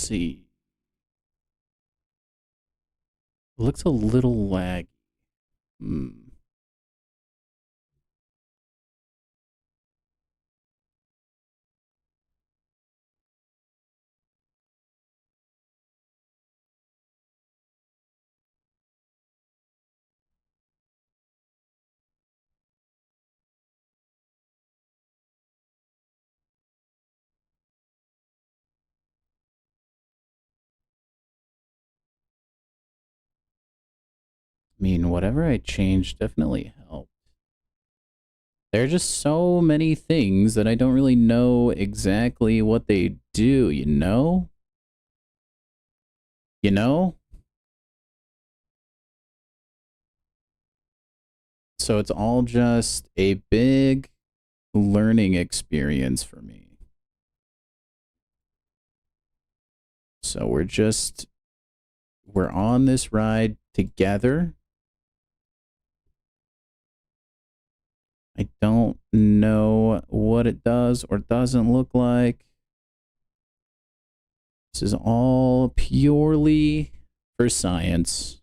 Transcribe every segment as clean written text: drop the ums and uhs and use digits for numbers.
see. It looks a little laggy. I mean, whatever I changed definitely helped. There are just so many things that I don't really know exactly what they do, you know? You know? So it's all just a big learning experience for me. So we're on this ride together. I don't know what it does or doesn't look like. This is all purely for science.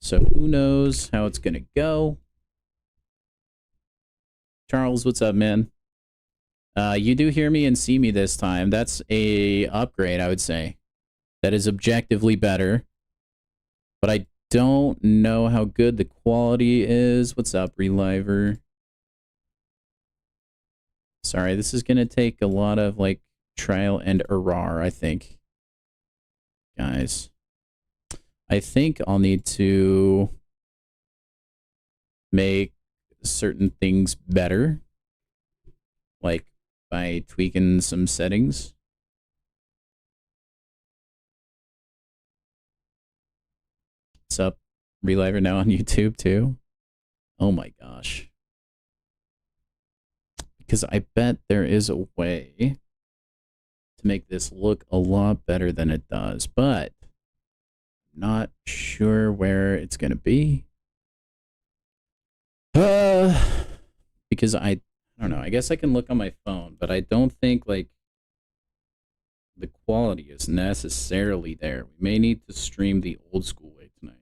So who knows how it's going to go. Charles, what's up, man? You do hear me and see me this time. That's a upgrade, I would say. That is objectively better. But I don't know how good the quality is. What's up, Reliver? Sorry, this is going to take a lot of, like, trial and error, I think. Guys. I think I'll need to make certain things better. Like, by tweaking some settings. What's up? Reliver now on YouTube, too? Oh my gosh. Because I bet there is a way to make this look a lot better than it does, but I'm not sure where it's going to be. Because I don't know. I guess I can look on my phone, but I don't think, like, the quality is necessarily there. We may need to stream the old school way tonight.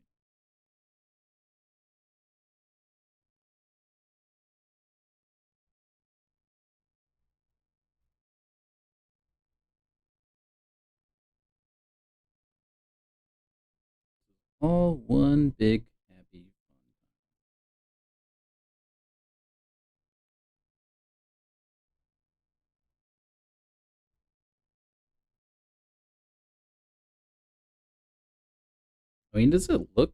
All one big happy fun. I mean, does it look?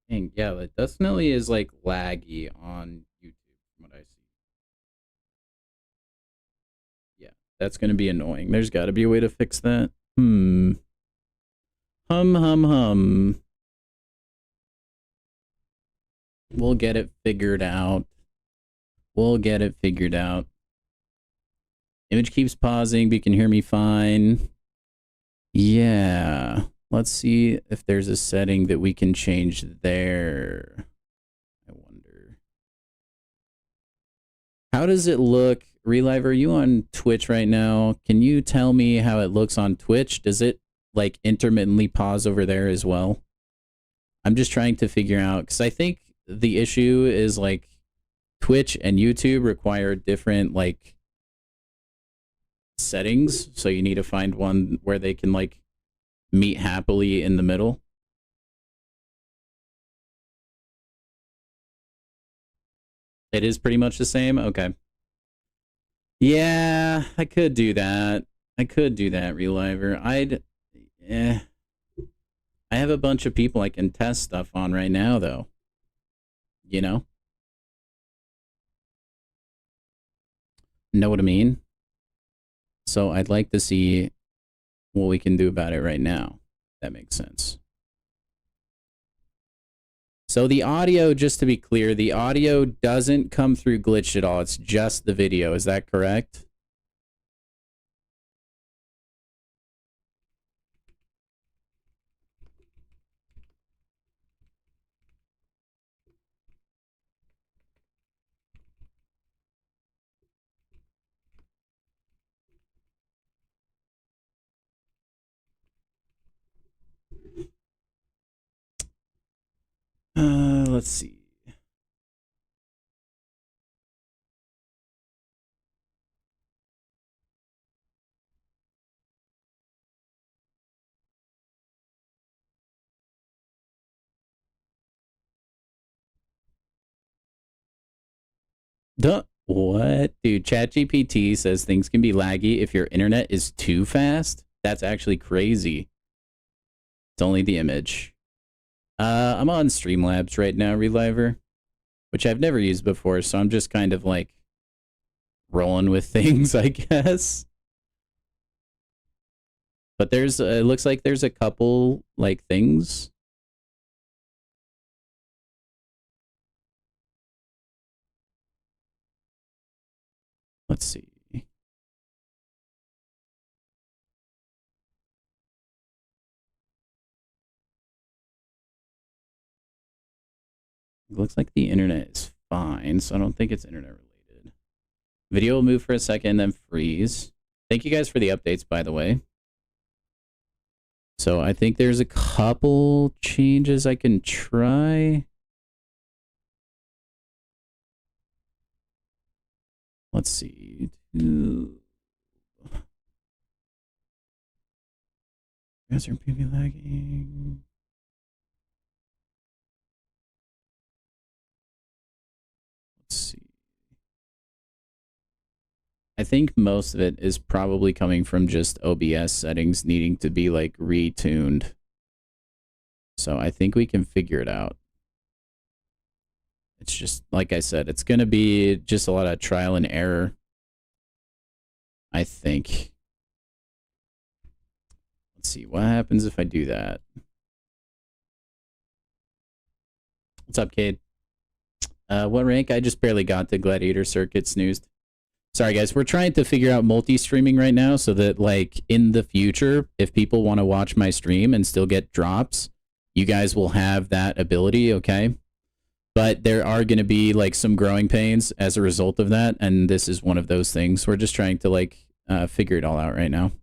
Dang, yeah, it definitely is, like, laggy on YouTube from what I see. Yeah, that's going to be annoying. There's got to be a way to fix that. Hum, hum. We'll get it figured out. We'll get it figured out. Image keeps pausing, but you can hear me fine. Yeah. Let's see if there's a setting that we can change there. I wonder. How does it look? Relive, are you on Twitch right now? Can you tell me how it looks on Twitch? Does it, like, intermittently pause over there as well? I'm just trying to figure out, because I think the issue is, like, Twitch and YouTube require different, like, settings, so you need to find one where they can, like, meet happily in the middle. It is pretty much the same? Okay. Yeah, I could do that. I could do that, Reliver. I have a bunch of people I can test stuff on right now, though. You know? Know what I mean? So I'd like to see what we can do about it right now. That makes sense. So the audio, just to be clear, the audio doesn't come through glitched at all. It's just the video. Is that correct? Let's see. Duh. What? Dude, ChatGPT says things can be laggy if your internet is too fast. That's actually crazy. It's only the image. I'm on Streamlabs right now, Reliver, which I've never used before, so I'm just kind of like rolling with things, I guess. But there's, it looks like there's a couple like things. Let's see. It looks like the internet is fine, so I don't think it's internet related. Video will move for a second, then freeze. Thank you guys for the updates, by the way. So I think there's a couple changes I can try. Let's see. You guys are maybe lagging. Let's see. I think most of it is probably coming from just OBS settings needing to be like retuned. So I think we can figure it out. It's just, like I said, it's going to be just a lot of trial and error, I think. Let's see, what happens if I do that? What's up, Cade? What rank? I just barely got to Gladiator Circuit snoozed. Sorry, guys. We're trying to figure out multi-streaming right now so that, like, in the future, if people want to watch my stream and still get drops, you guys will have that ability, okay? But there are going to be, like, some growing pains as a result of that, and this is one of those things. We're just trying to, like, figure it all out right now.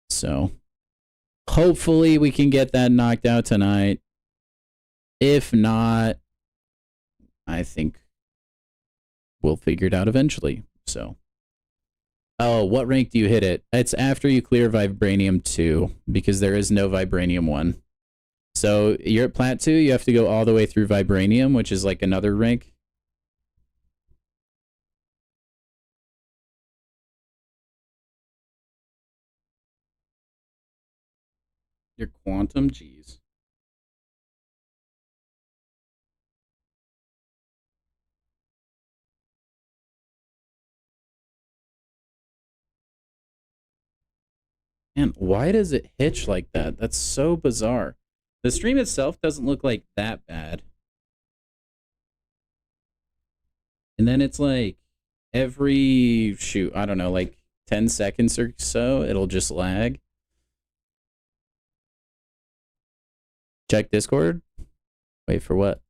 So, hopefully we can get that knocked out tonight. If not, I think we'll figure it out eventually. So, oh, what rank do you hit it? It's after you clear Vibranium 2, because there is no Vibranium 1. So you're at Plat 2, you have to go all the way through Vibranium, which is like another rank. Your Quantum? Jeez. Man, why does it hitch like that? That's so bizarre. The stream itself doesn't look like that bad. And then it's like every, shoot, I don't know, like 10 seconds or so, it'll just lag. Check Discord? Wait, for what?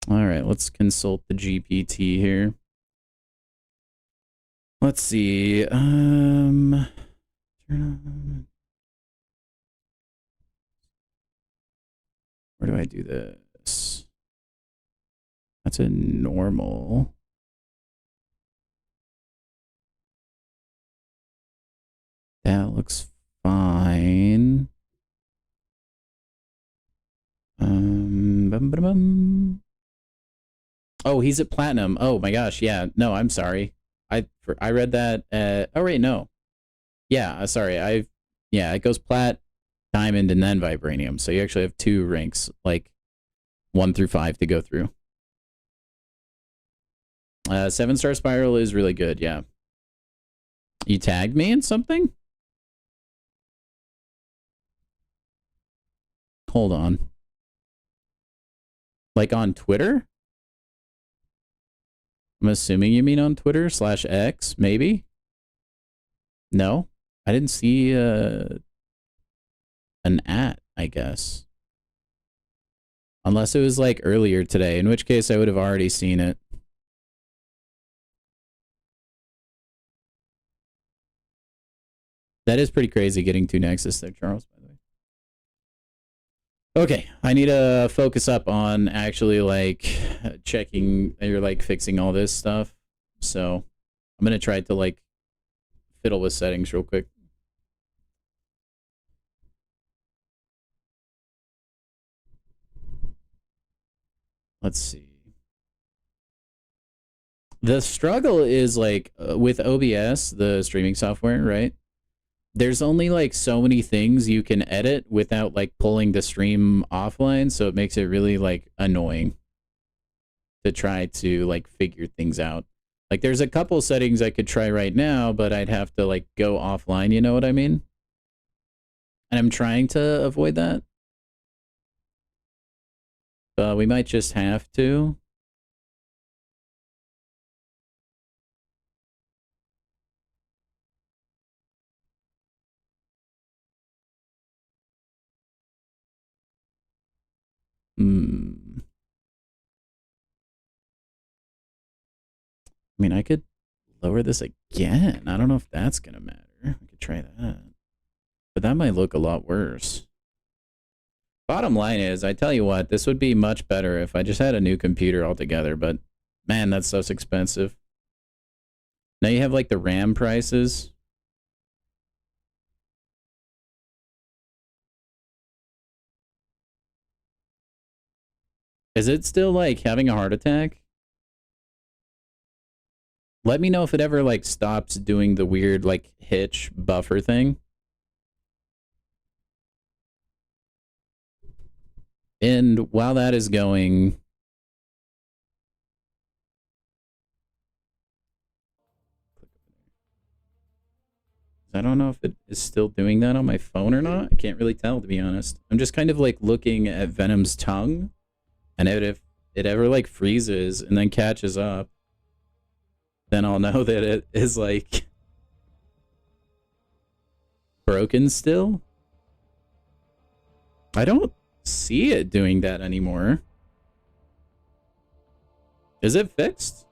All right, let's consult the GPT here. Let's see. Turn on. Where do I do this? That's a normal. That looks fine. Oh, he's at platinum. Oh my gosh, yeah. No, I'm sorry. I read that. Oh wait, no. Yeah, sorry. Yeah, it goes plat, diamond, and then vibranium. So you actually have 2 ranks, like 1 through 5 to go through. 7-star spiral is really good. Yeah. You tagged me in something? Hold on. Like on Twitter? I'm assuming you mean on Twitter /X, maybe? No? I didn't see an @ I guess. Unless it was like earlier today, in which case I would have already seen it. That is pretty crazy getting 2 Nexus there, Charles, by the way. Okay, I need to focus up on actually like checking or like fixing all this stuff. So I'm gonna try to like fiddle with settings real quick. Let's see. The struggle is like with OBS, the streaming software, right? There's only like so many things you can edit without like pulling the stream offline, so it makes it really like annoying to try to like figure things out. Like there's a couple settings I could try right now, but I'd have to like go offline, you know what I mean? And I'm trying to avoid that. But we might just have to. I mean, I could lower this again. I don't know if that's going to matter. I could try that. But that might look a lot worse. Bottom line is, I tell you what, this would be much better if I just had a new computer altogether. But, man, that's so expensive. Now you have, like, the RAM prices. Is it still, like, having a heart attack? Let me know if it ever, like, stops doing the weird, like, hitch buffer thing. And while that is going... I don't know if it is still doing that on my phone or not. I can't really tell, to be honest. I'm just kind of, like, looking at Venom's tongue. And if it ever, like, freezes and then catches up, then I'll know that it is, like, broken still. I don't see it doing that anymore. Is it fixed?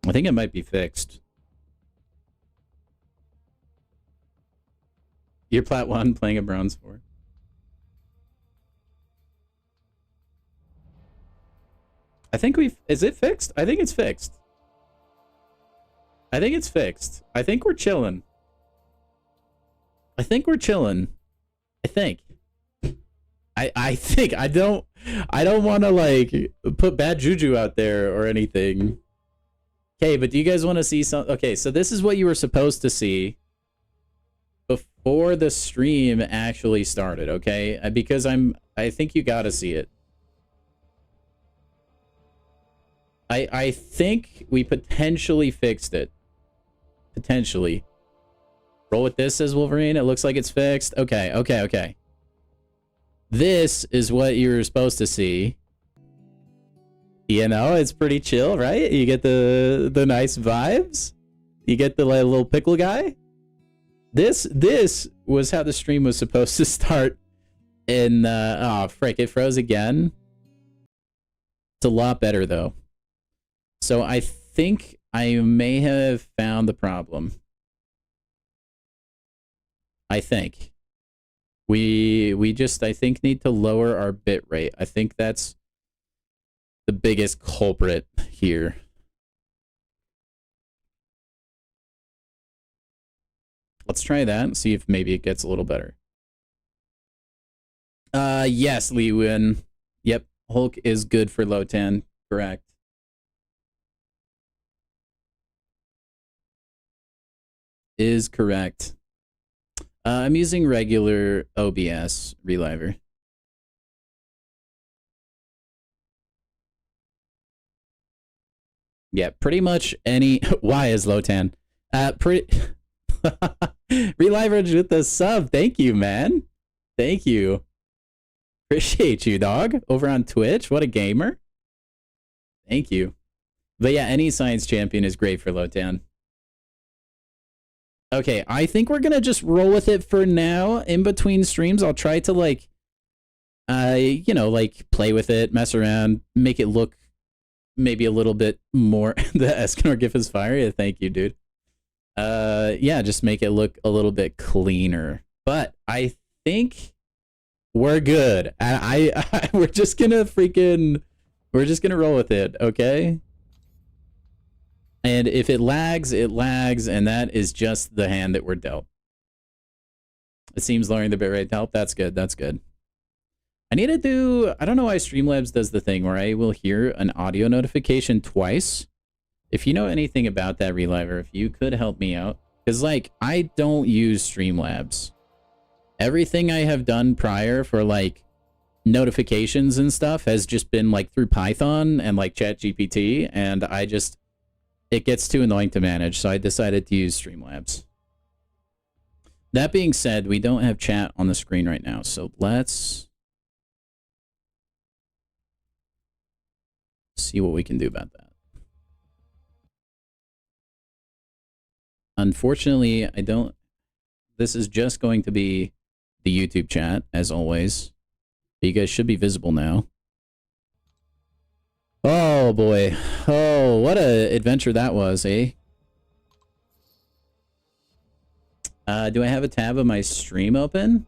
I think it might be fixed. You're Plat 1 playing a Bronze 4. I think is it fixed? I think it's fixed. I think it's fixed. I think we're chilling. I think we're chilling. I think. I think. I don't want to, like, put bad juju out there or anything. Okay, but do you guys want to see some? Okay, so this is what you were supposed to see before the stream actually started, okay? Because I think you gotta see it. I think we potentially fixed it. Potentially. Roll with this, says Wolverine. It looks like it's fixed. Okay, okay, okay. This is what you're supposed to see. You know, it's pretty chill, right? You get the nice vibes. You get the little pickle guy. This was how the stream was supposed to start. In oh frick, it froze again. It's a lot better though. So I think I may have found the problem. I think. We just, I think, need to lower our bit rate. I think that's the biggest culprit here. Let's try that and see if maybe it gets a little better. Yes, Lee Win. Yep, Hulk is good for Lotan. Correct. Is correct. I'm using regular OBS Reliver. Yeah, pretty much any... Why is Lotan? Pretty... Reliver with the sub. Thank you, man. Thank you. Appreciate you, dog. Over on Twitch. What a gamer. Thank you. But yeah, any science champion is great for Lotan. Okay, I think we're gonna just roll with it for now. In between streams, I'll try to, like, you know, like, play with it, mess around, make it look maybe a little bit more. The Escanor gif is fire. Yeah, thank you, dude. Yeah, just make it look a little bit cleaner. But I think we're good. We're just gonna roll with it, okay? And if it lags, and that is just the hand that we're dealt. It seems lowering the bitrate to help. That's good. That's good. I need to do, I don't know why Streamlabs does the thing where I will hear an audio notification twice. If you know anything about that, Reliver, if you could help me out. Because, like, I don't use Streamlabs. Everything I have done prior for, like, notifications and stuff has just been, like, through Python and, like, ChatGPT. And I just, it gets too annoying to manage. So I decided to use Streamlabs. That being said, we don't have chat on the screen right now. So let's see what we can do about that. Unfortunately, I don't. This is just going to be the YouTube chat, as always. You guys should be visible now. Oh, boy. Oh, what a adventure that was, eh? Do I have a tab of my stream open?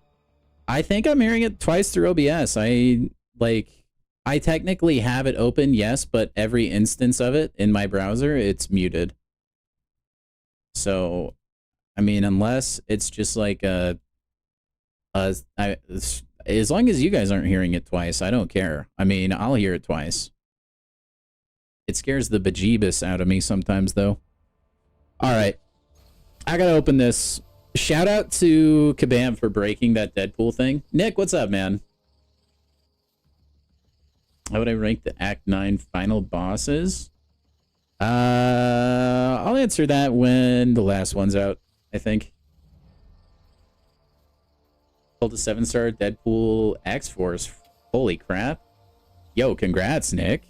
I think I'm hearing it twice through OBS. I technically have it open, yes, but every instance of it in my browser, it's muted. So, I mean, unless it's just like as long as you guys aren't hearing it twice, I don't care. I mean, I'll hear it twice. It scares the bejeebus out of me sometimes, though. All right. I gotta open this. Shout out to Kabam for breaking that Deadpool thing. Nick, what's up, man? How would I rank the Act 9 final bosses? I'll answer that when the last one's out, I think. Pulled a 7-star Deadpool X-Force. Holy crap. Yo, congrats, Nick.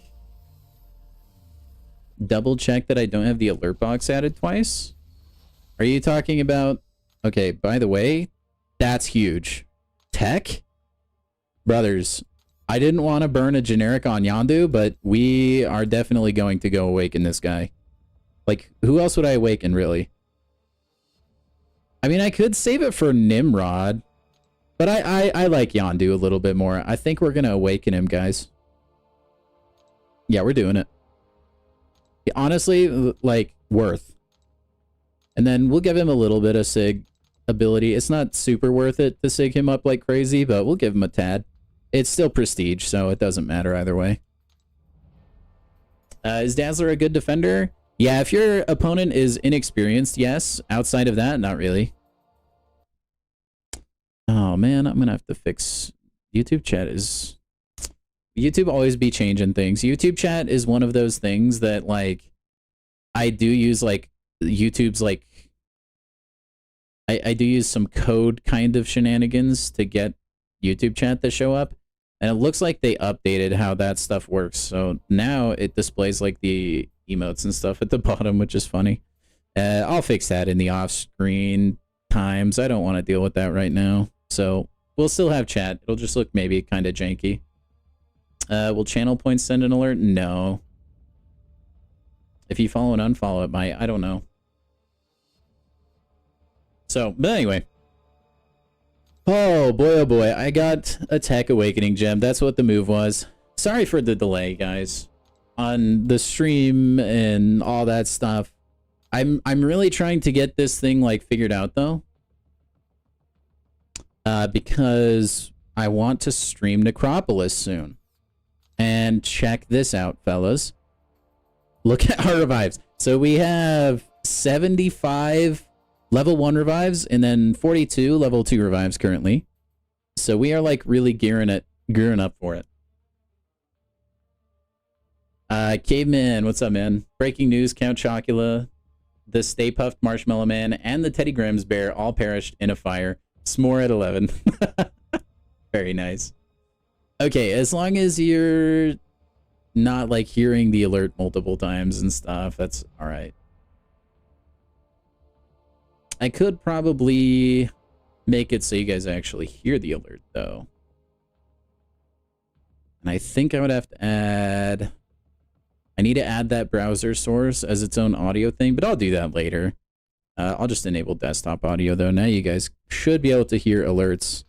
Double check that I don't have the alert box added twice. Are you talking about... Okay, by the way, that's huge. Tech? Brothers, I didn't want to burn a generic on Yondu, but we are definitely going to go awaken this guy. Like, who else would I awaken, really? I mean, I could save it for Nimrod, but I like Yondu a little bit more. I think we're going to awaken him, guys. Yeah, we're doing it. Honestly, like, worth. And then we'll give him a little bit of Sig ability. It's not super worth it to Sig him up like crazy, but we'll give him a tad. It's still prestige, so it doesn't matter either way. Is Dazzler a good defender? Yeah, if your opponent is inexperienced, yes. Outside of that, not really. Oh, man, I'm going to have to fix... YouTube chat is... YouTube always be changing things. YouTube chat is one of those things that, like, I do use, like, YouTube's, like... I do use some code kind of shenanigans to get YouTube chat to show up. And it looks like they updated how that stuff works. So now it displays, like, the emotes and stuff at the bottom, which is funny. I'll fix that in the off-screen times. I don't want to deal with that right now. So we'll still have chat. It'll just look maybe kind of janky. Will channel points send an alert? No. If you follow and unfollow it might. I don't know. So, but anyway. Oh boy, I got a Tech Awakening gem. That's what the move was. Sorry for the delay, guys. On the stream and all that stuff. I'm really trying to get this thing, like, figured out, though. Because I want to stream Necropolis soon. And check this out, fellas. Look at our revives. So we have 75 level 1 revives and then 42 level 2 revives currently. So we are, like, really gearing up for it. Caveman, what's up, man? Breaking news, Count Chocula, the Stay Puffed Marshmallow Man, and the Teddy Grahams Bear all perished in a fire. S'more at 11. Very nice. Okay, as long as you're not, like, hearing the alert multiple times and stuff, that's alright. I could probably make it so you guys actually hear the alert, though. And I think I would have to add I need to add that browser source as its own audio thing, but I'll do that later. I'll just enable desktop audio though. Now you guys should be able to hear alerts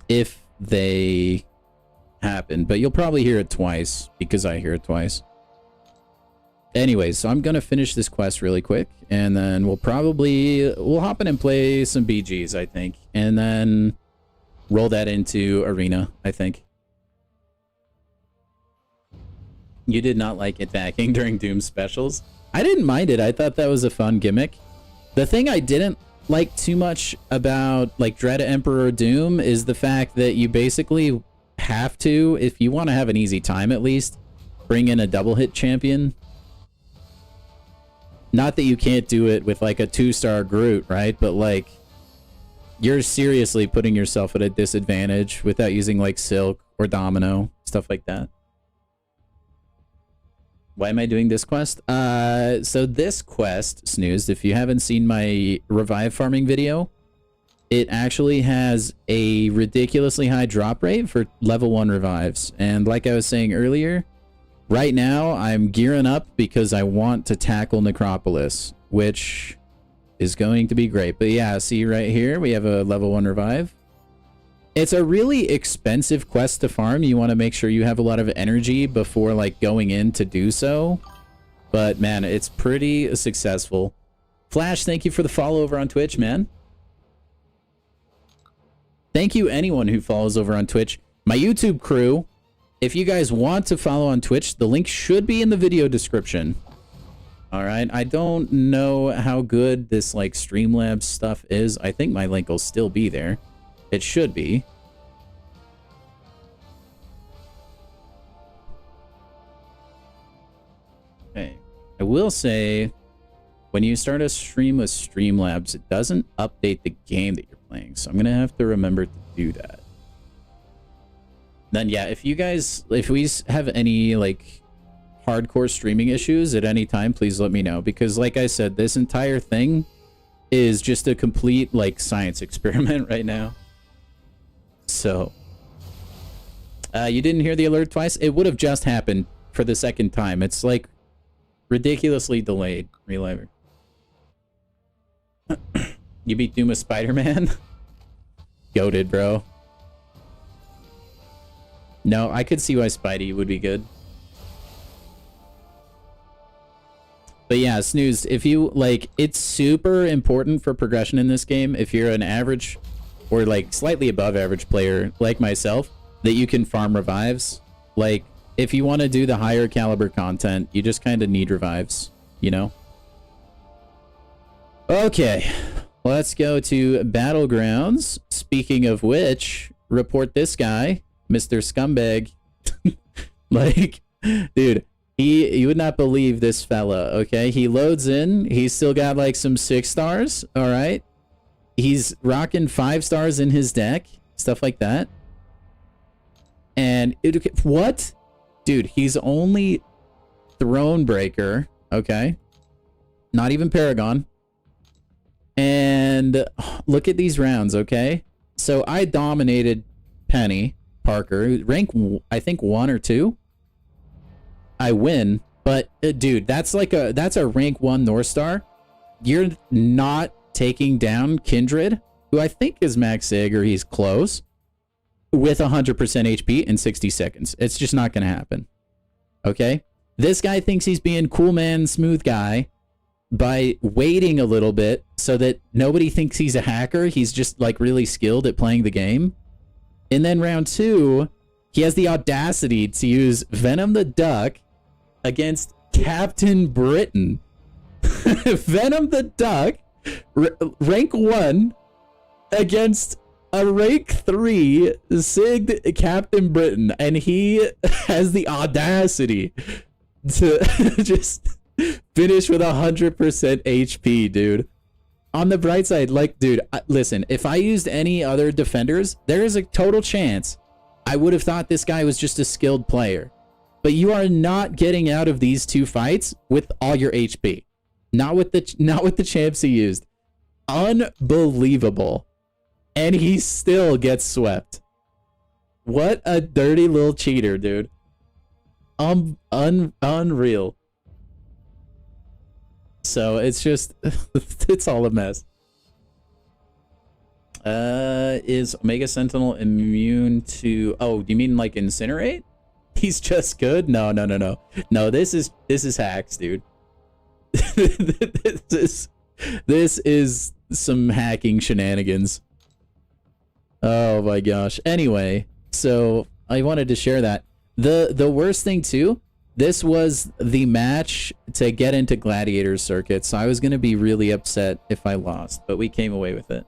if they happen, but you'll probably hear it twice because I hear it twice. Anyways, so I'm gonna finish this quest really quick, and then we'll hop in and play some BGs, I think, and then roll that into arena, I think. You did not like attacking during Doom specials? I didn't mind it. I thought that was a fun gimmick. The thing I didn't like too much about like Dread Emperor Doom is the fact that you basically have to, if you want to have an easy time at least, bring in a double hit champion. Not that you can't do it with like a 2-star Groot, right? But like, you're seriously putting yourself at a disadvantage without using like Silk or Domino, stuff like that. Why am I doing this quest? So this quest, Snoozed, if you haven't seen my revive farming video, it actually has a ridiculously high drop rate for level 1 revives. And like I was saying earlier, right now I'm gearing up because I want to tackle Necropolis, which is going to be great. But yeah, see right here, we have a level 1 revive. It's a really expensive quest to farm. You want to make sure you have a lot of energy before like going in to do so. But man, it's pretty successful. Flash, thank you for the follow over on Twitch, man. Thank you anyone who follows over on Twitch. My YouTube crew, if you guys want to follow on Twitch, the link should be in the video description. All right, I don't know how good this like Streamlabs stuff is. I think my link will still be there. It should be. Okay. I will say, when you start a stream with Streamlabs, it doesn't update the game that you're playing. So I'm going to have to remember to do that. Then, yeah, if we have any, like, hardcore streaming issues at any time, please let me know. Because, like I said, this entire thing is just a complete, like, science experiment right now. So, you didn't hear the alert twice? It would have just happened for the second time. It's like ridiculously delayed. Reliver. You beat Doom with Spider-Man? Goated, bro. No, I could see why Spidey would be good. But yeah, Snooze, if you, like, it's super important for progression in this game. If you're an average or like slightly above average player like myself, that you can farm revives. Like, if you want to do the higher caliber content, you just kind of need revives, you know? Okay, let's go to Battlegrounds. Speaking of which, report this guy, Mr. Scumbag. Like, dude, you would not believe this fella, okay? He loads in, he's still got like some 6 stars, all right? He's rocking 5 stars in his deck, stuff like that. And what? Dude, he's only Thronebreaker, okay? Not even Paragon. And look at these rounds, okay? So I dominated Penny Parker, rank I think 1 or 2. I win, but dude, that's a rank 1 North Star. You're not taking down Kindred, who I think is max sig or he's close, with 100% HP in 60 seconds. It's just not going to happen. Okay? This guy thinks he's being cool man, smooth guy by waiting a little bit so that nobody thinks he's a hacker. He's just like really skilled at playing the game. And then round 2, he has the audacity to use Venom the Duck against Captain Britain. Venom the Duck, rank 1 against a rank 3 Sigged Captain Britain, and he has the audacity to just finish with 100% HP, dude. On the bright side, like, dude, listen, if I used any other defenders, there is a total chance I would have thought this guy was just a skilled player. But you are not getting out of these 2 fights with all your HP. Not with the champs he used. Unbelievable. And he still gets swept. What a dirty little cheater, dude. Unreal. So it's just, it's all a mess. Is Omega Sentinel immune to, oh, do you mean like incinerate? He's just good? No. No, this is hacks, dude. this is some hacking shenanigans. Oh my gosh. Anyway, so I wanted to share that. The worst thing too, this was the match to get into Gladiator Circuit, so I was going to be really upset if I lost, but we came away with it.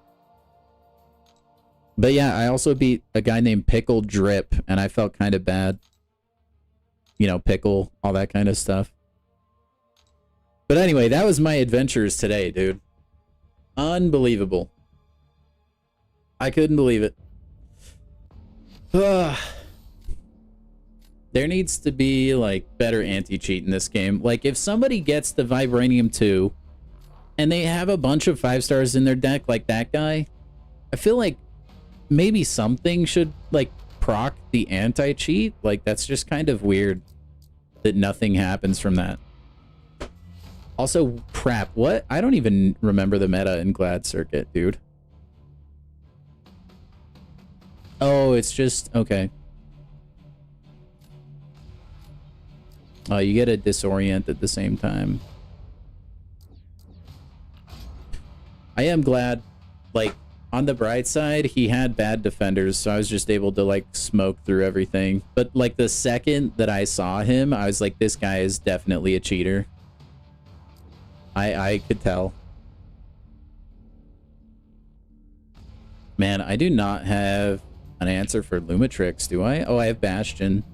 But yeah, I also beat a guy named Pickle Drip, and I felt kind of bad. You know, pickle, all that kind of stuff. But anyway, that was my adventures today, dude. Unbelievable. I couldn't believe it. There needs to be, like, better anti-cheat in this game. Like, if somebody gets the Vibranium 2, and they have a bunch of 5 stars in their deck, like that guy, I feel like maybe something should, like, proc the anti-cheat. Like, that's just kind of weird that nothing happens from that. Also, crap, what? I don't even remember the meta in Glad Circuit, dude. Oh, it's just, okay. Oh, you get a disorient at the same time. I am glad, like, on the bright side, he had bad defenders, so I was just able to, like, smoke through everything. But, like, the second that I saw him, I was like, this guy is definitely a cheater. I could tell. Man, I do not have an answer for Lumitrix, do I? Oh, I have Bastion.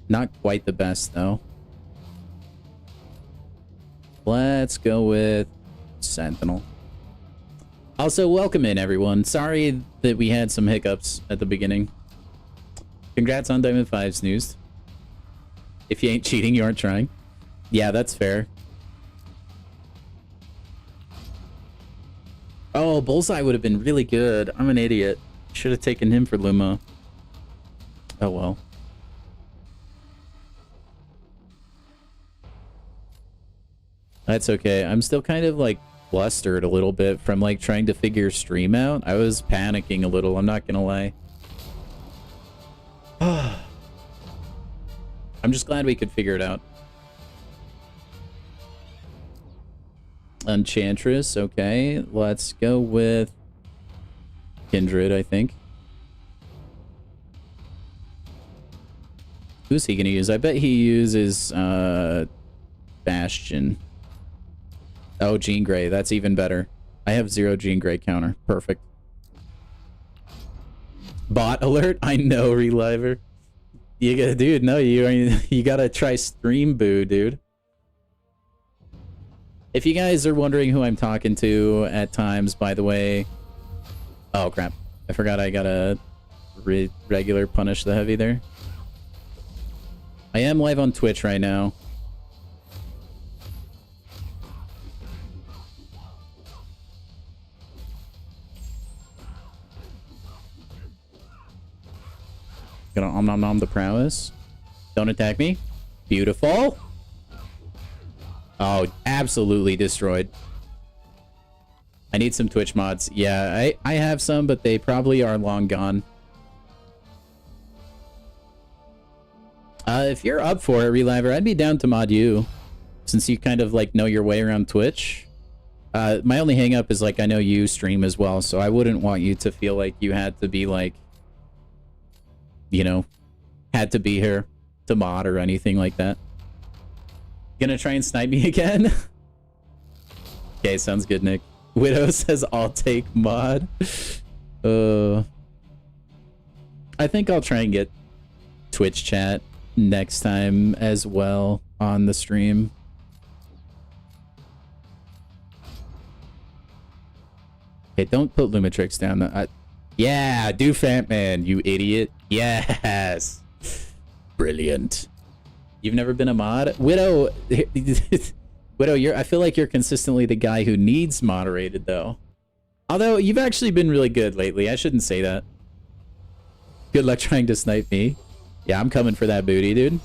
Not quite the best, though. Let's go with Sentinel. Also, welcome in, everyone. Sorry that we had some hiccups at the beginning. Congrats on Diamond 5 snoozed. If you ain't cheating, you aren't trying. Yeah, that's fair. Oh, Bullseye would have been really good. I'm an idiot. Should have taken him for Luma. Oh, well. That's okay. I'm still kind of, like, flustered a little bit from, like, trying to figure stream out. I was panicking a little, I'm not gonna lie. I'm just glad we could figure it out. Enchantress, okay. Let's go with Kindred, I think. Who's he gonna use? I bet he uses Bastion. Oh, Jean Grey. That's even better. I have 0 Jean Grey counter. Perfect. Bot alert? I know, Reliver. You gotta, dude, no, you gotta try Stream Boo, dude. If you guys are wondering who I'm talking to at times, by the way... Oh, crap. I forgot I gotta regular punish the heavy there. I am live on Twitch right now. Gonna om the prowess. Don't attack me. Beautiful. Oh, absolutely destroyed. I need some Twitch mods. Yeah, I have some, but they probably are long gone. If you're up for it, Reliver, I'd be down to mod you. Since you kind of, like, know your way around Twitch. My only hang up is, like, I know you stream as well, so I wouldn't want you to feel like you had to be, like... You know, had to be here to mod or anything like that. Gonna try and snipe me again? Okay, sounds good, Nick. Widow says I'll take mod. I think I'll try and get Twitch chat next time as well on the stream. Okay, don't put Lumitrix down. Yeah, do Fat Man, you idiot. Yes. Brilliant. You've never been a mod? Widow, Widow, I feel like you're consistently the guy who needs moderated, though. Although, you've actually been really good lately. I shouldn't say that. Good luck trying to snipe me. Yeah, I'm coming for that booty, dude.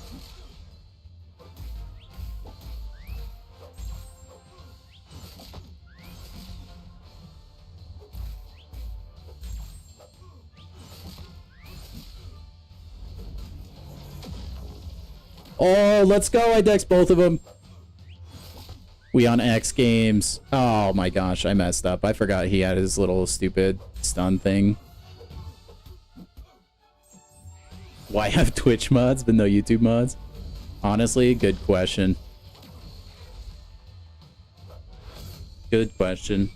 Oh, let's go. I dex both of them. We on X Games. Oh my gosh, I messed up. I forgot he had his little stupid stun thing. Why have Twitch mods but no YouTube mods? Honestly, good question. Good question.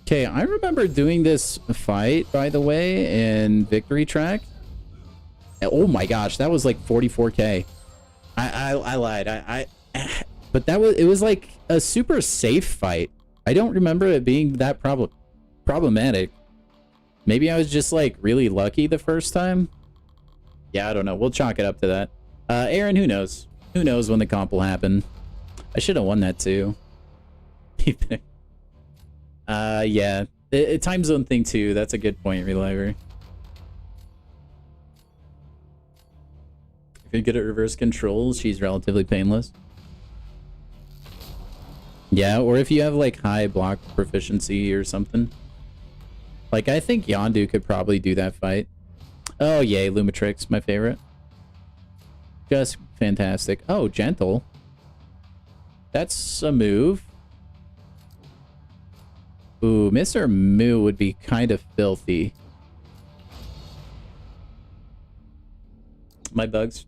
Okay, I remember doing this fight, by the way, in Victory Track. Oh my gosh, that was like 44k. I lied. But it was like a super safe fight. I don't remember it being that problematic. Maybe I was just like really lucky the first time. Yeah, I don't know. We'll chalk it up to that. Aaron, who knows? Who knows when the comp will happen? I should have won that too. Yeah. Time zone thing too. That's a good point, Reliver. If you're good at reverse controls, she's relatively painless. Yeah, or if you have like high block proficiency or something. Like, I think Yondu could probably do that fight. Oh, yay, Lumitrix, my favorite. Just fantastic. Oh, gentle. That's a move. Ooh, Mr. Moo would be kind of filthy. My bugs.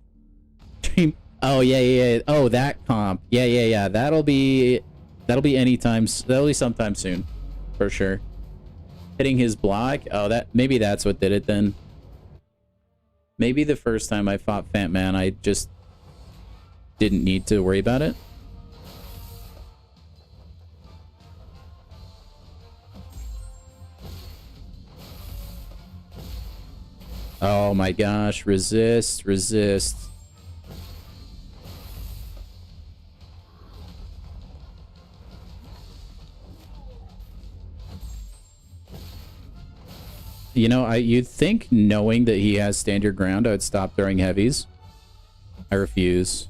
Oh, yeah. Oh, that comp. Yeah. That'll be anytime. That'll be sometime soon. For sure. Hitting his block. Oh, maybe that's what did it then. Maybe the first time I fought Fat Man, I just didn't need to worry about it. Oh my gosh, resist. You know, you'd think knowing that he has stand your ground, I would stop throwing heavies. I refuse.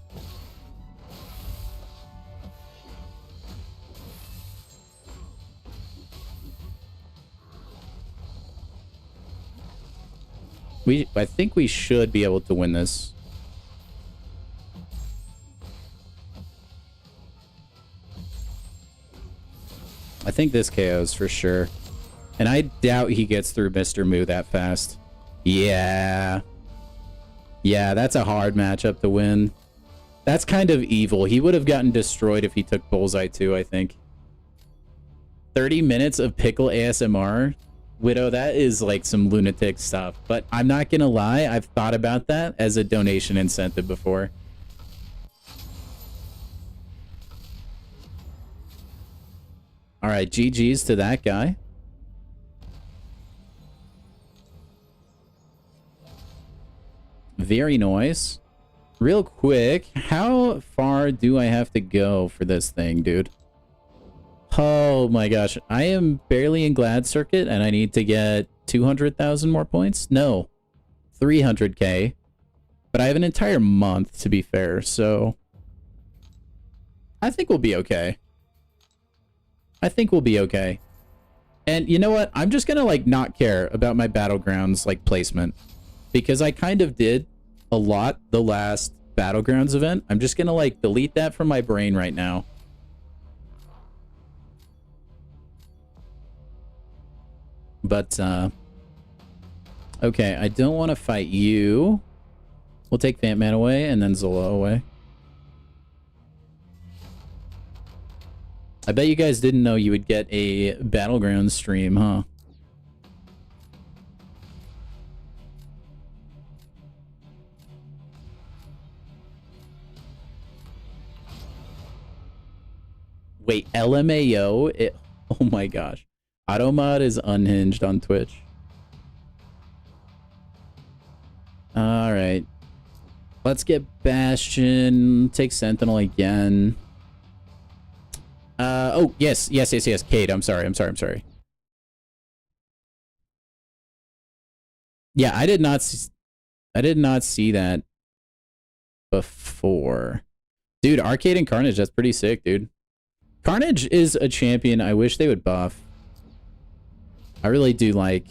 I think we should be able to win this. I think this KOs for sure. And I doubt he gets through Mr. Moo that fast. Yeah. Yeah, that's a hard matchup to win. That's kind of evil. He would have gotten destroyed if he took Bullseye too, I think. 30 minutes of pickle ASMR? Widow, that is like some lunatic stuff. But I'm not gonna lie, I've thought about that as a donation incentive before. Alright, GG's to that guy. Very nice. Real quick, how far do I have to go for this thing, dude? Oh my gosh, I am barely in Glad Circuit and I need to get 200,000 more points? No, 300k. But I have an entire month to be fair, so I think we'll be okay. I think we'll be okay. And you know what? I'm just gonna like not care about my Battlegrounds like placement because I kind of did a lot the last Battlegrounds event. I'm just gonna like delete that from my brain right now. But, okay, I don't want to fight you. We'll take Fat Man away and then Zola away. I bet you guys didn't know you would get a Battlegrounds stream, huh? Wait, LMAO? Oh my gosh. Automod is unhinged on Twitch. Alright. Let's get Bastion. Take Sentinel again. Oh, yes. Cade, I'm sorry. Yeah, I did not see that before. Dude, Arcade and Carnage, that's pretty sick, dude. Carnage is a champion I wish they would buff. I really do like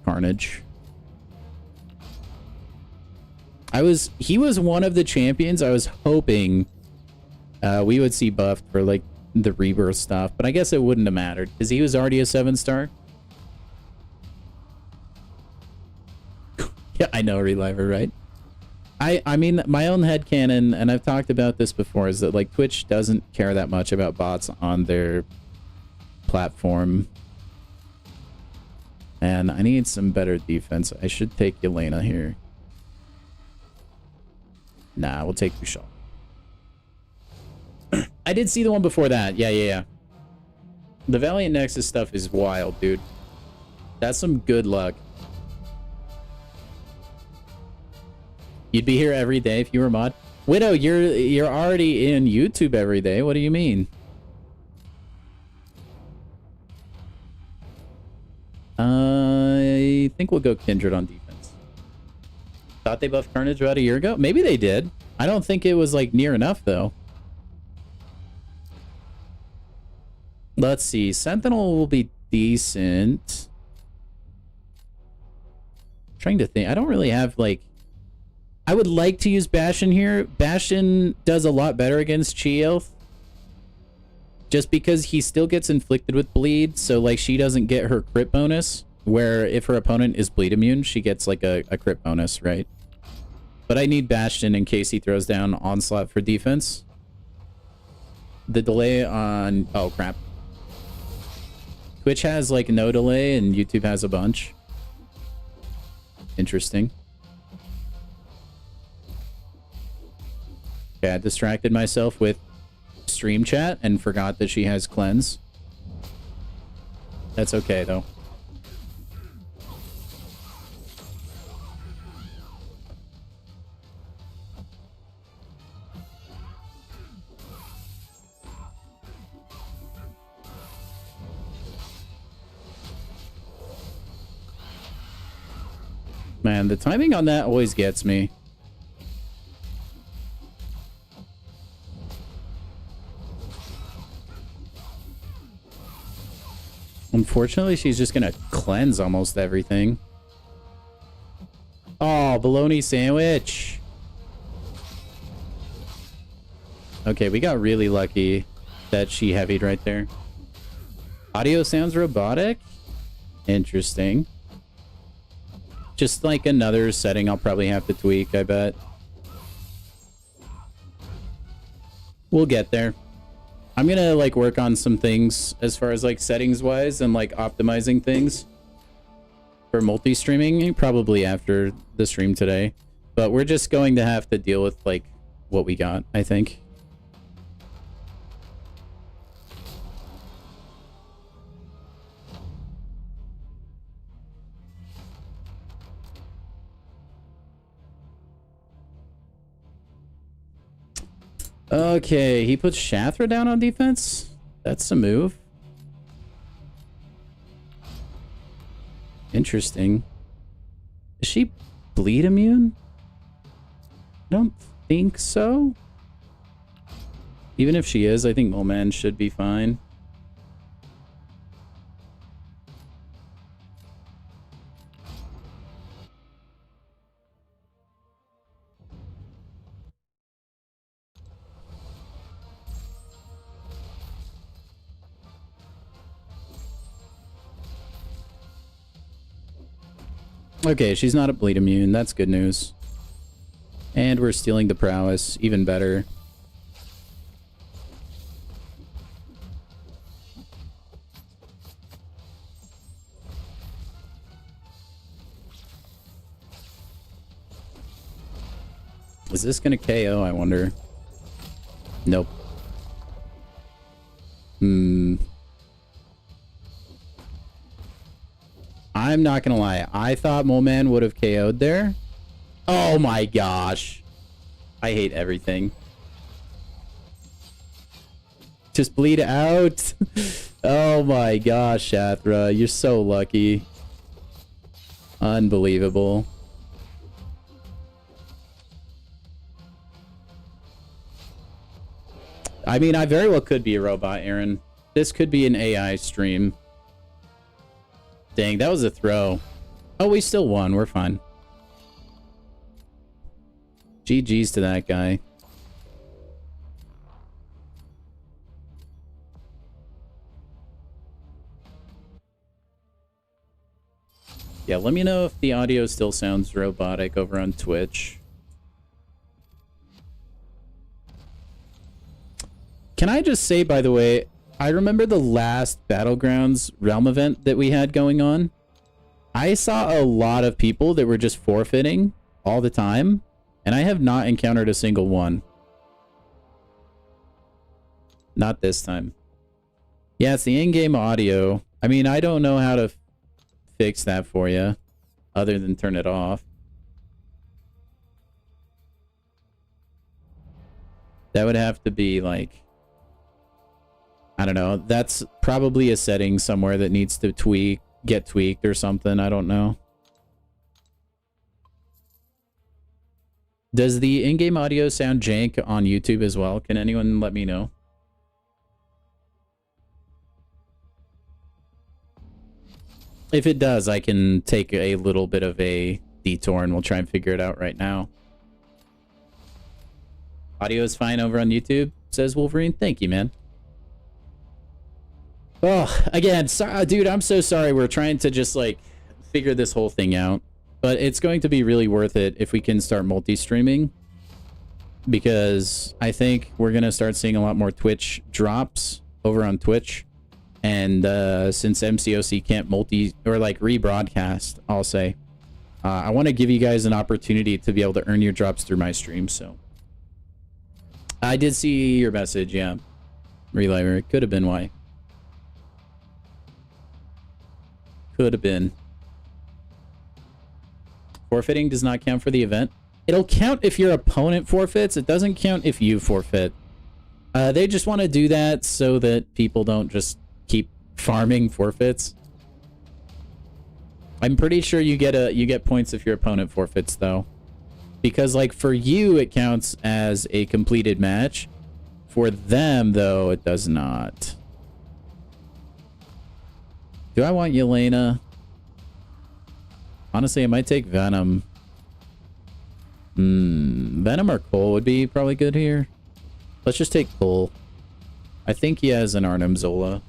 Carnage. He was one of the champions I was hoping we would see buffed for like the rebirth stuff, but I guess it wouldn't have mattered because he was already a 7-star. Yeah, I know, Reliver, right? I mean, my own headcanon, and I've talked about this before, is that like Twitch doesn't care that much about bots on their platform. And I need some better defense. I should take Yelena here. Nah, we'll take Bouchon. I did see the one before that. Yeah. The Valiant Nexus stuff is wild, dude. That's some good luck. You'd be here every day if you were a mod. Widow, you're already in YouTube every day. What do you mean? I think we'll go Kindred on defense. Thought they buffed Carnage about a year ago? Maybe they did. I don't think it was like near enough though. Let's see. Sentinel will be decent. I'm trying to think. I don't really have like... I would like to use Bastion here. Bastion does a lot better against Chi-Elf. Just because he still gets inflicted with bleed, so like she doesn't get her crit bonus. Where if her opponent is bleed immune, she gets like a crit bonus, right? But I need Bastion in case he throws down Onslaught for defense. The delay on... Oh, crap. Twitch has like no delay and YouTube has a bunch. Interesting. Yeah, I distracted myself with stream chat and forgot that she has cleanse. That's okay though. Man, the timing on that always gets me. Unfortunately, she's just gonna cleanse almost everything. Oh, bologna sandwich. Okay, we got really lucky that she heavied right there. Audio sounds robotic. Interesting. Just like another setting I'll probably have to tweak, I bet. We'll get there. I'm gonna like work on some things as far as like settings wise and like optimizing things for multi-streaming probably after the stream today. But we're just going to have to deal with like what we got, I think. Okay, he puts Shathra down on defense. That's a move. Interesting. Is she bleed immune? I don't think so. Even if she is, I think Molman should be fine. Okay, she's not a bleed immune. That's good news. And we're stealing the prowess. Even better. Is this gonna KO, I wonder? Nope. I'm not gonna lie. I thought Molman would have KO'd there. Oh my gosh. I hate everything. Just bleed out. Oh my gosh, Shathra. You're so lucky. Unbelievable. I mean, I very well could be a robot, Aaron. This could be an AI stream. Dang, that was a throw. Oh, we still won. We're fine. GG's to that guy. Yeah, let me know if the audio still sounds robotic over on Twitch. Can I just say, by the way, I remember the last Battlegrounds realm event that we had going on. I saw a lot of people that were just forfeiting all the time, and I have not encountered a single one. Not this time. Yeah, it's the in-game audio. I mean, I don't know how to fix that for you other than turn it off. That would have to be like, I don't know. That's probably a setting somewhere that needs to get tweaked or something. I don't know. Does the in-game audio sound jank on YouTube as well? Can anyone let me know? If it does, I can take a little bit of a detour and we'll try and figure it out right now. Audio is fine over on YouTube, says Wolverine. Thank you, man. Oh, again, dude, I'm so sorry. We're trying to just, like, figure this whole thing out. But it's going to be really worth it if we can start multi-streaming. Because I think we're going to start seeing a lot more Twitch drops over on Twitch. And since MCOC can't rebroadcast, I'll say, I want to give you guys an opportunity to be able to earn your drops through my stream. So I did see your message. Yeah, Reliver. It could have been why. Could have been. Forfeiting does not count for the event. It'll count if your opponent forfeits. It doesn't count if you forfeit. They just want to do that so that people don't just keep farming forfeits. I'm pretty sure you get points if your opponent forfeits though. Because like for you it counts as a completed match. For them though it does not. Do I want Yelena? Honestly, I might take Venom. Venom or Cole would be probably good here. Let's just take Cole. I think he has an Arnim Zola.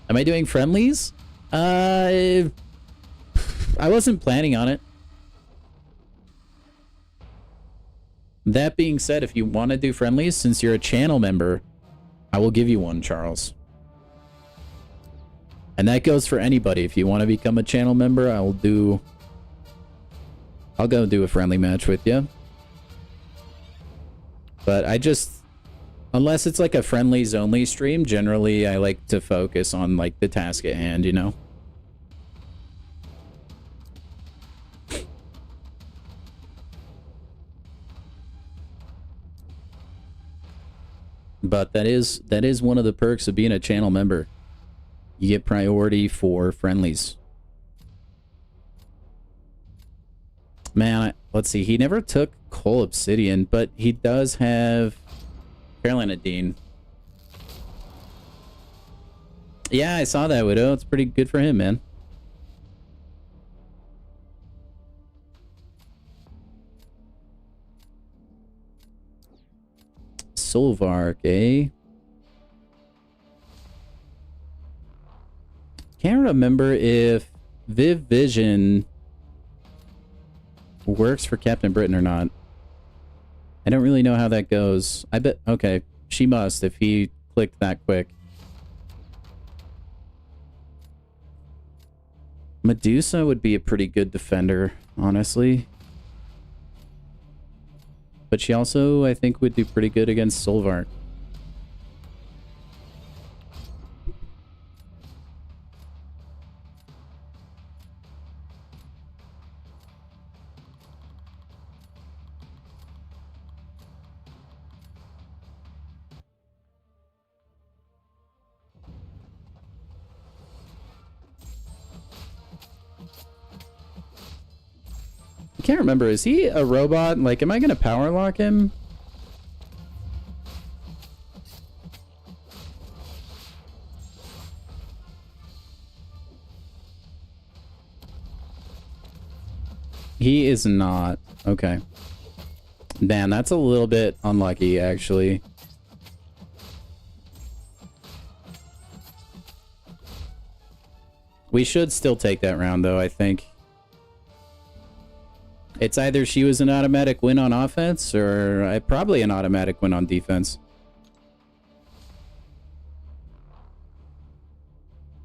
Am I doing friendlies? I wasn't planning on it. That being said, if you want to do friendlies, since you're a channel member, I will give you one, Charles. And that goes for anybody. If you want to become a channel member, I'll go do a friendly match with you. But unless it's like a friendlies only stream, generally I like to focus on like the task at hand, you know? But that is one of the perks of being a channel member. You get priority for friendlies. Man, let's see. He never took Cole Obsidian, but he does have Carolina Dean. Yeah, I saw that, Widow. It's pretty good for him, man. Solvark, eh? Can't remember if Viv Vision works for Captain Britain or not. I don't really know how that goes. I bet, okay, she must if he clicked that quick. Medusa would be a pretty good defender, honestly. But she also, I think, would do pretty good against Solvark. I can't remember. Is he a robot? Like, am I going to power lock him? He is not. Okay. Man, that's a little bit unlucky, actually. We should still take that round, though, I think. It's either she was an automatic win on offense, or probably an automatic win on defense.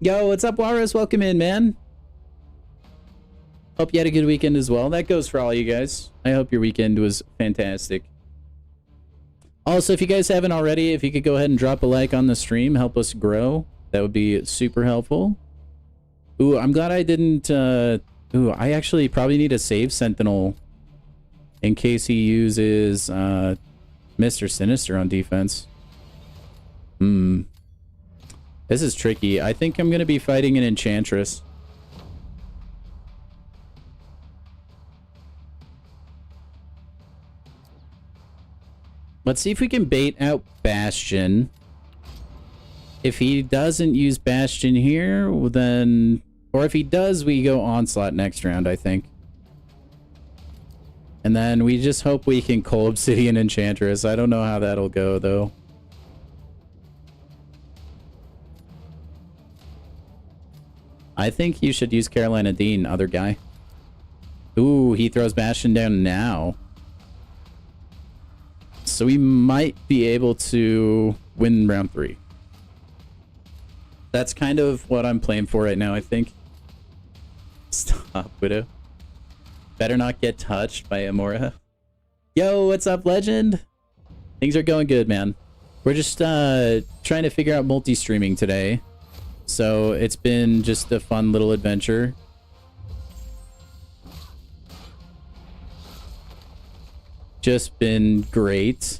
Yo, what's up, Juarez? Welcome in, man. Hope you had a good weekend as well. That goes for all you guys. I hope your weekend was fantastic. Also, if you guys haven't already, if you could go ahead and drop a like on the stream, help us grow. That would be super helpful. Ooh, I'm glad I didn't... Ooh, I actually probably need a save Sentinel in case he uses Mr. Sinister on defense. This is tricky. I think I'm going to be fighting an Enchantress. Let's see if we can bait out Bastion. If he doesn't use Bastion here, then... Or if he does, we go Onslaught next round, I think. And then we just hope we can Coal Obsidian Enchantress. I don't know how that'll go, though. I think you should use Carolina Dean, other guy. Ooh, he throws Bastion down now. So we might be able to win round 3. That's kind of what I'm playing for right now, I think. Stop, Widow. Better not get touched by Amora. Yo, what's up, Legend? Things are going good, man. We're just trying to figure out multi-streaming today. So it's been just a fun little adventure. Just been great.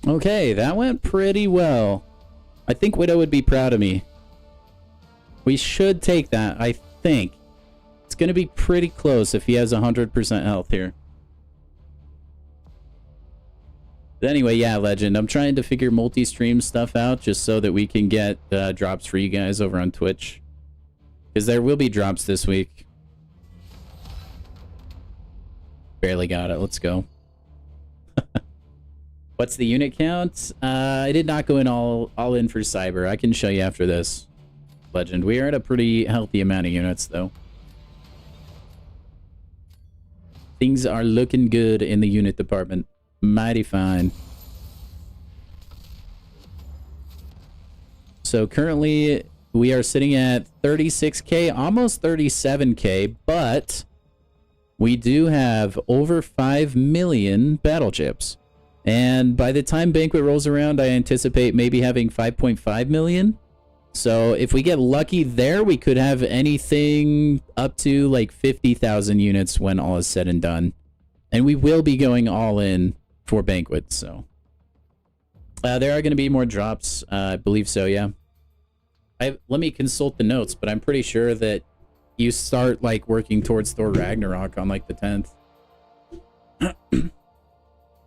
Okay, that went pretty well. I think Widow would be proud of me. We should take that, I think. It's going to be pretty close if he has 100% health here. But anyway, yeah, Legend. I'm trying to figure multi-stream stuff out just so that we can get drops for you guys over on Twitch. Because there will be drops this week. Barely got it. Let's go. What's the unit count? I did not go in all in for Cyber. I can show you after this, Legend. We are at a pretty healthy amount of units, though. Things are looking good in the unit department. Mighty fine. So currently, we are sitting at 36k, almost 37k, but we do have over 5 million battle chips. And by the time Banquet rolls around, I anticipate maybe having 5.5 million. So if we get lucky there, we could have anything up to like 50,000 units when all is said and done. And we will be going all in for Banquet, so. There are going to be more drops, I believe so, yeah. Let me consult the notes, but I'm pretty sure that you start like working towards Thor Ragnarok on like the 10th.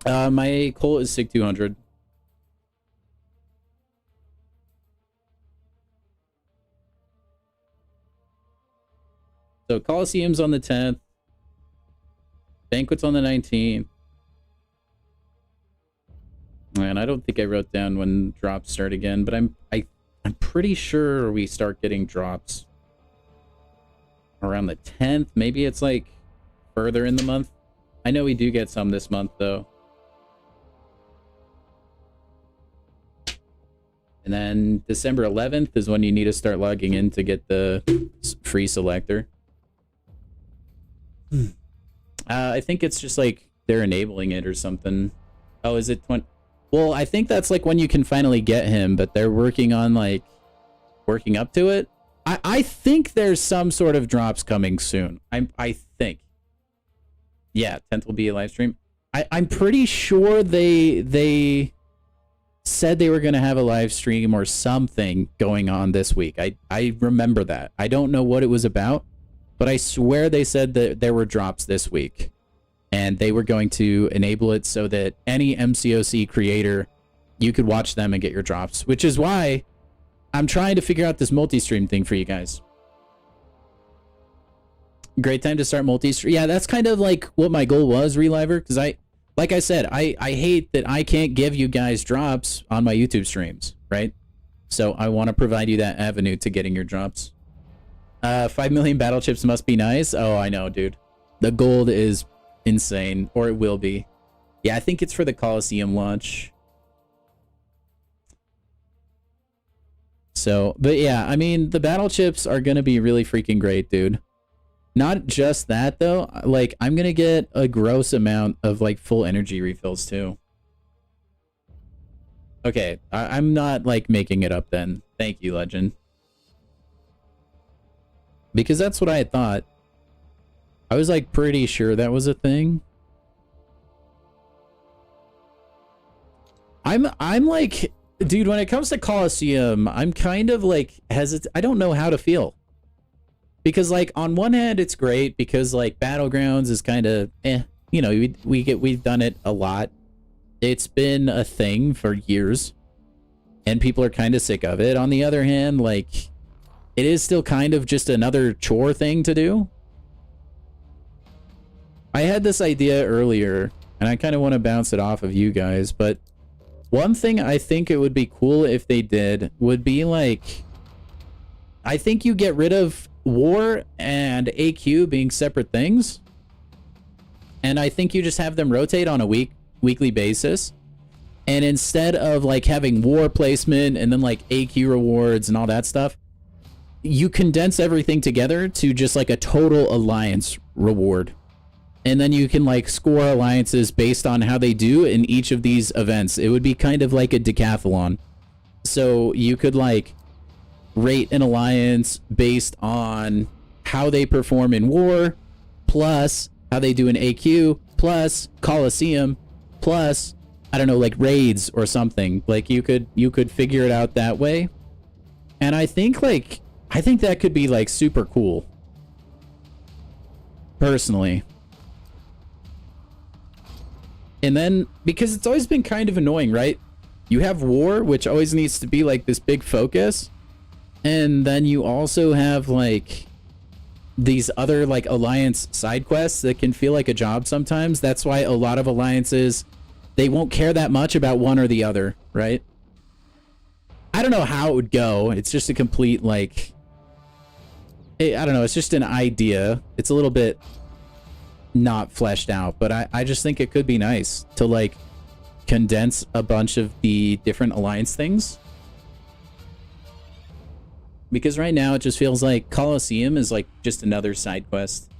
My coal is SIG 200. So Coliseum's on the 10th. Banquet's on the 19th. And I don't think I wrote down when drops start again, but I'm pretty sure we start getting drops around the 10th. Maybe it's like further in the month. I know we do get some this month though. And then December 11th is when you need to start logging in to get the free selector. I think it's just like they're enabling it or something. Oh, is it 20? Well, I think that's like when you can finally get him, but they're working on like working up to it. I think there's some sort of drops coming soon. I think. Yeah, 10th will be a live stream. I'm pretty sure they said they were going to have a live stream or something going on this week. I remember that. I don't know what it was about, but I swear they said that there were drops this week. And they were going to enable it so that any MCOC creator, you could watch them and get your drops, which is why I'm trying to figure out this multi-stream thing for you guys. Great time to start multi-stream. Yeah, that's kind of like what my goal was, Reliver, because like I said, I hate that I can't give you guys drops on my YouTube streams, right? So I want to provide you that avenue to getting your drops. 5 million battle chips must be nice. Oh, I know, dude. The gold is insane, or it will be. Yeah, I think it's for the Coliseum launch. So, but yeah, I mean, the battle chips are gonna be really freaking great, dude. Not just that though, like I'm gonna get a gross amount of like full energy refills too. Okay, I'm not like making it up then. Thank you, Legend. Because that's what I had thought. I was like pretty sure that was a thing. I'm like, dude, when it comes to Coliseum, I'm kind of like hesitant. I don't know how to feel. Because like on one hand it's great because like Battlegrounds is kind of you know, we've done it a lot. It's been a thing for years and people are kind of sick of it. On the other hand, like it is still kind of just another chore thing to do. I had this idea earlier, and I kind of want to bounce it off of you guys, but one thing I think it would be cool if they did would be like, I think you get rid of War and AQ being separate things, and I think you just have them rotate on a weekly basis, and instead of like having War placement and then like AQ rewards and all that stuff, you condense everything together to just like a total alliance reward. And then you can like score alliances based on how they do in each of these events. It would be kind of like a decathlon. So you could like rate an alliance based on how they perform in War, plus how they do in AQ, plus Coliseum, plus, I don't know, like raids or something. Like you could figure it out that way. And I think that could be like super cool. Personally. And then, because it's always been kind of annoying, right? You have War, which always needs to be like this big focus. And then you also have like these other like alliance side quests that can feel like a job sometimes. That's why a lot of alliances, they won't care that much about one or the other, right? I don't know how it would go. It's just a complete like, I don't know. It's just an idea. It's a little bit not fleshed out, but I just think it could be nice to like condense a bunch of the different alliance things, because right now it just feels like Coliseum is like just another side quest.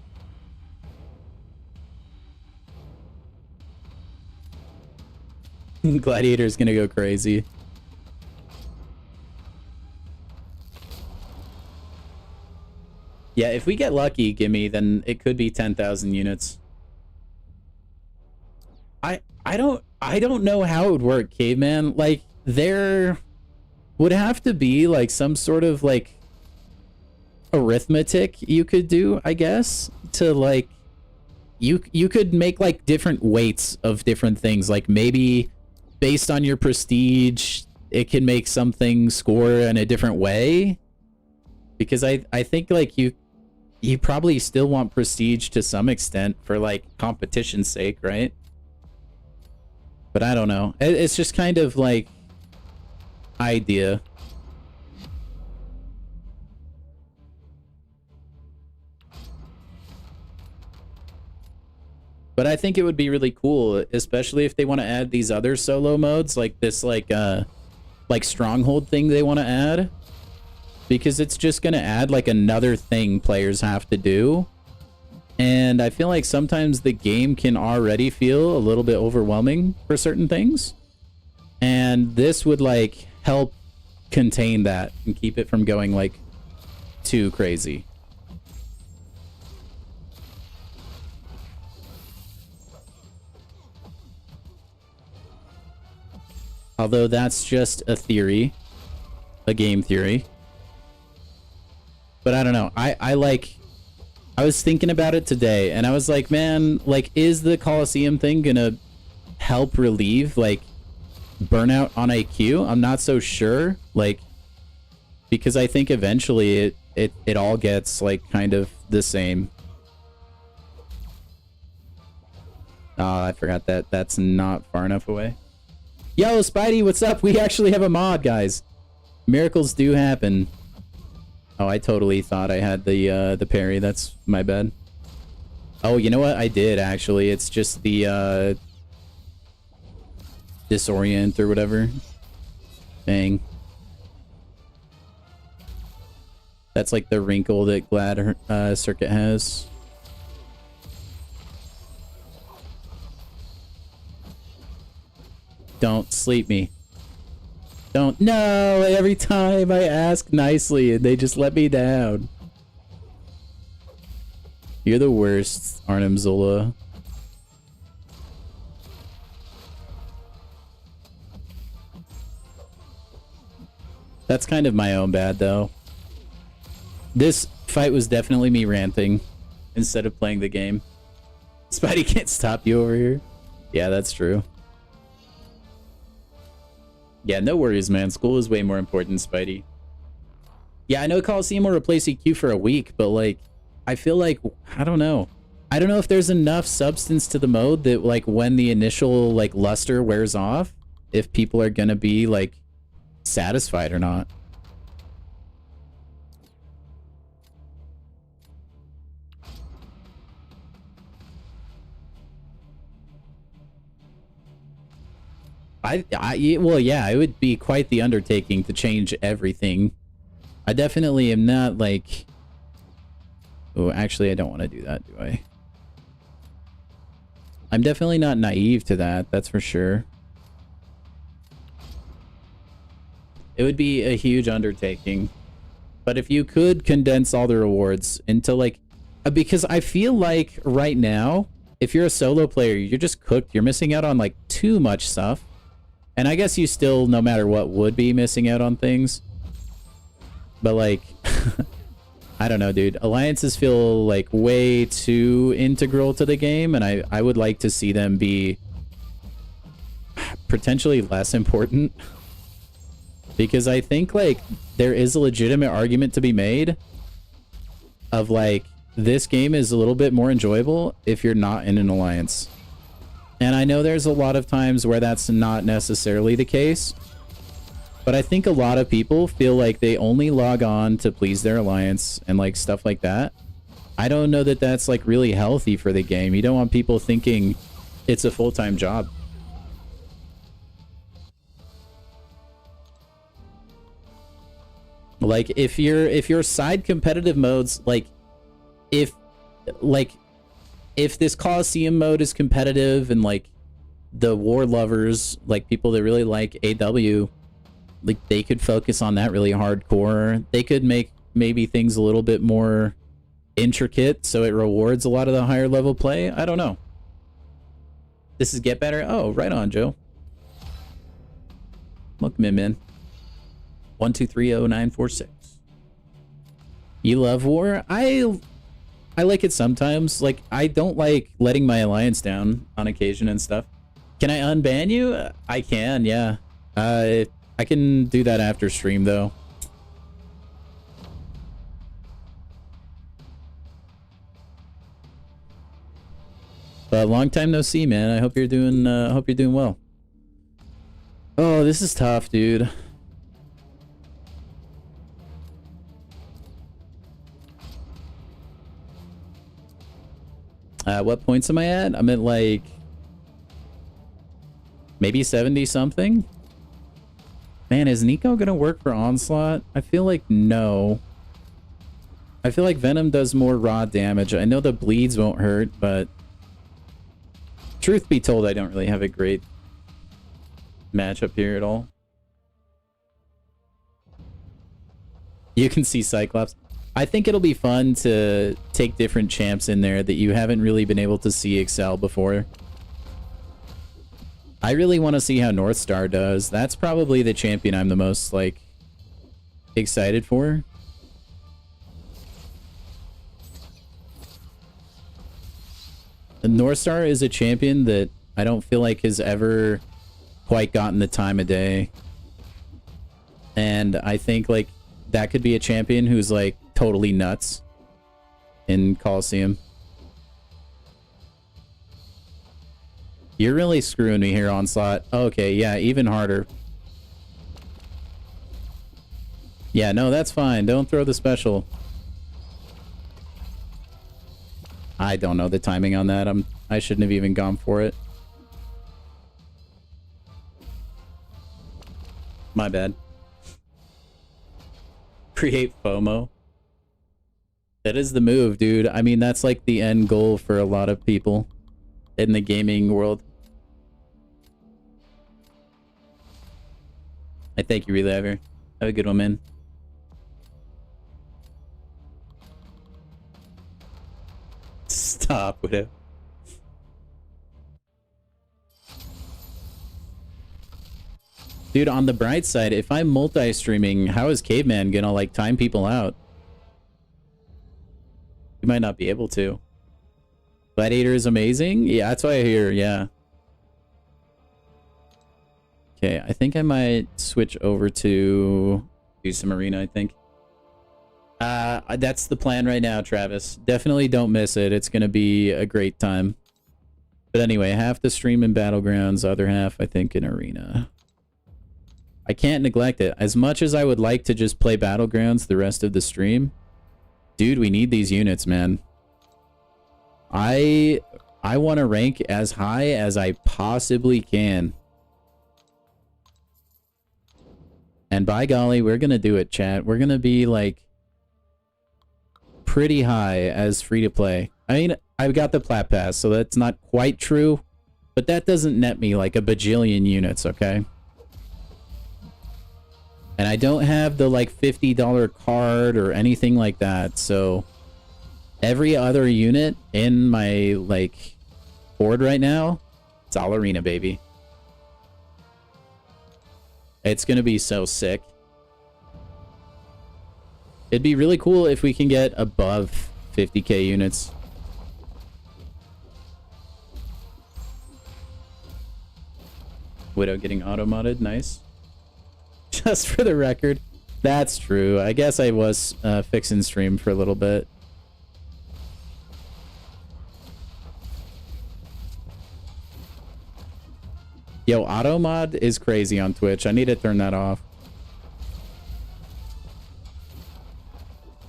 Gladiator's gonna go crazy. Yeah, if we get lucky, Gimme, then it could be 10,000 units. I don't know how it would work, Caveman. Like, there would have to be like some sort of like arithmetic you could do, I guess, to like you could make like different weights of different things. Like maybe based on your prestige, it can make something score in a different way. Because I think like you probably still want prestige to some extent for like competition's sake, right? But I don't know. It's just kind of like idea. But I think it would be really cool, especially if they want to add these other solo modes, like this like stronghold thing they want to add. Because it's just going to add like another thing players have to do. And I feel like sometimes the game can already feel a little bit overwhelming for certain things. And this would like help contain that and keep it from going like too crazy. Although that's just a theory. A game theory. But I don't know. I was thinking about it today, and I was like, man, like, is the Coliseum thing gonna help relieve, like, burnout on IQ? I'm not so sure. Like, because I think eventually it all gets, like, kind of the same. Oh, I forgot that. That's not far enough away. Yo, Spidey, what's up? We actually have a mod, guys. Miracles do happen. Oh, I totally thought I had the parry. That's my bad. Oh, you know what? I did, actually. It's just the disorient or whatever. Dang. That's like the wrinkle that Glad Circuit has. Don't sleep me. Don't. No, every time I ask nicely and they just let me down. You're the worst, Arnim Zola. That's kind of my own bad, though. This fight was definitely me ranting instead of playing the game. Spidey can't stop you over here. Yeah, that's true. Yeah, no worries, man. School is way more important, Spidey. Yeah, I know Coliseum will replace EQ for a week, but, like, I feel like, I don't know. I don't know if there's enough substance to the mode that, like, when the initial, like, luster wears off, if people are gonna be, like, satisfied or not. Well, yeah, it would be quite the undertaking to change everything. I definitely am not like... Oh, actually, I don't want to do that, do I? I'm definitely not naive to that, that's for sure. It would be a huge undertaking. But if you could condense all the rewards into, like... Because I feel like right now, if you're a solo player, you're just cooked. You're missing out on, like, too much stuff. And I guess you still, no matter what, would be missing out on things. But, like, I don't know, dude. Alliances feel, like, way too integral to the game, and I would like to see them be potentially less important. Because I think, like, there is a legitimate argument to be made of, like, this game is a little bit more enjoyable if you're not in an alliance. And I know there's a lot of times where that's not necessarily the case, but I think a lot of people feel like they only log on to please their alliance and, like, stuff like that. I don't know that that's, like, really healthy for the game. You don't want people thinking it's a full-time job. Like, if your side competitive modes, like, if this Coliseum mode is competitive and, like, the war lovers, like, people that really like AW, like, they could focus on that really hardcore. They could make maybe things a little bit more intricate so it rewards a lot of the higher level play. I don't know. This is Get Better? Oh, right on, Joe. Welcome in, man. 1230946. You love war? I like it sometimes. Like, I don't like letting my alliance down on occasion and stuff. Can I unban you? I can, yeah. I can do that after stream, though. But long time no see, man. I hope you're doing well. Oh, this is tough, dude. What points am I at? I'm at, like, maybe 70 something. Man, is Nico gonna work for Onslaught? I feel like no. I feel like Venom does more raw damage. I know the bleeds won't hurt, but truth be told, I don't really have a great matchup here at all. You can see Cyclops. I think it'll be fun to take different champs in there that you haven't really been able to see excel before. I really want to see how North Star does. That's probably the champion I'm the most, like, excited for. The North Star is a champion that I don't feel like has ever quite gotten the time of day. And I think, like, that could be a champion who's, like, totally nuts in Coliseum. You're really screwing me here, Onslaught. Okay, yeah, even harder. Yeah, no, that's fine. Don't throw the special. I don't know the timing on that. I shouldn't have even gone for it. My bad. Create FOMO. That is the move, dude. I mean, that's like the end goal for a lot of people in the gaming world. I thank you, Reliver. Have a good one, man. Stop, Widow. Dude, on the bright side, if I'm multi-streaming, how is Caveman gonna, like, time people out? You might not be able to. Gladiator is amazing? Yeah, that's what I hear, yeah. Okay, I think I might switch over to do some arena, I think. That's the plan right now, Travis. Definitely don't miss it. It's gonna be a great time. But anyway, half the stream in Battlegrounds, other half, I think, in arena. I can't neglect it. As much as I would like to just play Battlegrounds the rest of the stream, dude, we need these units, man. I want to rank as high as I possibly can. And by golly, we're going to do it, chat. We're going to be, like, pretty high as free-to-play. I mean, I've got the Plat Pass, so that's not quite true. But that doesn't net me, like, a bajillion units, okay? And I don't have the, like, $50 card or anything like that, so every other unit in my, like, board right now, it's all arena, baby. It's gonna be so sick. It'd be really cool if we can get above 50k units. Widow getting auto-modded, nice. Just for the record. That's true. I guess I was fixing stream for a little bit. Yo, auto mod is crazy on Twitch. I need to turn that off.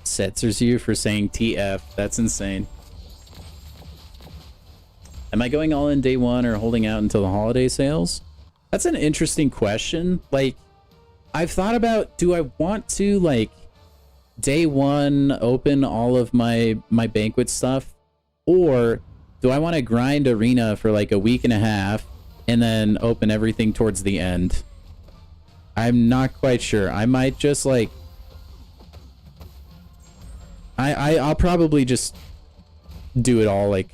Censors you for saying TF. That's insane. Am I going all in day one or holding out until the holiday sales? That's an interesting question. Like, I've thought about, do I want to, like, day one open all of my Banquet stuff? Or do I want to grind arena for like a week and a half and then open everything towards the end? I'm not quite sure. I might just, like, I'll probably just do it all, like,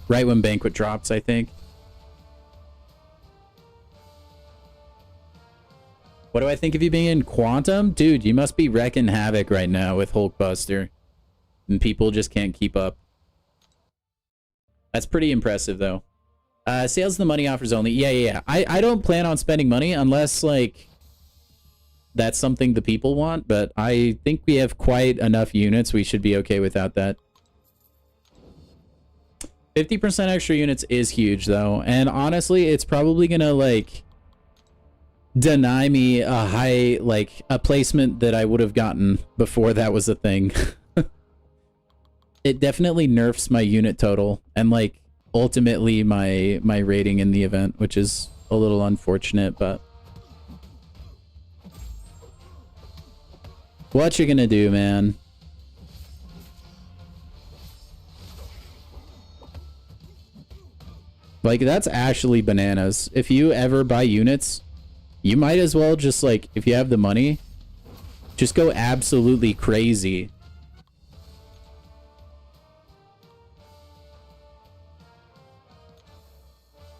right when Banquet drops, I think. What do I think of you being in Quantum? Dude, you must be wrecking havoc right now with Hulkbuster. And people just can't keep up. That's pretty impressive, though. Sales the money offers only. Yeah. I don't plan on spending money unless, like, that's something the people want. But I think we have quite enough units. We should be okay without that. 50% extra units is huge, though. And honestly, it's probably going to, like, deny me a high, like, a placement that I would have gotten before that was a thing. It definitely nerfs my unit total and, like, ultimately my rating in the event, which is a little unfortunate, but what you gonna do, man? Like, that's actually bananas. If you ever buy units, you might as well just, like, if you have the money, just go absolutely crazy.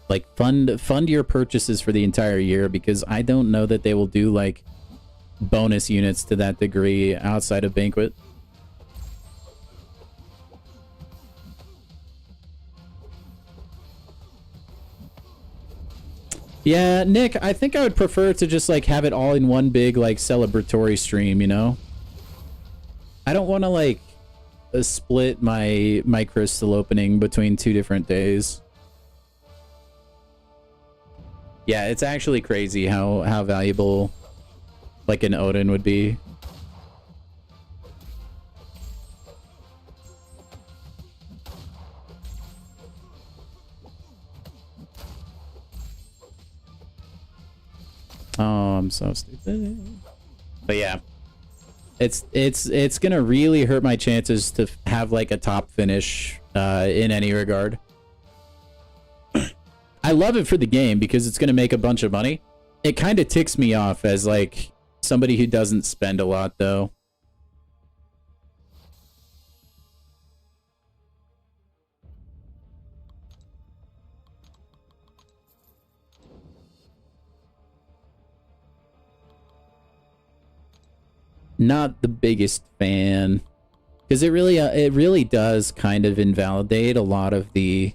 Like fund your purchases for the entire year, because I don't know that they will do like bonus units to that degree outside of Banquet. Yeah, Nick, I think I would prefer to just like have it all in one big like celebratory stream, you know? I don't want to like split my crystal opening between 2 different days. Yeah, it's actually crazy how valuable like an Odin would be. Oh, I'm so stupid. But yeah, it's gonna really hurt my chances to have like a top finish in any regard. I love it for the game because it's gonna make a bunch of money. It kind of ticks me off as like somebody who doesn't spend a lot though. Not the biggest fan, because it really does kind of invalidate a lot of the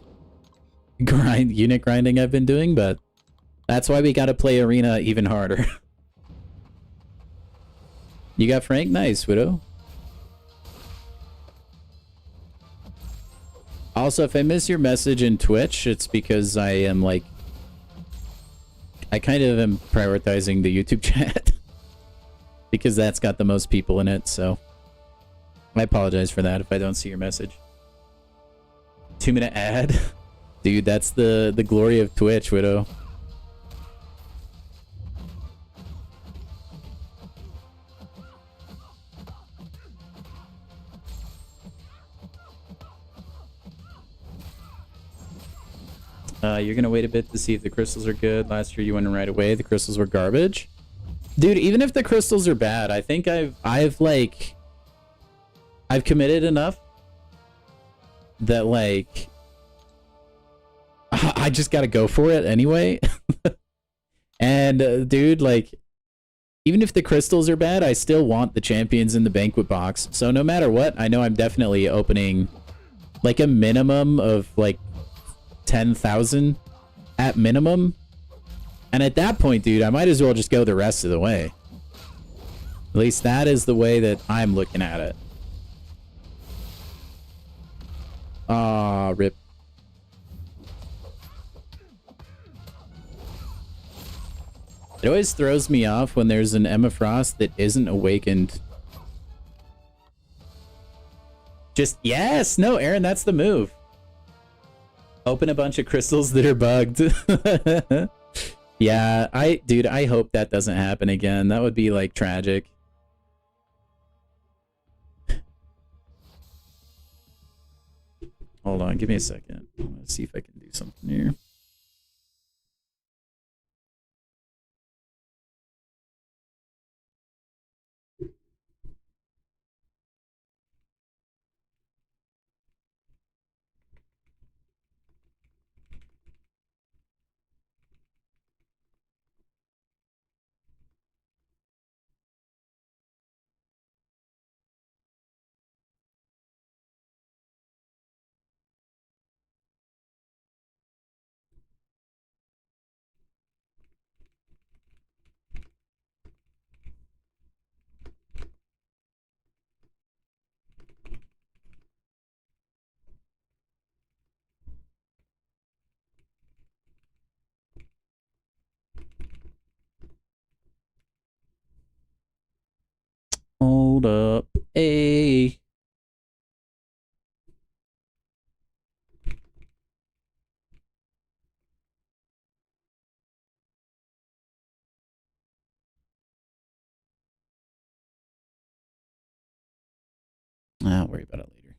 unit grinding I've been doing, but that's why we got to play arena even harder. You got Frank? Nice, Widow. Also, if I miss your message in Twitch, it's because I am like, I kind of am prioritizing the YouTube chat. Because that's got the most people in it, so I apologize for that if I don't see your message. 2-minute ad? Dude, that's the glory of Twitch, Widow. You're gonna wait a bit to see if the crystals are good. Last year you went in right away. The crystals were garbage. Dude, even if the crystals are bad, I think I've committed enough that like I just gotta go for it anyway. And dude, like even if the crystals are bad, I still want the champions in the Banquet box. So no matter what, I know I'm definitely opening like a minimum of like 10,000 at minimum. And at that point, dude, I might as well just go the rest of the way. At least that is the way that I'm looking at it. Ah, rip. It always throws me off when there's an Emma Frost that isn't awakened. Just, yes! No, Aaron, that's the move. Open a bunch of crystals that are bugged. Yeah, dude, I hope that doesn't happen again. That would be, like, tragic. Hold on, give me a second. Let's see if I can do something here. Hold up. Hey. I'll worry about it later.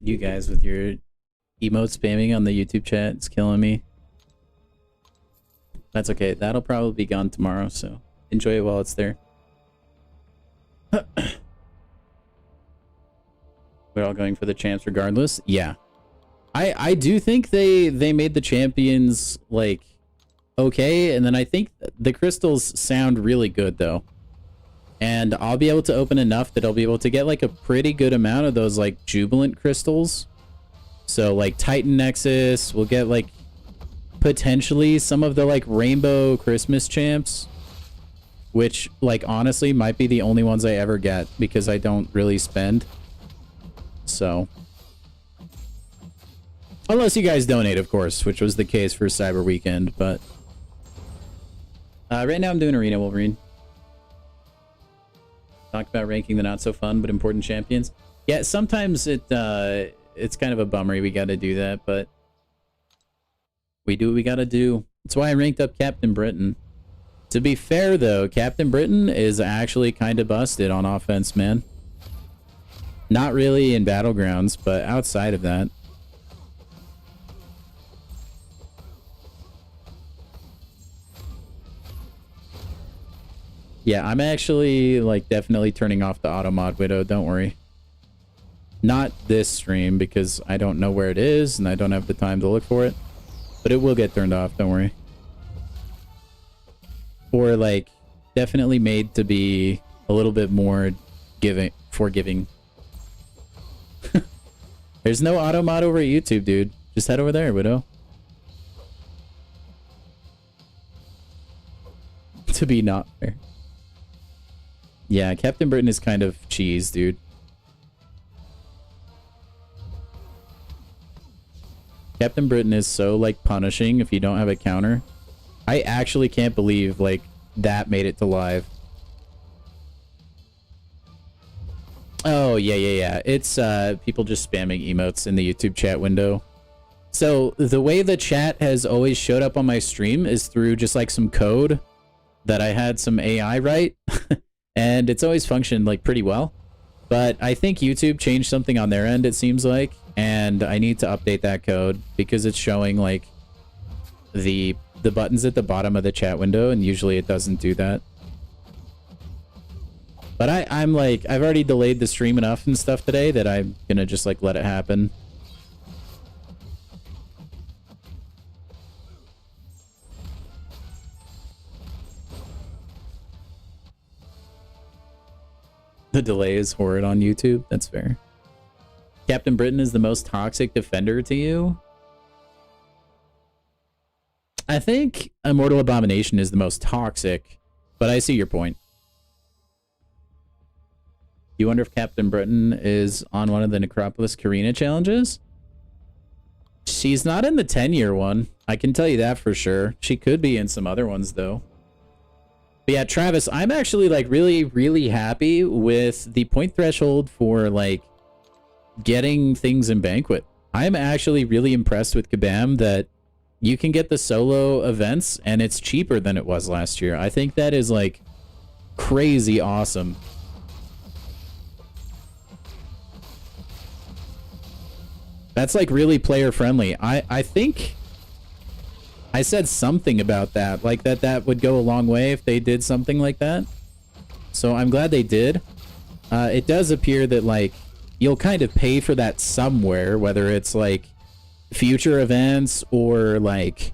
You guys with your emote spamming on the YouTube chat, it's killing me. That's okay. That'll probably be gone tomorrow, so enjoy it while it's there. We're all going for the champs regardless. Yeah. I do think they made the champions like okay, and then I think the crystals sound really good though. And I'll be able to open enough that I'll be able to get like a pretty good amount of those like jubilant crystals. So like Titan Nexus, we'll get like potentially some of the like rainbow Christmas champs, which like honestly might be the only ones I ever get because I don't really spend. So unless you guys donate, of course, which was the case for Cyber Weekend, but right now I'm doing Arena Wolverine. Talk about ranking the not so fun but important champions. Yeah, sometimes it's kind of a bummer we got to do that, but we do what we got to do. That's why I ranked up Captain Britain. To be fair, though, Captain Britain is actually kind of busted on offense, man. Not really in Battlegrounds, but outside of that. Yeah, I'm actually, like, definitely turning off the Automod Widow, don't worry. Not this stream, because I don't know where it is, and I don't have the time to look for it. But it will get turned off, don't worry. Or, like, definitely made to be a little bit more forgiving. There's no Automod over at YouTube, dude. Just head over there, Widow. To be not fair. Yeah, Captain Britain is kind of cheese, dude. Captain Britain is so, like, punishing if you don't have a counter. I actually can't believe, like, that made it to live. Oh, yeah. It's, people just spamming emotes in the YouTube chat window. So, the way the chat has always showed up on my stream is through just, like, some code that I had some AI write. And it's always functioned, like, pretty well. But I think YouTube changed something on their end, it seems like. And I need to update that code because it's showing, like, the buttons at the bottom of the chat window, and usually it doesn't do that. But I'm like, I've already delayed the stream enough and stuff today that I'm gonna just, like, let it happen. The delay is horrid on YouTube. That's fair. Captain Britain is the most toxic defender to you? I think Immortal Abomination is the most toxic, but I see your point. You wonder if Captain Britain is on one of the Necropolis Karina challenges? She's not in the 10-year one. I can tell you that for sure. She could be in some other ones, though. But yeah, Travis, I'm actually, like, really, really happy with the point threshold for, like, getting things in Banquet. I'm actually really impressed with Kabam that you can get the solo events and it's cheaper than it was last year. I think that is, like, crazy awesome. That's, like, really player friendly. I think I said something about that, like that would go a long way if they did something like that. So I'm glad they did. It does appear that, like, you'll kind of pay for that somewhere, whether it's, like, future events or, like,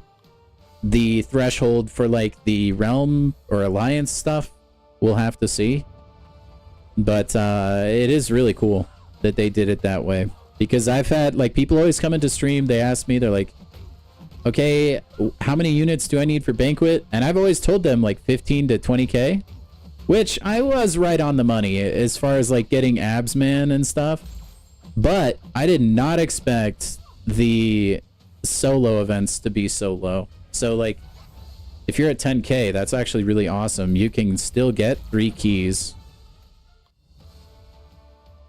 the threshold for, like, the Realm or Alliance stuff. We'll have to see. But it is really cool that they did it that way. Because I've had, like, people always come into stream, they ask me, they're like, okay, how many units do I need for Banquet? And I've always told them, like, 15 to 20k. Which I was right on the money as far as, like, getting Absman and stuff. But I did not expect the solo events to be so low. So, like, if you're at 10k, that's actually really awesome. You can still get 3 keys.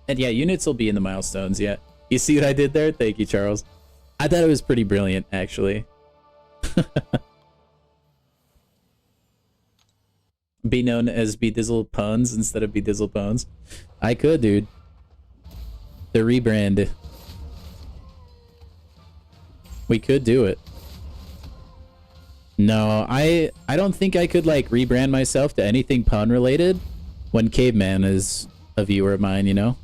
And yeah, units will be in the milestones, yeah. You see what I did there? Thank you, Charles. I thought it was pretty brilliant, actually. Be known as Bedizzle Puns instead of Bedizzle Bones. I could, dude. The rebrand. We could do it. No, I don't think I could, like, rebrand myself to anything pun related when Caveman is a viewer of mine, you know?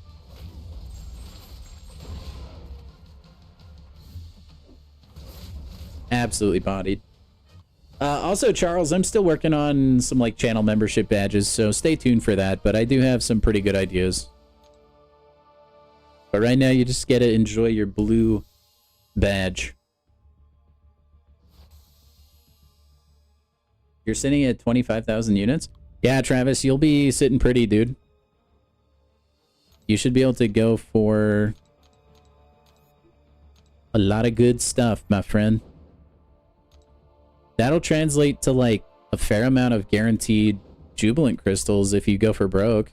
absolutely bodied. Also, Charles, I'm still working on some like channel membership badges, so stay tuned for that. But I do have some pretty good ideas. But right now, you just get to enjoy your blue badge. You're sitting at 25,000 units? Yeah, Travis, you'll be sitting pretty, dude. You should be able to go for a lot of good stuff, my friend. That'll translate to, like, a fair amount of guaranteed Jubilant crystals if you go for broke.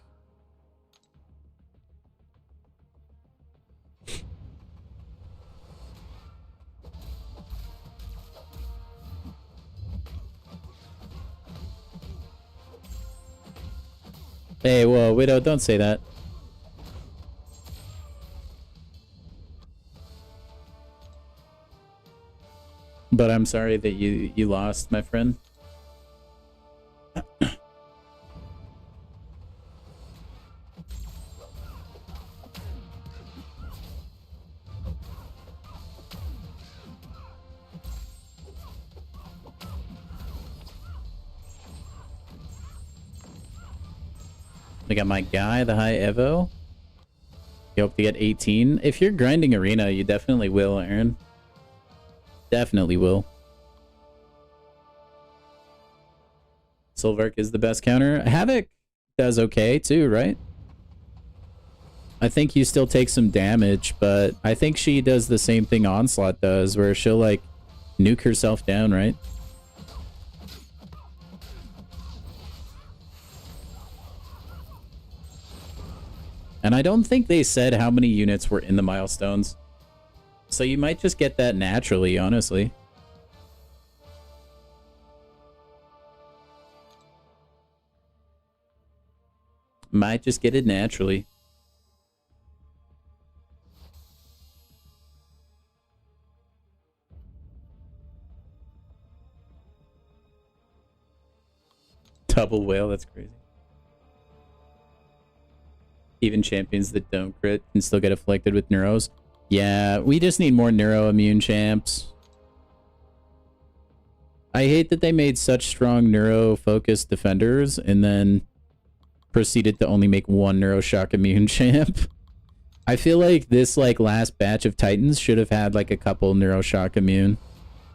Hey, whoa, Widow, don't say that. But I'm sorry that you lost, my friend. I got my guy, the high Evo. You hope to get 18. If you're grinding arena, you definitely will, Aaron. Definitely will. Silvark is the best counter. Havoc does okay too, right? I think you still take some damage, but I think she does the same thing Onslaught does, where she'll like nuke herself down, right? And I don't think they said how many units were in the milestones. So you might just get that naturally, honestly. Might just get it naturally. Double whale, that's crazy. Even champions that don't crit can still get afflicted with neuros. Yeah, we just need more neuro immune champs. I hate that they made such strong neuro focused defenders and then proceeded to only make one neuroshock immune champ. I feel like this like last batch of Titans should have had like a couple neuroshock immune.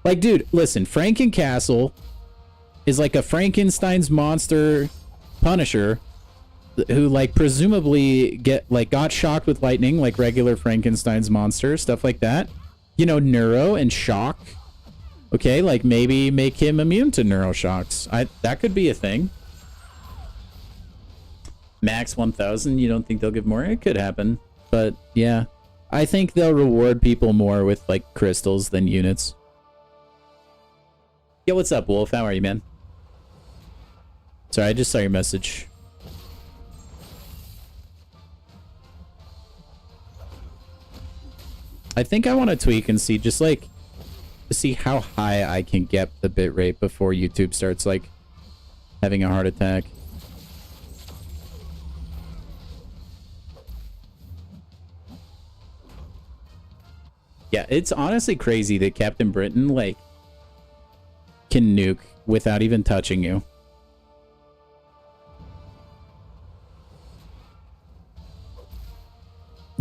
Like, dude, listen, Frankencastle is like a Frankenstein's monster Punisher who like presumably got shocked with lightning like regular Frankenstein's monster, stuff like that. You know, neuro and shock. Okay, like maybe make him immune to neuroshocks. That could be a thing. Max 1,000, you don't think they'll give more? It could happen. But yeah, I think they'll reward people more with like crystals than units. Yo, what's up, Wolf? How are you, man? Sorry, I just saw your message. I think I want to tweak and see just like to see how high I can get the bitrate before YouTube starts like having a heart attack. Yeah, it's honestly crazy that Captain Britain like can nuke without even touching you.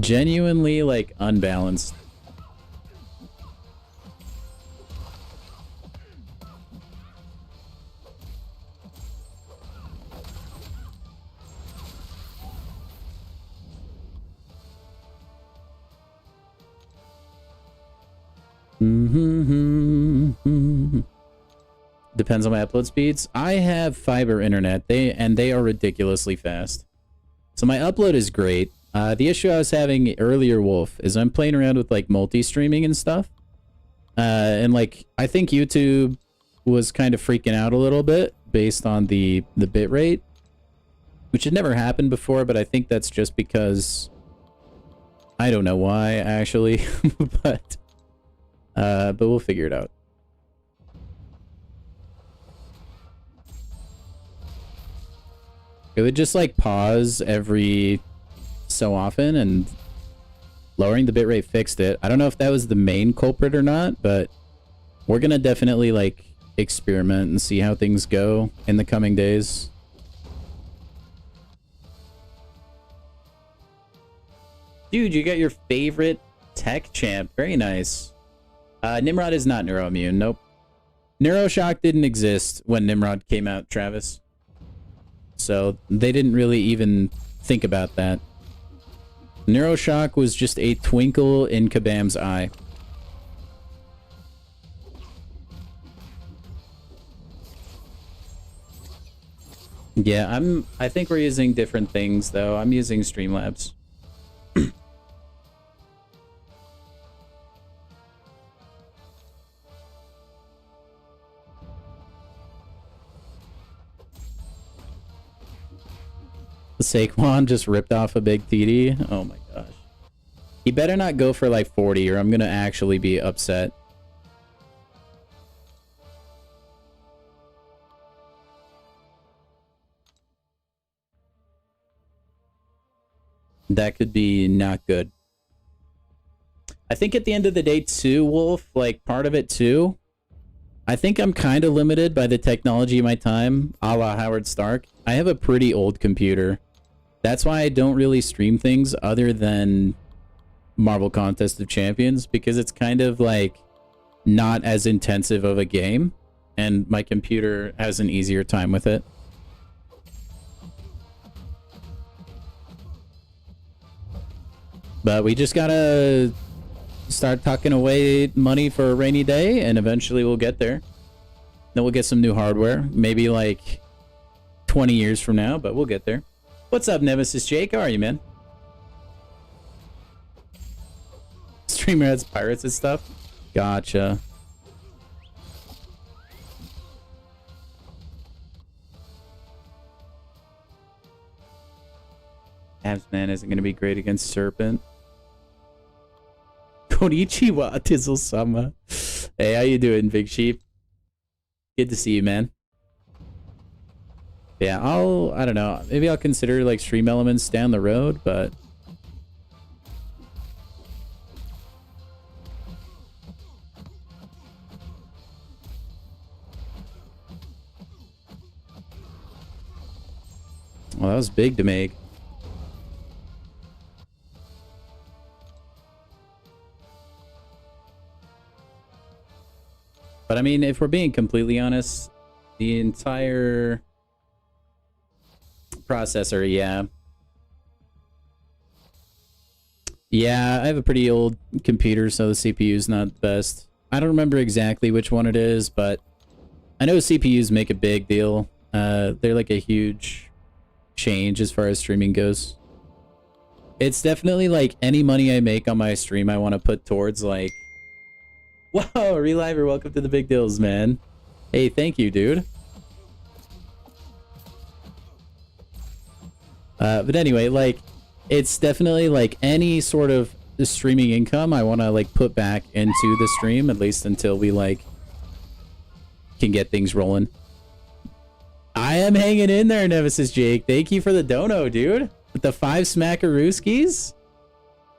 Genuinely like unbalanced. Depends on my upload speeds. I have fiber internet. They are ridiculously fast. So my upload is great. The issue I was having earlier, Wolf, is I'm playing around with like multi-streaming and stuff. And like I think YouTube was kind of freaking out a little bit based on the bit rate, which had never happened before, but I think that's just because I don't know why actually, but we'll figure it out. It would just like pause every so often, and lowering the bitrate fixed it. I don't know if that was the main culprit or not, but We're gonna definitely like experiment and see how things go in the coming days. Dude, you got your favorite tech champ. Very nice. Nimrod is not neuroimmune. Nope. Neuroshock didn't exist when Nimrod came out, Travis. So they didn't really even think about that. Neuroshock was just a twinkle in Kabam's eye. Yeah, I think we're using different things though. I'm using Streamlabs. Saquon just ripped off a big TD. Oh my gosh. He better not go for like 40 or I'm gonna actually be upset. That could be not good. I think at the end of the day too, Wolf, like part of it too, I think I'm kind of limited by the technology of my time, a la Howard Stark. I have a pretty old computer. That's why I don't really stream things other than Marvel Contest of Champions, because it's kind of like not as intensive of a game and my computer has an easier time with it. But we just gotta start tucking away money for a rainy day and eventually we'll get there. Then we'll get some new hardware, maybe like 20 years from now, but we'll get there. What's up, Nemesis Jake? How are you, man? Streamer has pirates and stuff? Gotcha. Absman isn't going to be great against Serpent. Konnichiwa, Tizzle-sama. Hey, how you doing, Big Sheep? Good to see you, man. Yeah, I don't know. Maybe I'll consider like stream elements down the road, but well, that was big to make. But I mean, if we're being completely honest, the entire processor, yeah. Yeah, I have a pretty old computer, so the CPU is not the best. I don't remember exactly which one it is, but I know CPUs make a big deal. They're like a huge change as far as streaming goes. It's definitely like any money I make on my stream, I want to put towards like... Wow, Reliver, welcome to the big deals, man. Hey, thank you, dude. But anyway, like, it's definitely like any sort of streaming income I want to like put back into the stream, at least until we like can get things rolling. I am hanging in there, Nemesis Jake. Thank you for the dono, dude. With the 5 smackarooskies.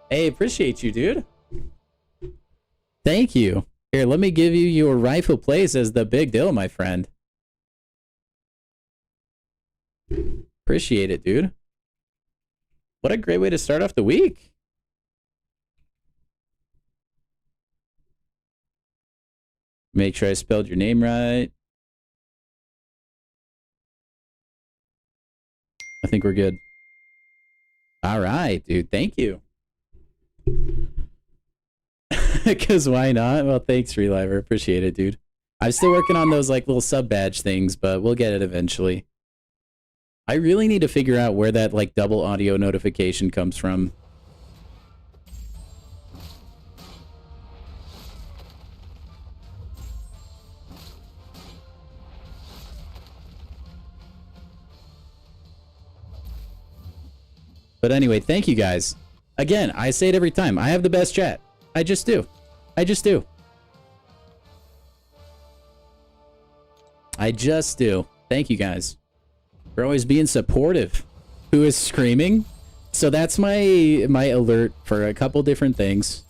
Hey, appreciate you, dude. Thank you. Here, let me give you your rightful place as the big deal, my friend. Appreciate it, dude. What a great way to start off the week. Make sure I spelled your name right. I think we're good. All right, dude. Thank you. Because why not? Well, thanks, Reliver. Appreciate it, dude. I'm still working on those like little sub badge things, but we'll get it eventually. I really need to figure out where that like double audio notification comes from. But anyway, thank you guys. Again, I say it every time. I have the best chat. I just do. I just do. I just do. Thank you guys for always being supportive. Who is screaming? So that's my alert for a couple different things.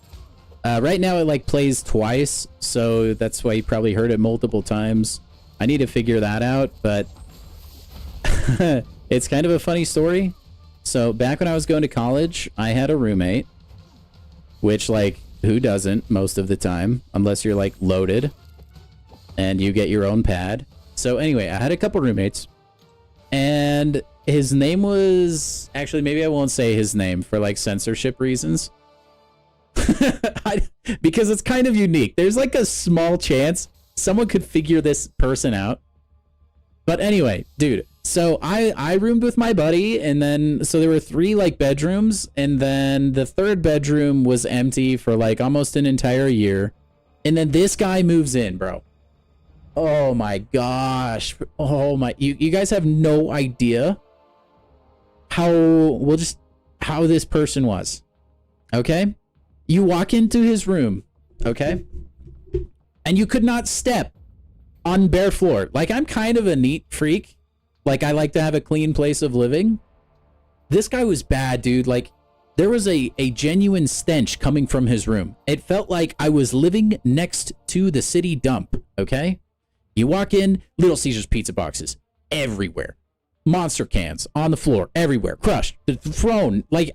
Right now it like plays twice, so that's why you probably heard it multiple times. I need to figure that out, but it's kind of a funny story. So back when I was going to college, I had a roommate, which like who doesn't most of the time, unless you're like loaded and you get your own pad. So anyway, I had a couple roommates, and his name was, actually maybe I won't say his name for like censorship reasons. Because it's kind of unique. There's like a small chance someone could figure this person out. But anyway, dude, so I roomed with my buddy, and then so there were 3 like bedrooms, and then the 3rd bedroom was empty for like almost an entire year. And then this guy moves in, bro. Oh my gosh. Oh my, you guys have no idea how how this person was. Okay? You walk into his room, okay? And you could not step on bare floor. Like, I'm kind of a neat freak. Like, I like to have a clean place of living. This guy was bad, dude. Like, there was a genuine stench coming from his room. It felt like I was living next to the city dump, okay? You walk in, Little Caesars pizza boxes everywhere. Monster cans on the floor everywhere. Crushed, thrown. Like,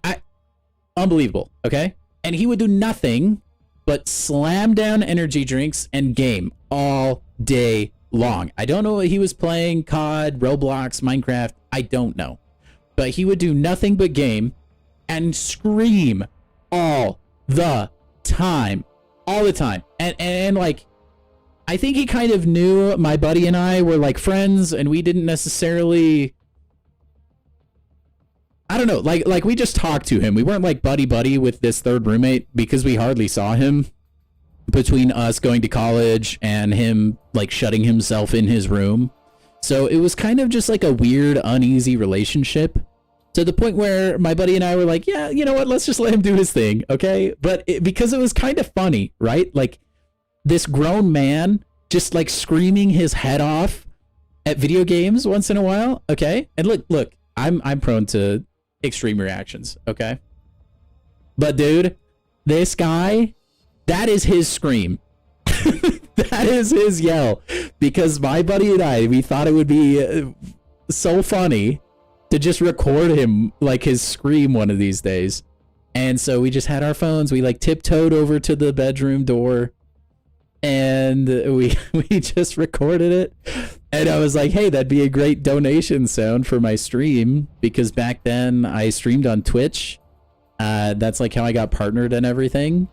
unbelievable, okay? And he would do nothing but slam down energy drinks and game all day long. I don't know what he was playing, COD, Roblox, Minecraft, I don't know. But he would do nothing but game and scream all the time. All the time. And like, I think he kind of knew my buddy and I were like friends, and we didn't necessarily, I don't know, like we just talked to him. We weren't like buddy with this 3rd roommate because we hardly saw him between us going to college and him like shutting himself in his room. So it was kind of just like a weird, uneasy relationship, to the point where my buddy and I were like, yeah, you know what, let's just let him do his thing, okay? But because it was kind of funny, right? Like, this grown man just like screaming his head off at video games once in a while, okay? And look, I'm prone to extreme reactions, okay? But dude, this guy, that is his scream. That is his yell. Because my buddy and I, we thought it would be so funny to just record him like his scream one of these days. And so we just had our phones, we like tiptoed over to the bedroom door, and we just recorded it. And I was like, hey, that'd be a great donation sound for my stream, because back then I streamed on Twitch. That's like how I got partnered and everything.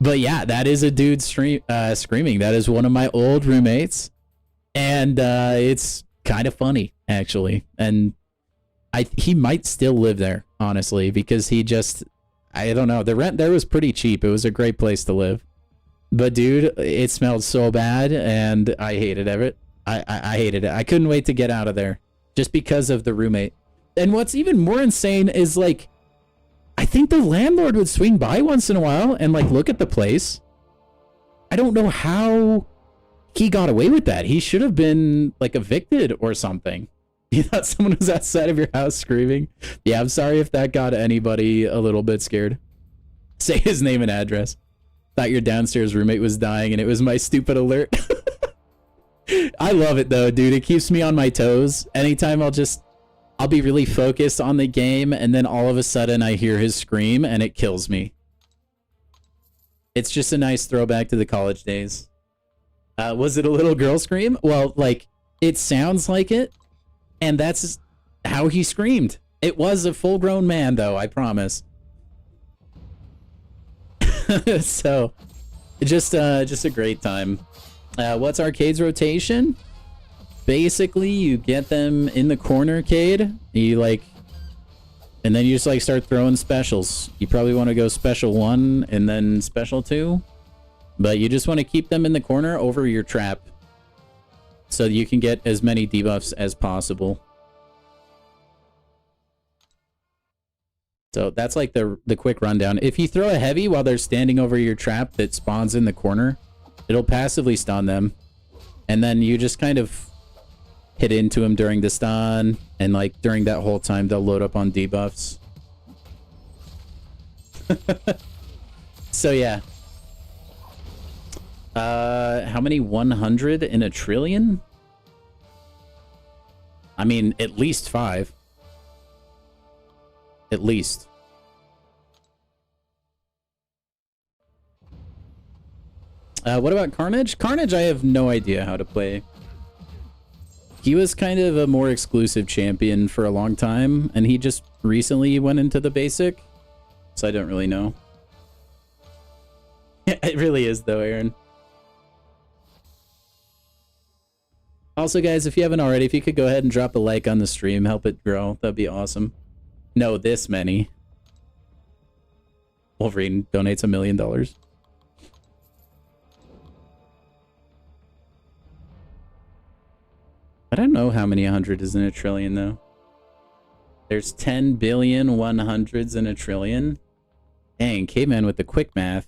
But yeah, that is a dude screaming. That is one of my old roommates, and it's kind of funny actually. And he might still live there, honestly, because he just, I don't know, the rent there was pretty cheap. It was a great place to live. But dude, it smelled so bad, and I hated it. I hated it. I couldn't wait to get out of there just because of the roommate. And what's even more insane is like, I think the landlord would swing by once in a while and like look at the place. I don't know how he got away with that. He should have been like evicted or something. You thought someone was outside of your house screaming? Yeah, I'm sorry if that got anybody a little bit scared. Say his name and address. Thought your downstairs roommate was dying, and it was my stupid alert. I love it though, dude. It keeps me on my toes. Anytime I'll be really focused on the game, and then all of a sudden I hear his scream and it kills me. It's just a nice throwback to the college days. Was it a little girl scream? Well, like, it sounds like it, and that's how he screamed. It was a full-grown man though, I promise. So, just a great time. What's Arcade's rotation? Basically, you get them in the corner arcade. You like, and then you just like start throwing specials. You probably want to go special 1 and then special 2, but you just want to keep them in the corner over your trap, so you can get as many debuffs as possible. So that's like the quick rundown. If you throw a heavy while they're standing over your trap that spawns in the corner, it'll passively stun them. And then you just kind of hit into them during the stun, and like during that whole time they'll load up on debuffs. So yeah, How many 100 in a trillion? I mean, at least 5. At least. What about Carnage? Carnage, I have no idea how to play. He was kind of a more exclusive champion for a long time, and he just recently went into the basic, so I don't really know. It really is, though, Aaron. Also, guys, if you haven't already, if you could go ahead and drop a like on the stream, help it grow, that'd be awesome. No, this many. Wolverine donates $1 million. I don't know how many 100 is in a trillion, though. There's 10 billion 100s in a trillion. Dang, caveman with the quick math.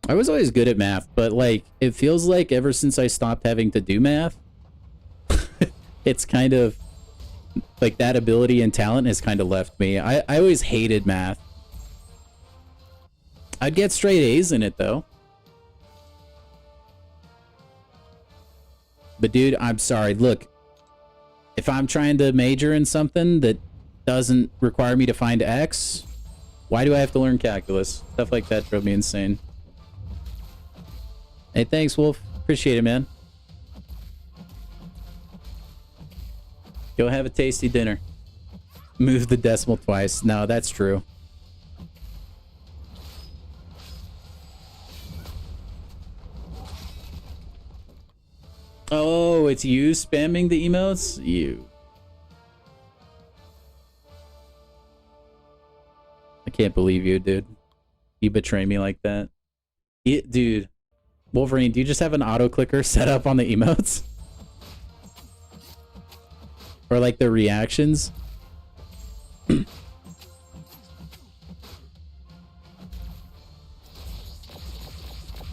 I was always good at math, but like, it feels like ever since I stopped having to do math, it's kind of like that ability and talent has kind of left me. I always hated math. I'd get straight A's in it though. But dude, I'm sorry. Look, if I'm trying to major in something that doesn't require me to find X, why do I have to learn calculus? Stuff like that drove me insane. Hey, thanks, Wolf. Appreciate it, man. Go have a tasty dinner. Move the decimal twice. No, that's true. Oh, it's you spamming the emotes? You. I can't believe you, dude. You betray me like that. Dude. Wolverine, do you just have an auto clicker set up on the emotes? Or like the reactions?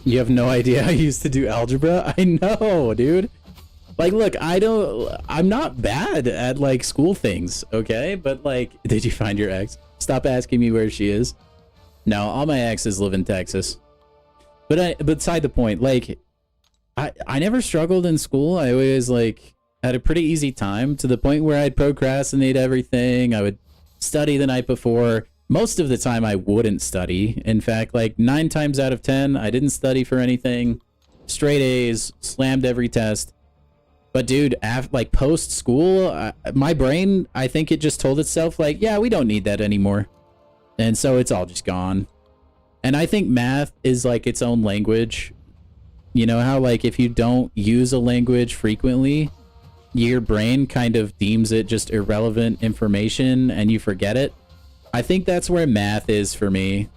You have no idea I used to do algebra? I know, dude. Like, look, I'm not bad at like school things, okay? But like, did you find your ex? Stop asking me where she is. No, all my exes live in Texas. But beside the point, like, I never struggled in school. I always, like, had a pretty easy time to the point where I'd procrastinate everything. I would study the night before. Most of the time, I wouldn't study. In fact, like, 9 times out of 10, I didn't study for anything. Straight A's, slammed every test. But, dude, like, post-school, my brain, I think it just told itself, like, yeah, we don't need that anymore. And so it's all just gone. And I think math is like its own language. You know how like if you don't use a language frequently, your brain kind of deems it just irrelevant information and you forget it? I think that's where math is for me.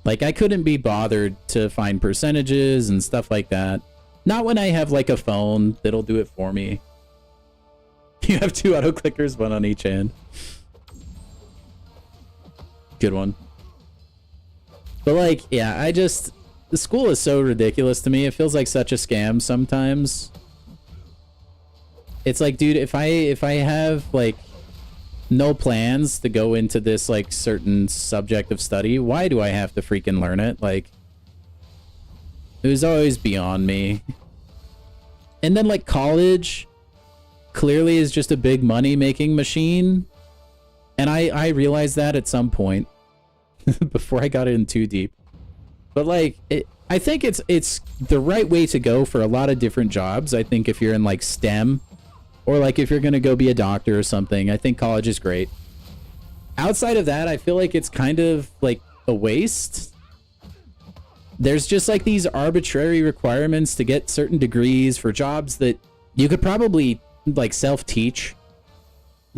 Like I couldn't be bothered to find percentages and stuff like that. Not when I have like a phone that'll do it for me. You have 2 auto clickers, 1 on each hand. Good one. But like, yeah, the school is so ridiculous to me. It feels like such a scam sometimes. It's like, dude, if I have like no plans to go into this like certain subject of study, why do I have to freaking learn it? Like, it was always beyond me. And then like college clearly is just a big money making machine. And I realized that at some point. Before I got in too deep. But like I think it's the right way to go for a lot of different jobs. I think if you're in like STEM or like if you're gonna go be a doctor or something, I think college is great. Outside of that, I feel like it's kind of like a waste. There's just like these arbitrary requirements to get certain degrees for jobs that you could probably like self-teach,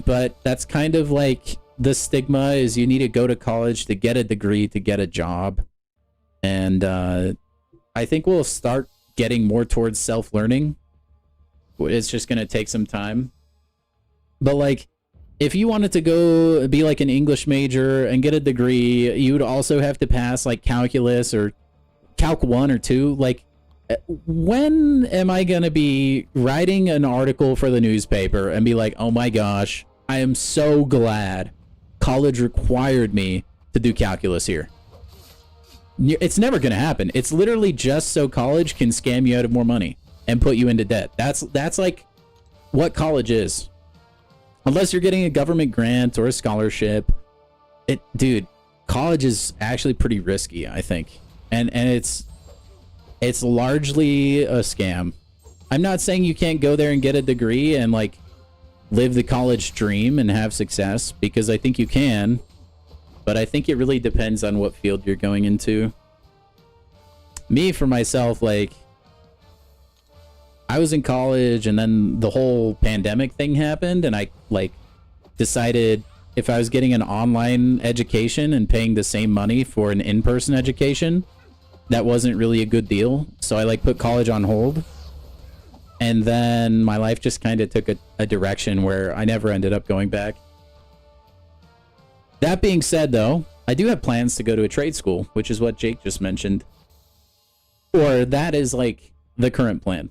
but that's kind of like the stigma is you need to go to college to get a degree to get a job. And I think we'll start getting more towards self-learning. It's just going to take some time. But like, if you wanted to go be like an English major and get a degree, you would also have to pass like calculus or calc 1 or 2. Like, when am I going to be writing an article for the newspaper and be like, oh my gosh, I am so glad college required me to do calculus here. It's never going to happen. It's literally just so college can scam you out of more money and put you into debt. That's like what college is. Unless you're getting a government grant or a scholarship. Dude, college is actually pretty risky, I think. And it's largely a scam. I'm not saying you can't go there and get a degree and like live the college dream and have success, because I think you can. But I think it really depends on what field you're going into. Me, for myself, like, I was in college and then the whole pandemic thing happened, and I like decided if I was getting an online education and paying the same money for an in-person education, that wasn't really a good deal. So I like put college on hold. And then my life just kind of took a direction where I never ended up going back. That being said, though, I do have plans to go to a trade school, which is what Jake just mentioned. Or that is like the current plan.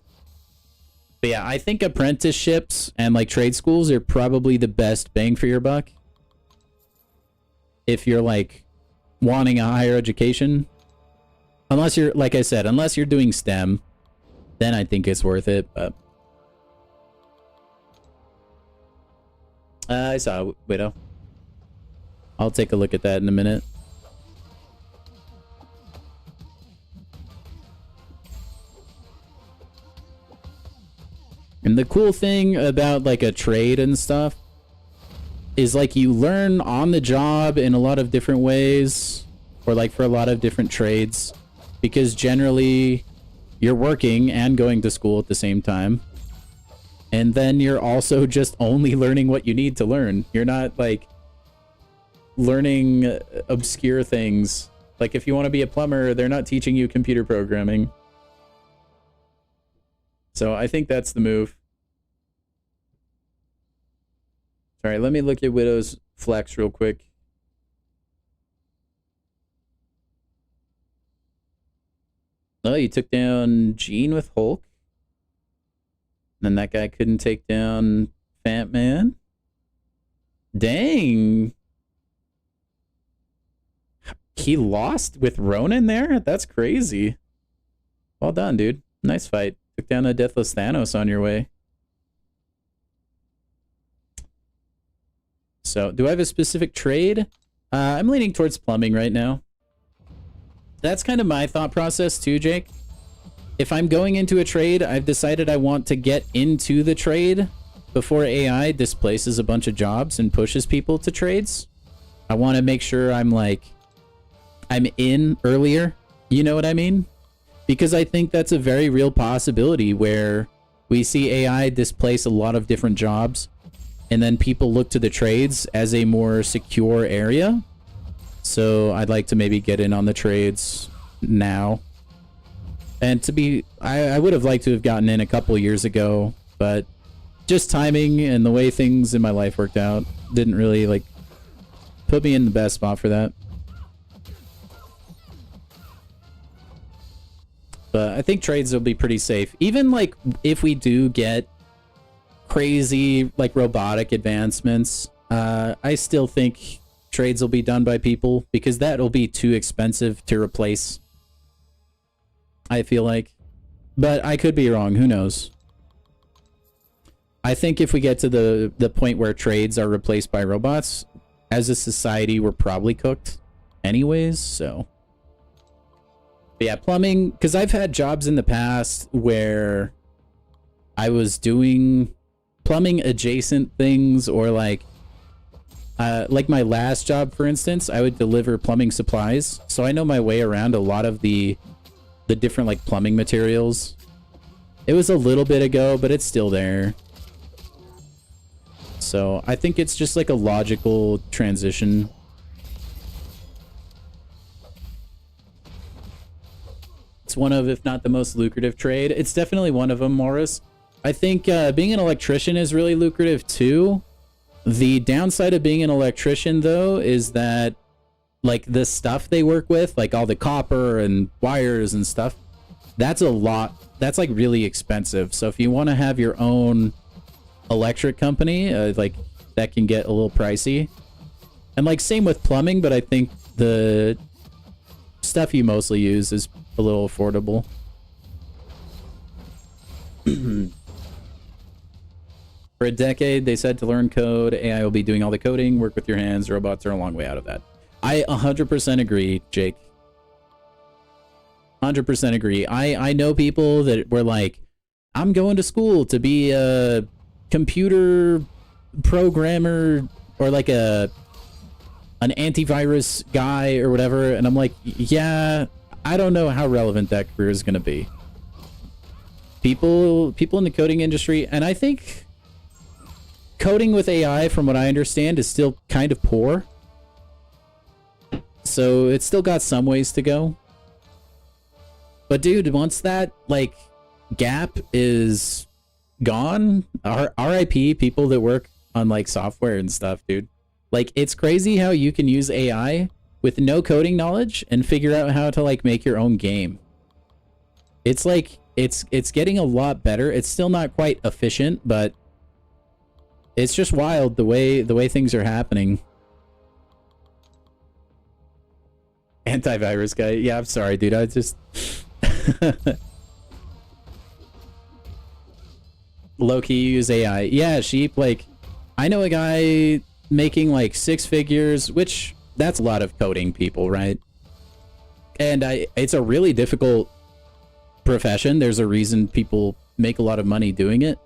But yeah, I think apprenticeships and like trade schools are probably the best bang for your buck. If you're like wanting a higher education. Unless you're, like I said, unless you're doing STEM, then I think it's worth it. But I saw a Widow. I'll take a look at that in a minute. And the cool thing about like a trade and stuff is like you learn on the job in a lot of different ways, or like for a lot of different trades, because generally you're working and going to school at the same time. And then you're also just only learning what you need to learn. You're not like learning obscure things. Like if you want to be a plumber, they're not teaching you computer programming. So I think that's the move. Sorry, let me look at Widow's flex real quick. Oh, you took down Gene with Hulk. Then that guy couldn't take down Fat Man. Dang. He lost with Ronan there? That's crazy. Well done, dude. Nice fight. Took down a Deathless Thanos on your way. So, do I have a specific trade? I'm leaning towards plumbing right now. That's kind of my thought process too, Jake. If I'm going into a trade, I've decided I want to get into the trade before AI displaces a bunch of jobs and pushes people to trades. I want to make sure I'm in earlier. You know what I mean? Because I think that's a very real possibility where we see AI displace a lot of different jobs, and then people look to the trades as a more secure area. So I'd like to maybe get in on the trades now. And to be, I would have liked to have gotten in a couple years ago, but just timing and the way things in my life worked out didn't really like put me in the best spot for that. But I think trades will be pretty safe. Even like if we do get crazy like robotic advancements, I still think trades will be done by people, because that'll be too expensive to replace, I feel like. But I could be wrong, who knows. I think if we get to the point where trades are replaced by robots, as a society we're probably cooked anyways. So but yeah, plumbing, because I've had jobs in the past where I was doing plumbing adjacent things, or like my last job, for instance, I would deliver plumbing supplies. So I know my way around a lot of the different like plumbing materials. It was a little bit ago, but it's still there. So I think it's just like a logical transition. It's one of, if not the most lucrative trade. It's definitely one of them, Morris. I think being an electrician is really lucrative too. The downside of being an electrician, though, is that like the stuff they work with, like all the copper and wires and stuff, that's a lot. That's like really expensive. So if you want to have your own electric company, like that can get a little pricey. And like same with plumbing, but I think the stuff you mostly use is a little affordable. For a decade, they said to learn code, AI will be doing all the coding, work with your hands, robots are a long way out of that. I 100% agree, Jake. 100% agree. I know people that were like, I'm going to school to be a computer programmer or like an antivirus guy or whatever, and I'm like, yeah, I don't know how relevant that career is going to be. People in the coding industry, and I think coding with AI, from what I understand, is still kind of poor. So it's still got some ways to go. But dude, once that like gap is gone, RIP people that work on like software and stuff, dude. Like, it's crazy how you can use AI with no coding knowledge and figure out how to like make your own game. It's like it's getting a lot better. It's still not quite efficient, but it's just wild the way things are happening. Antivirus guy. Yeah, I'm sorry, dude. I just low-key use AI. Yeah, sheep. Like, I know a guy making like 6 figures, which that's a lot of coding people, right? And it's a really difficult profession. There's a reason people make a lot of money doing it.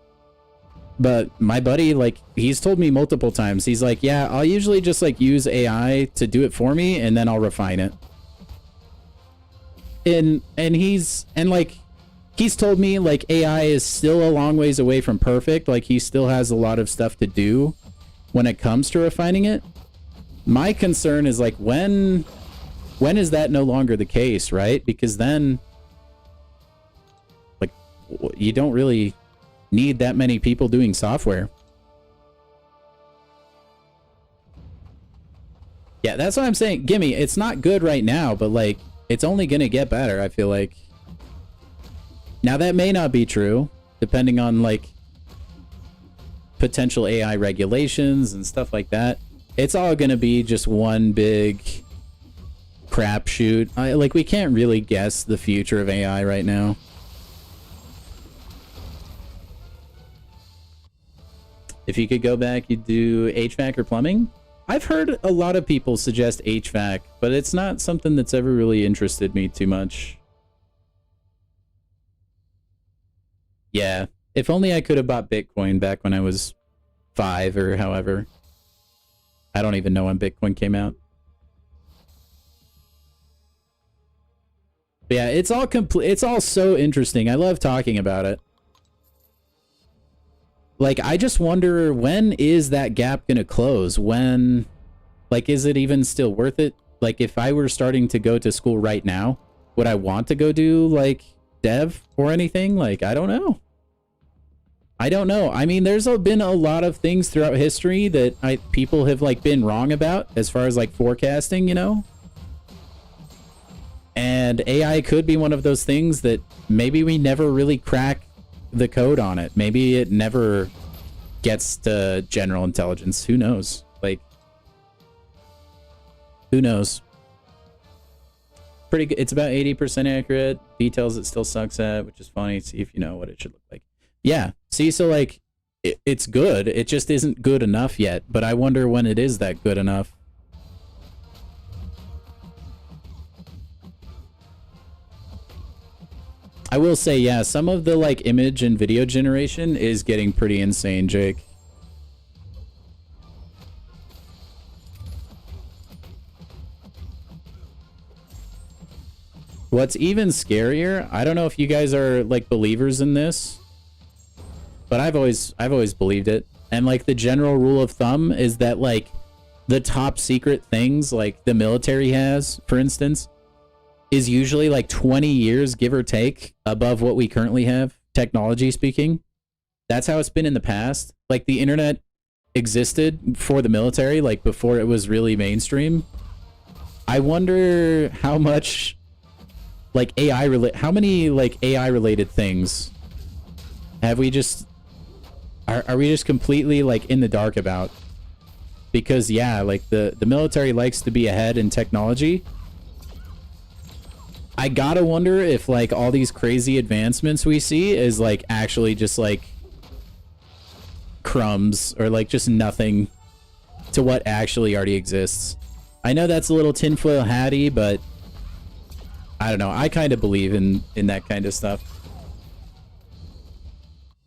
But my buddy, like, he's told me multiple times, he's like, yeah, I'll usually just like use AI to do it for me and then I'll refine it. And he's told me like AI is still a long ways away from perfect. Like, he still has a lot of stuff to do when it comes to refining it. My concern is like, when is that no longer the case, right? Because then like you don't really need that many people doing software. Yeah, that's what I'm saying. Gimme, it's not good right now, but like it's only gonna get better, I feel like. Now that may not be true, depending on like potential AI regulations and stuff like that. It's all gonna be just one big crapshoot. Like, we can't really guess the future of AI right now. If you could go back, you'd do HVAC or plumbing? I've heard a lot of people suggest HVAC, but it's not something that's ever really interested me too much. Yeah, if only I could have bought Bitcoin back when I was 5 or however. I don't even know when Bitcoin came out. But yeah, it's all it's all so interesting. I love talking about it. Like, I just wonder, when is that gap gonna close? When, like, is it even still worth it? Like, if I were starting to go to school right now, would I want to go do like dev or anything? Like, I don't know. I don't know. I mean, there's been a lot of things throughout history that people have like been wrong about as far as like forecasting, you know? And AI could be one of those things that maybe we never really crack the code on it. Maybe it never gets to general intelligence. Who knows? Like, who knows? Pretty good. It's about 80% accurate. Details it still sucks at, which is funny. See if you know what it should look like. Yeah. See, so like, it's good. It just isn't good enough yet. But I wonder when it is that good enough. I will say, yeah, some of the like image and video generation is getting pretty insane, Jake. What's even scarier, I don't know if you guys are like believers in this, but I've always believed it. And like the general rule of thumb is that like the top secret things like the military has, for instance, is usually like 20 years, give or take, above what we currently have, technology speaking. That's how it's been in the past. Like, the internet existed for the military, like, before it was really mainstream. I wonder how much, like, how many, like, AI-related things have we just... Are we just completely, like, in the dark about? because yeah, like the military likes to be ahead in technology. I gotta wonder if like all these crazy advancements we see is like actually just like crumbs or like just nothing to what actually already exists. I know that's a little tinfoil hatty, but I don't know. I kind of believe in that kind of stuff.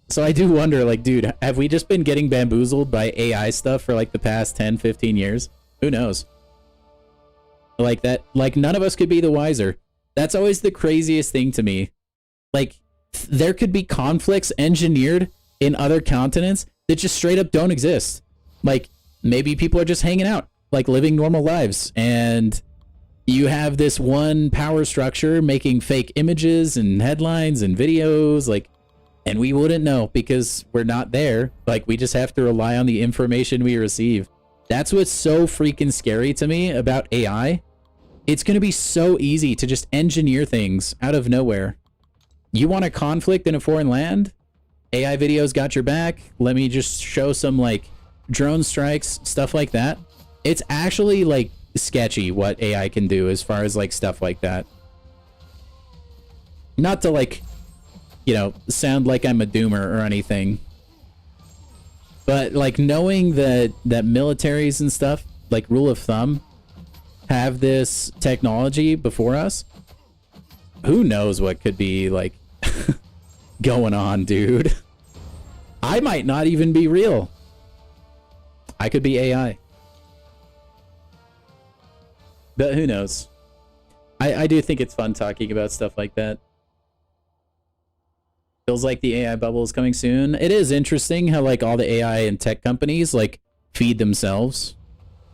So I do wonder, like, dude, have we just been getting bamboozled by AI stuff for like the past 10, 15 years? Who knows? Like that, like none of us could be the wiser. That's always the craziest thing to me. Like, there could be conflicts engineered in other continents that just straight up don't exist. Like, maybe people are just hanging out, like living normal lives, and you have this one power structure making fake images and headlines and videos, like, and we wouldn't know because we're not there. Like, we just have to rely on the information we receive. That's what's so freaking scary to me about AI. It's going to be so easy to just engineer things out of nowhere. You want a conflict in a foreign land? AI videos got your back. Let me just show some like drone strikes, stuff like that. It's actually like sketchy what AI can do as far as like stuff like that. Not to like, you know, sound like I'm a doomer or anything, but like knowing that militaries and stuff, like rule of thumb, have this technology before us, who knows what could be like going on, dude. I might not even be real. I could be AI. But who knows? I do think it's fun talking about stuff like that. Feels like the AI bubble is coming soon. It is interesting how like all the AI and tech companies like feed themselves.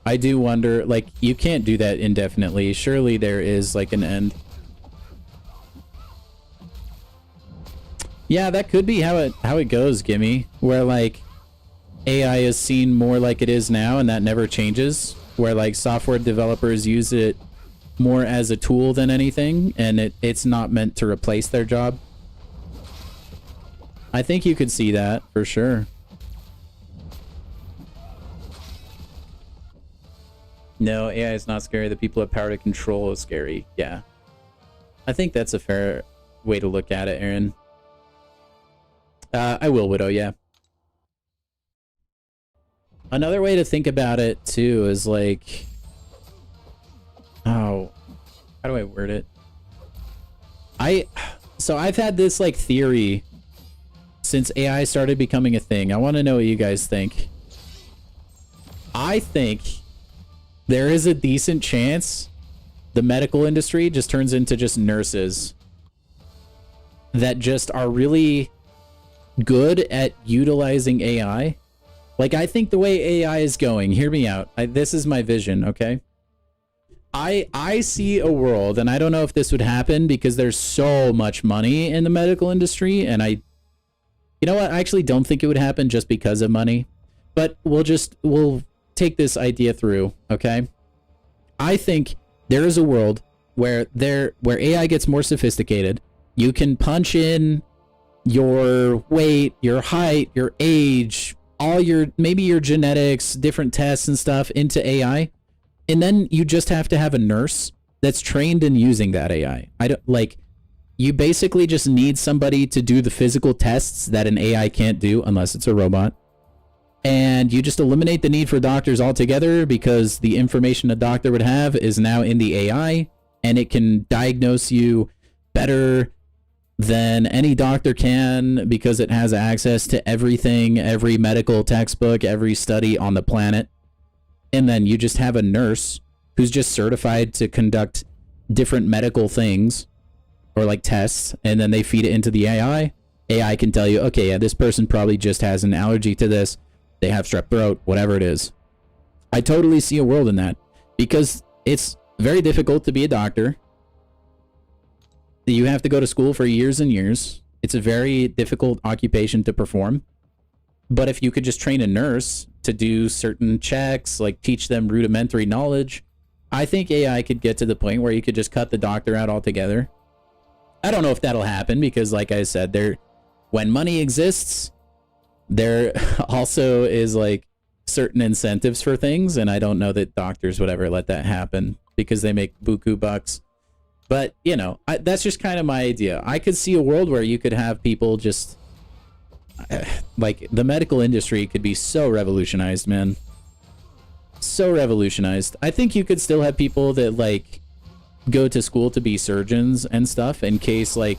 I do wonder, like, you can't do that indefinitely. Surely there is like an end. Yeah, that could be how it goes, Gimme, where like AI is seen more like it is now and that never changes, where like software developers use it more as a tool than anything, and it's not meant to replace their job. I think you could see that for sure. No, AI is not scary. The people have power to control is scary. Yeah. I think that's a fair way to look at it, Aaron. I will, Widow, yeah. Another way to think about it, too, is like... Oh, how do I word it? So I've had this, like, theory since AI started becoming a thing. I want to know what you guys think. I think there is a decent chance the medical industry just turns into just nurses that just are really good at utilizing AI. Like, I think the way AI is going, hear me out. This is my vision, okay? I see a world, and I don't know if this would happen because there's so much money in the medical industry, and you know what? I actually don't think it would happen just because of money, but we'll take this idea through, okay? I think there is a world where AI gets more sophisticated. You can punch in your weight, your height, your age, all maybe your genetics, different tests and stuff into AI. And then you just have to have a nurse that's trained in using that AI. You basically just need somebody to do the physical tests that an AI can't do unless it's a robot. And you just eliminate the need for doctors altogether because the information a doctor would have is now in the AI, and it can diagnose you better than any doctor can because it has access to everything, every medical textbook, every study on the planet. And then you just have a nurse who's just certified to conduct different medical things or like tests, and then they feed it into the AI. AI can tell you, okay, yeah, this person probably just has an allergy to this. They have strep throat, whatever it is. I totally see a world in that because it's very difficult to be a doctor. You have to go to school for years and years. It's a very difficult occupation to perform. But if you could just train a nurse to do certain checks, like teach them rudimentary knowledge, I think AI could get to the point where you could just cut the doctor out altogether. I don't know if that'll happen because, like I said, when money exists, there also is like certain incentives for things, and I don't know that doctors would ever let that happen because they make buku bucks. But, you know, that's just kind of my idea. I could see a world where you could have people just... like, the medical industry could be so revolutionized, man. So revolutionized. I think you could still have people that, like, go to school to be surgeons and stuff in case, like,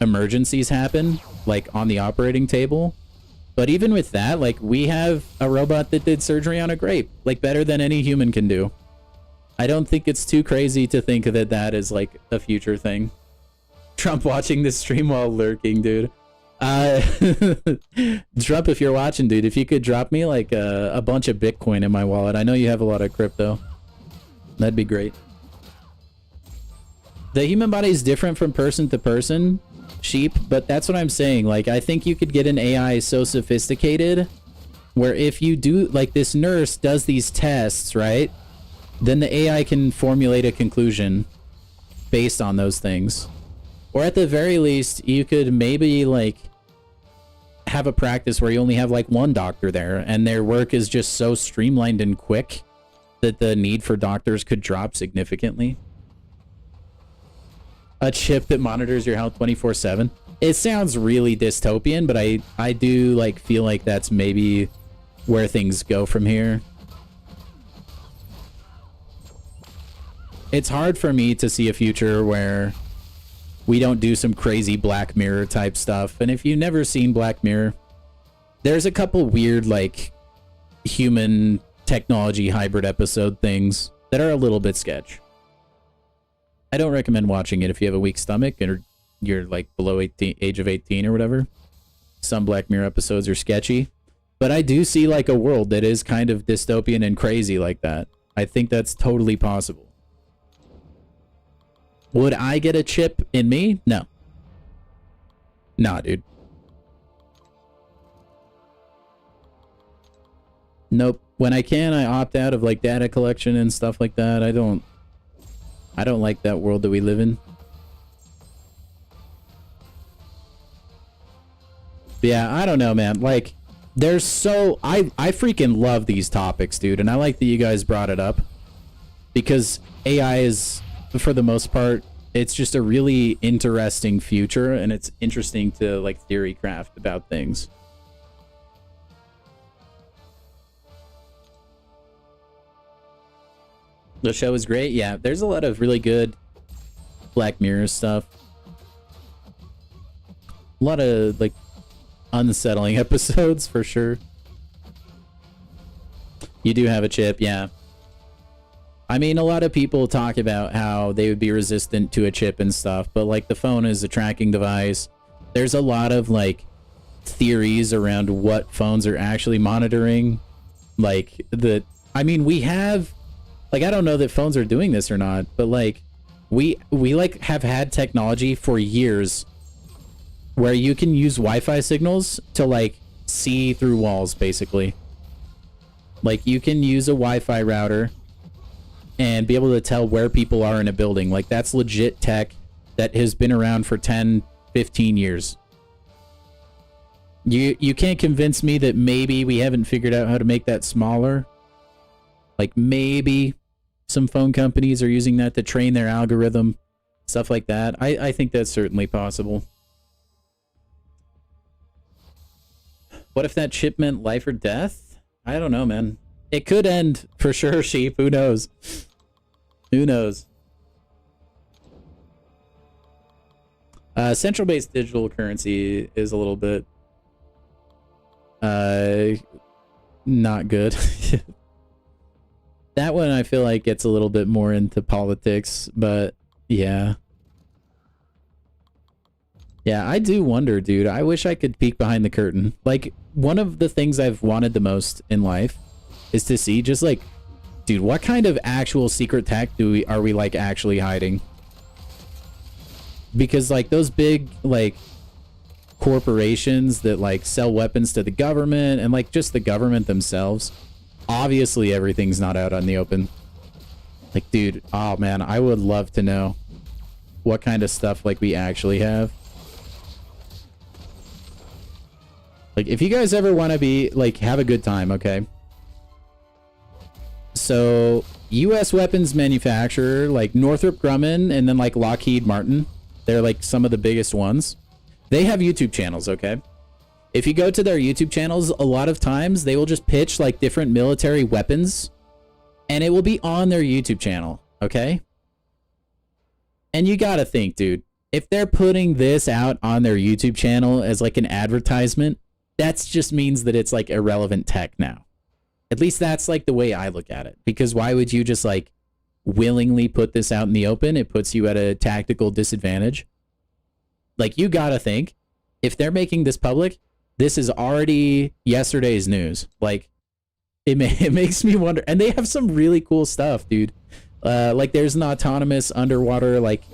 emergencies happen, like, on the operating table. But even with that, like, we have a robot that did surgery on a grape, like, better than any human can do. I don't think it's too crazy to think that that is, like, a future thing. Trump watching this stream while lurking, dude. Trump, if you're watching, dude, if you could drop me, like, a bunch of Bitcoin in my wallet. I know you have a lot of crypto. That'd be great. The human body is different from person to person, Sheep, but that's what I'm saying. Like, I think you could get an AI so sophisticated where if you do, like, this nurse does these tests, right? Then the AI can formulate a conclusion based on those things. Or at the very least, you could maybe, like, have a practice where you only have, like, one doctor there, and their work is just so streamlined and quick that the need for doctors could drop significantly. A chip that monitors your health 24/7. It sounds really dystopian, but I do, like, feel like that's maybe where things go from here. It's hard for me to see a future where we don't do some crazy Black Mirror type stuff. And if you've never seen Black Mirror, there's a couple weird, like, human technology hybrid episode things that are a little bit sketch. I don't recommend watching it if you have a weak stomach or you're, like, below age of 18 or whatever. Some Black Mirror episodes are sketchy. But I do see, like, a world that is kind of dystopian and crazy like that. I think that's totally possible. Would I get a chip in me? No. Nah, dude. Nope. When I can, I opt out of, like, data collection and stuff like that. I don't like that world that we live in. But yeah, I don't know, man. Like, there's so... I freaking love these topics, dude. And I like that you guys brought it up. Because AI is... for the most part, it's just a really interesting future, and it's interesting to, like, theory craft about things. The show is great. Yeah, there's a lot of really good Black Mirror stuff. A lot of, like, unsettling episodes, for sure. You do have a chip, yeah. I mean, a lot of people talk about how they would be resistant to a chip and stuff, but, like, the phone is a tracking device. There's a lot of, like, theories around what phones are actually monitoring. Like, I mean, we have, like, I don't know that phones are doing this or not, but, like, we like, have had technology for years where you can use Wi-Fi signals to, like, see through walls, basically. Like, you can use a Wi-Fi router and be able to tell where people are in a building. Like, that's legit tech that has been around for 10, 15 years. You can't convince me that maybe we haven't figured out how to make that smaller. Like, maybe some phone companies are using that to train their algorithm, stuff like that. I think that's certainly possible. What if that chip meant life or death? I don't know, man. It could end, for sure, Sheep. Who knows? Who knows? Central-based digital currency is a little bit... not good. That one I feel like gets a little bit more into politics, but yeah. Yeah, I do wonder, dude. I wish I could peek behind the curtain. Like, one of the things I've wanted the most in life is to see just, like, dude, what kind of actual secret tech are we like actually hiding? Because, like, those big, like, corporations that, like, sell weapons to the government and, like, just the government themselves, obviously everything's not out on the open. Like, dude, oh man, I would love to know what kind of stuff, like, we actually have. Like, if you guys ever want to be, like, have a good time, okay? So U.S. weapons manufacturer like Northrop Grumman and then like Lockheed Martin, they're like some of the biggest ones. They have YouTube channels, okay? If you go to their YouTube channels, a lot of times they will just pitch like different military weapons and it will be on their YouTube channel, okay? And you gotta think, dude, if they're putting this out on their YouTube channel as like an advertisement, that just means that it's like irrelevant tech now. At least that's like the way I look at it. Because why would you just like willingly put this out in the open? It puts you at a tactical disadvantage. Like, you gotta think, if they're making this public, this is already yesterday's news. Like, it makes me wonder. And they have some really cool stuff, dude. Like, there's an autonomous underwater, like,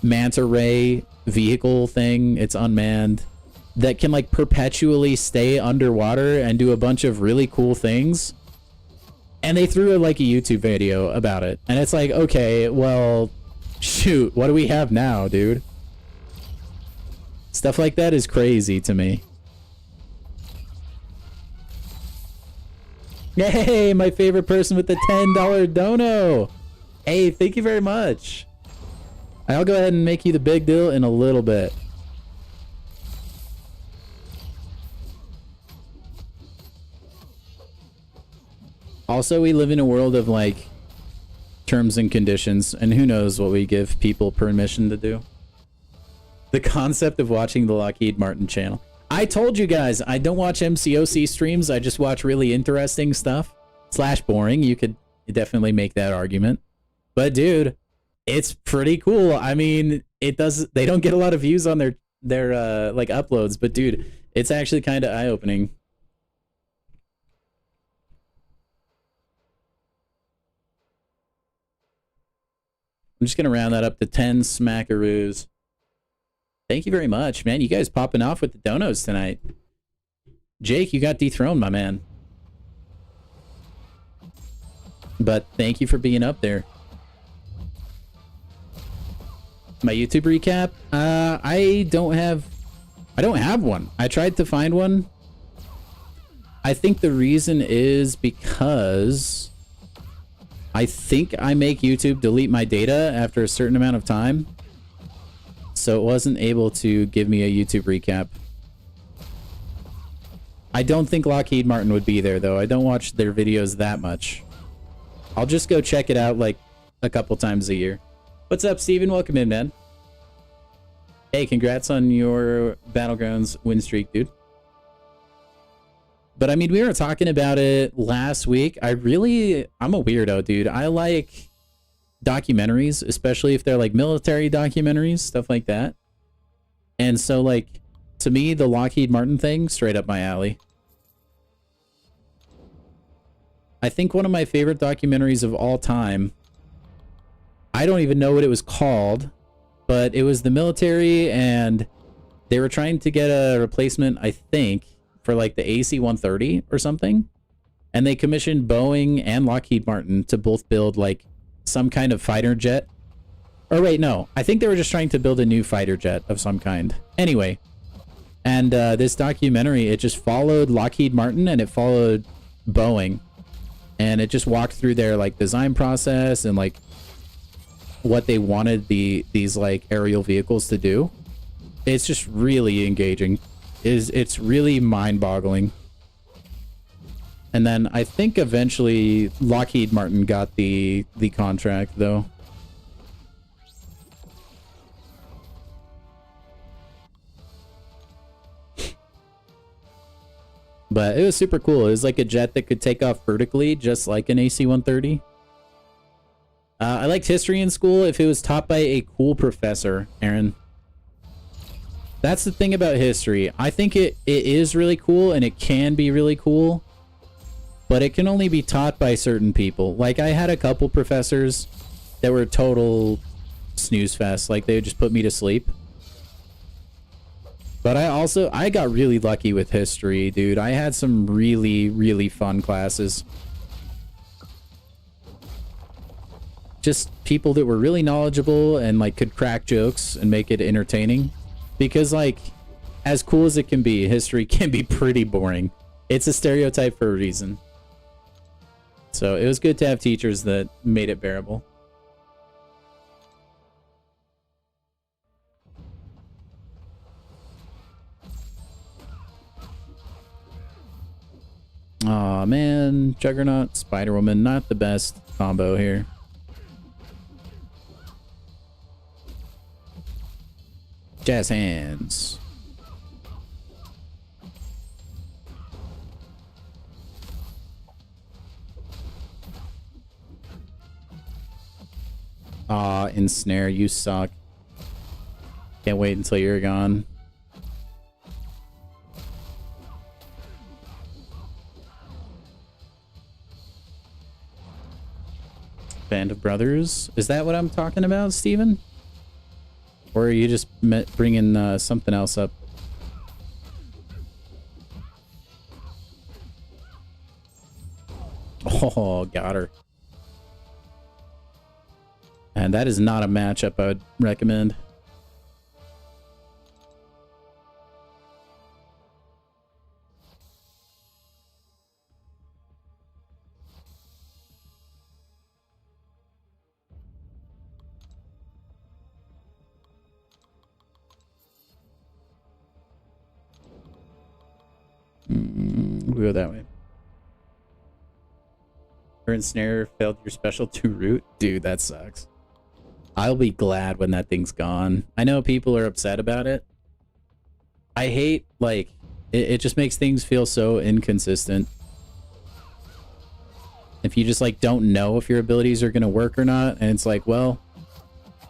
manta ray vehicle thing. It's unmanned. That can, like, perpetually stay underwater and do a bunch of really cool things. And they threw, like, a YouTube video about it. And it's like, okay, well, shoot, what do we have now, dude? Stuff like that is crazy to me. Hey, my favorite person with the $10 dono. Hey, thank you very much. I'll go ahead and make you the big deal in a little bit. Also, we live in a world of like terms and conditions, and who knows what we give people permission to do. The concept of watching the Lockheed Martin channel. I told you guys, I don't watch MCOC streams. I just watch really interesting stuff. / boring. You could definitely make that argument. But dude, it's pretty cool. I mean, they don't get a lot of views on their like uploads, but dude, it's actually kind of eye-opening. I'm just gonna round that up to 10 smackaroos. Thank you very much, man. You guys popping off with the donos tonight. Jake, you got dethroned, my man. But thank you for being up there. My YouTube recap? I don't have one. I tried to find one. I think the reason is because I think I make YouTube delete my data after a certain amount of time. So it wasn't able to give me a YouTube recap. I don't think Lockheed Martin would be there, though. I don't watch their videos that much. I'll just go check it out, like, a couple times a year. What's up, Steven? Welcome in, man. Hey, congrats on your Battlegrounds win streak, dude. But, I mean, we were talking about it last week. I'm a weirdo, dude. I like documentaries, especially if they're like military documentaries, stuff like that. And so, like, to me, the Lockheed Martin thing, straight up my alley. I think one of my favorite documentaries of all time, I don't even know what it was called, but it was the military, and they were trying to get a replacement, I think, for like the AC-130 or something. And they commissioned Boeing and Lockheed Martin to both build like some kind of fighter jet. Or wait, no. I think they were just trying to build a new fighter jet of some kind. Anyway. And this documentary, it just followed Lockheed Martin and it followed Boeing. And it just walked through their like design process and like what they wanted these like aerial vehicles to do. It's just really engaging. It's really mind-boggling. And then I think eventually Lockheed Martin got the contract, though. But it was super cool. It was like a jet that could take off vertically, just like an AC-130. I liked history in school if it was taught by a cool professor, Aaron. That's the thing about history. I think it is really cool, and it can be really cool. But it can only be taught by certain people. Like, I had a couple professors that were total snooze fest. Like, they would just put me to sleep. But I got really lucky with history, dude. I had some really, really fun classes. Just people that were really knowledgeable and, like, could crack jokes and make it entertaining. Because, like, as cool as it can be, history can be pretty boring. It's a stereotype for a reason. So it was good to have teachers that made it bearable. Aw, man. Juggernaut, Spider-Woman, not the best combo here. Jazz hands. Aw, ensnare, you suck. Can't wait until you're gone. Band of Brothers. Is that what I'm talking about, Steven? Or are you just bringing something else up? Oh, got her. And that is not a matchup I would recommend. We'll go that way. Current snare failed your special 2 root? Dude, that sucks. I'll be glad when that thing's gone. I know people are upset about it. I hate, like, it just makes things feel so inconsistent. If you just, like, don't know if your abilities are going to work or not, and it's like, well,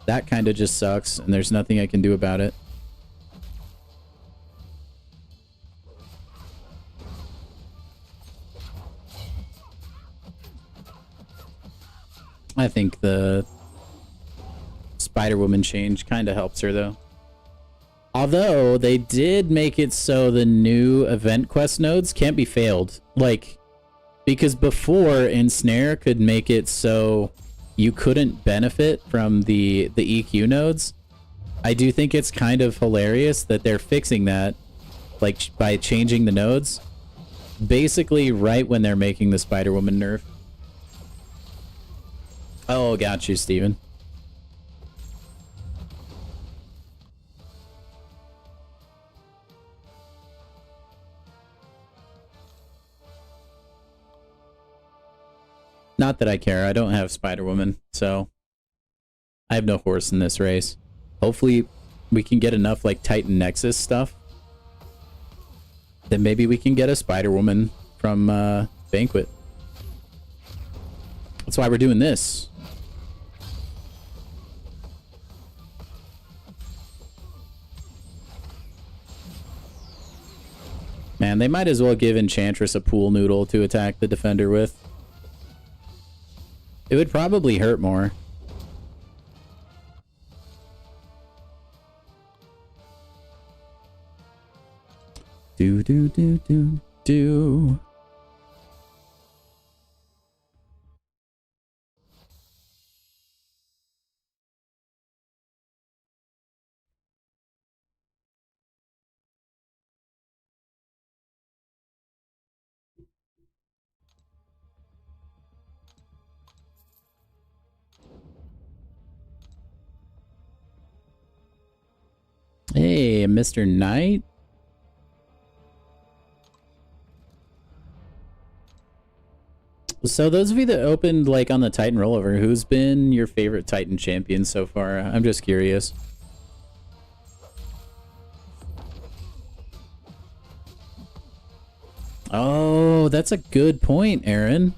that kind of just sucks, and there's nothing I can do about it. I think the Spider-Woman change kind of helps her, though. Although, they did make it so the new event quest nodes can't be failed. Like, because before, Ensnare could make it so you couldn't benefit from the EQ nodes. I do think it's kind of hilarious that they're fixing that, like, by changing the nodes. Basically, right when they're making the Spider-Woman nerf. Oh, got you, Steven. Not that I care. I don't have Spider-Woman, so I have no horse in this race. Hopefully, we can get enough, like, Titan Nexus stuff. Then maybe we can get a Spider-Woman from Banquet. That's why we're doing this. Man, they might as well give Enchantress a pool noodle to attack the defender with. It would probably hurt more. Do, do, do, do, do. Hey, Mr. Knight. So those of you that opened, like, on the Titan rollover, who's been your favorite Titan champion so far? I'm just curious. Oh, that's a good point, Aaron.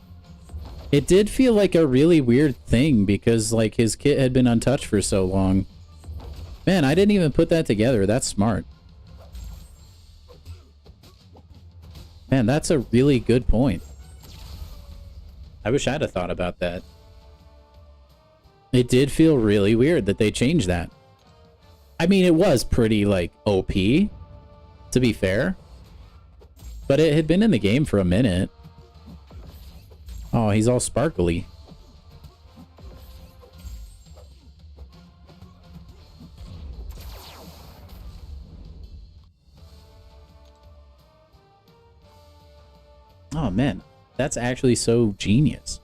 It did feel like a really weird thing because, like, his kit had been untouched for so long. Man, I didn't even put that together. That's smart. Man, that's a really good point. I wish I'd have thought about that. It did feel really weird that they changed that. I mean, it was pretty, like, OP, to be fair. But it had been in the game for a minute. Oh, he's all sparkly. Oh, man. That's actually so genius.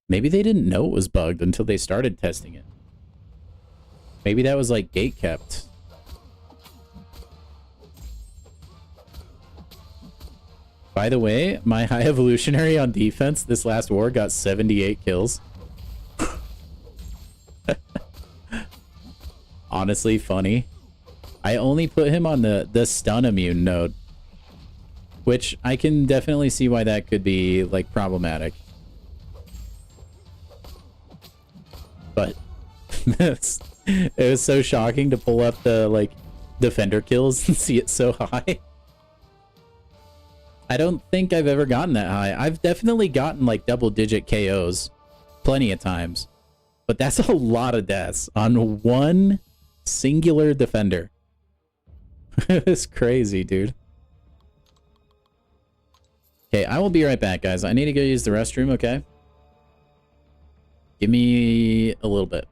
Maybe they didn't know it was bugged until they started testing it. Maybe that was like gate kept. By the way, my high evolutionary on defense this last war got 78 kills. Honestly, funny. I only put him on the stun immune node, which I can definitely see why that could be like problematic. But it was so shocking to pull up the like defender kills and see it so high. I don't think I've ever gotten that high. I've definitely gotten like double-digit KOs plenty of times, but that's a lot of deaths on one singular defender. It's crazy, dude. Okay, I will be right back, guys. I need to go use the restroom, okay? Give me a little bit.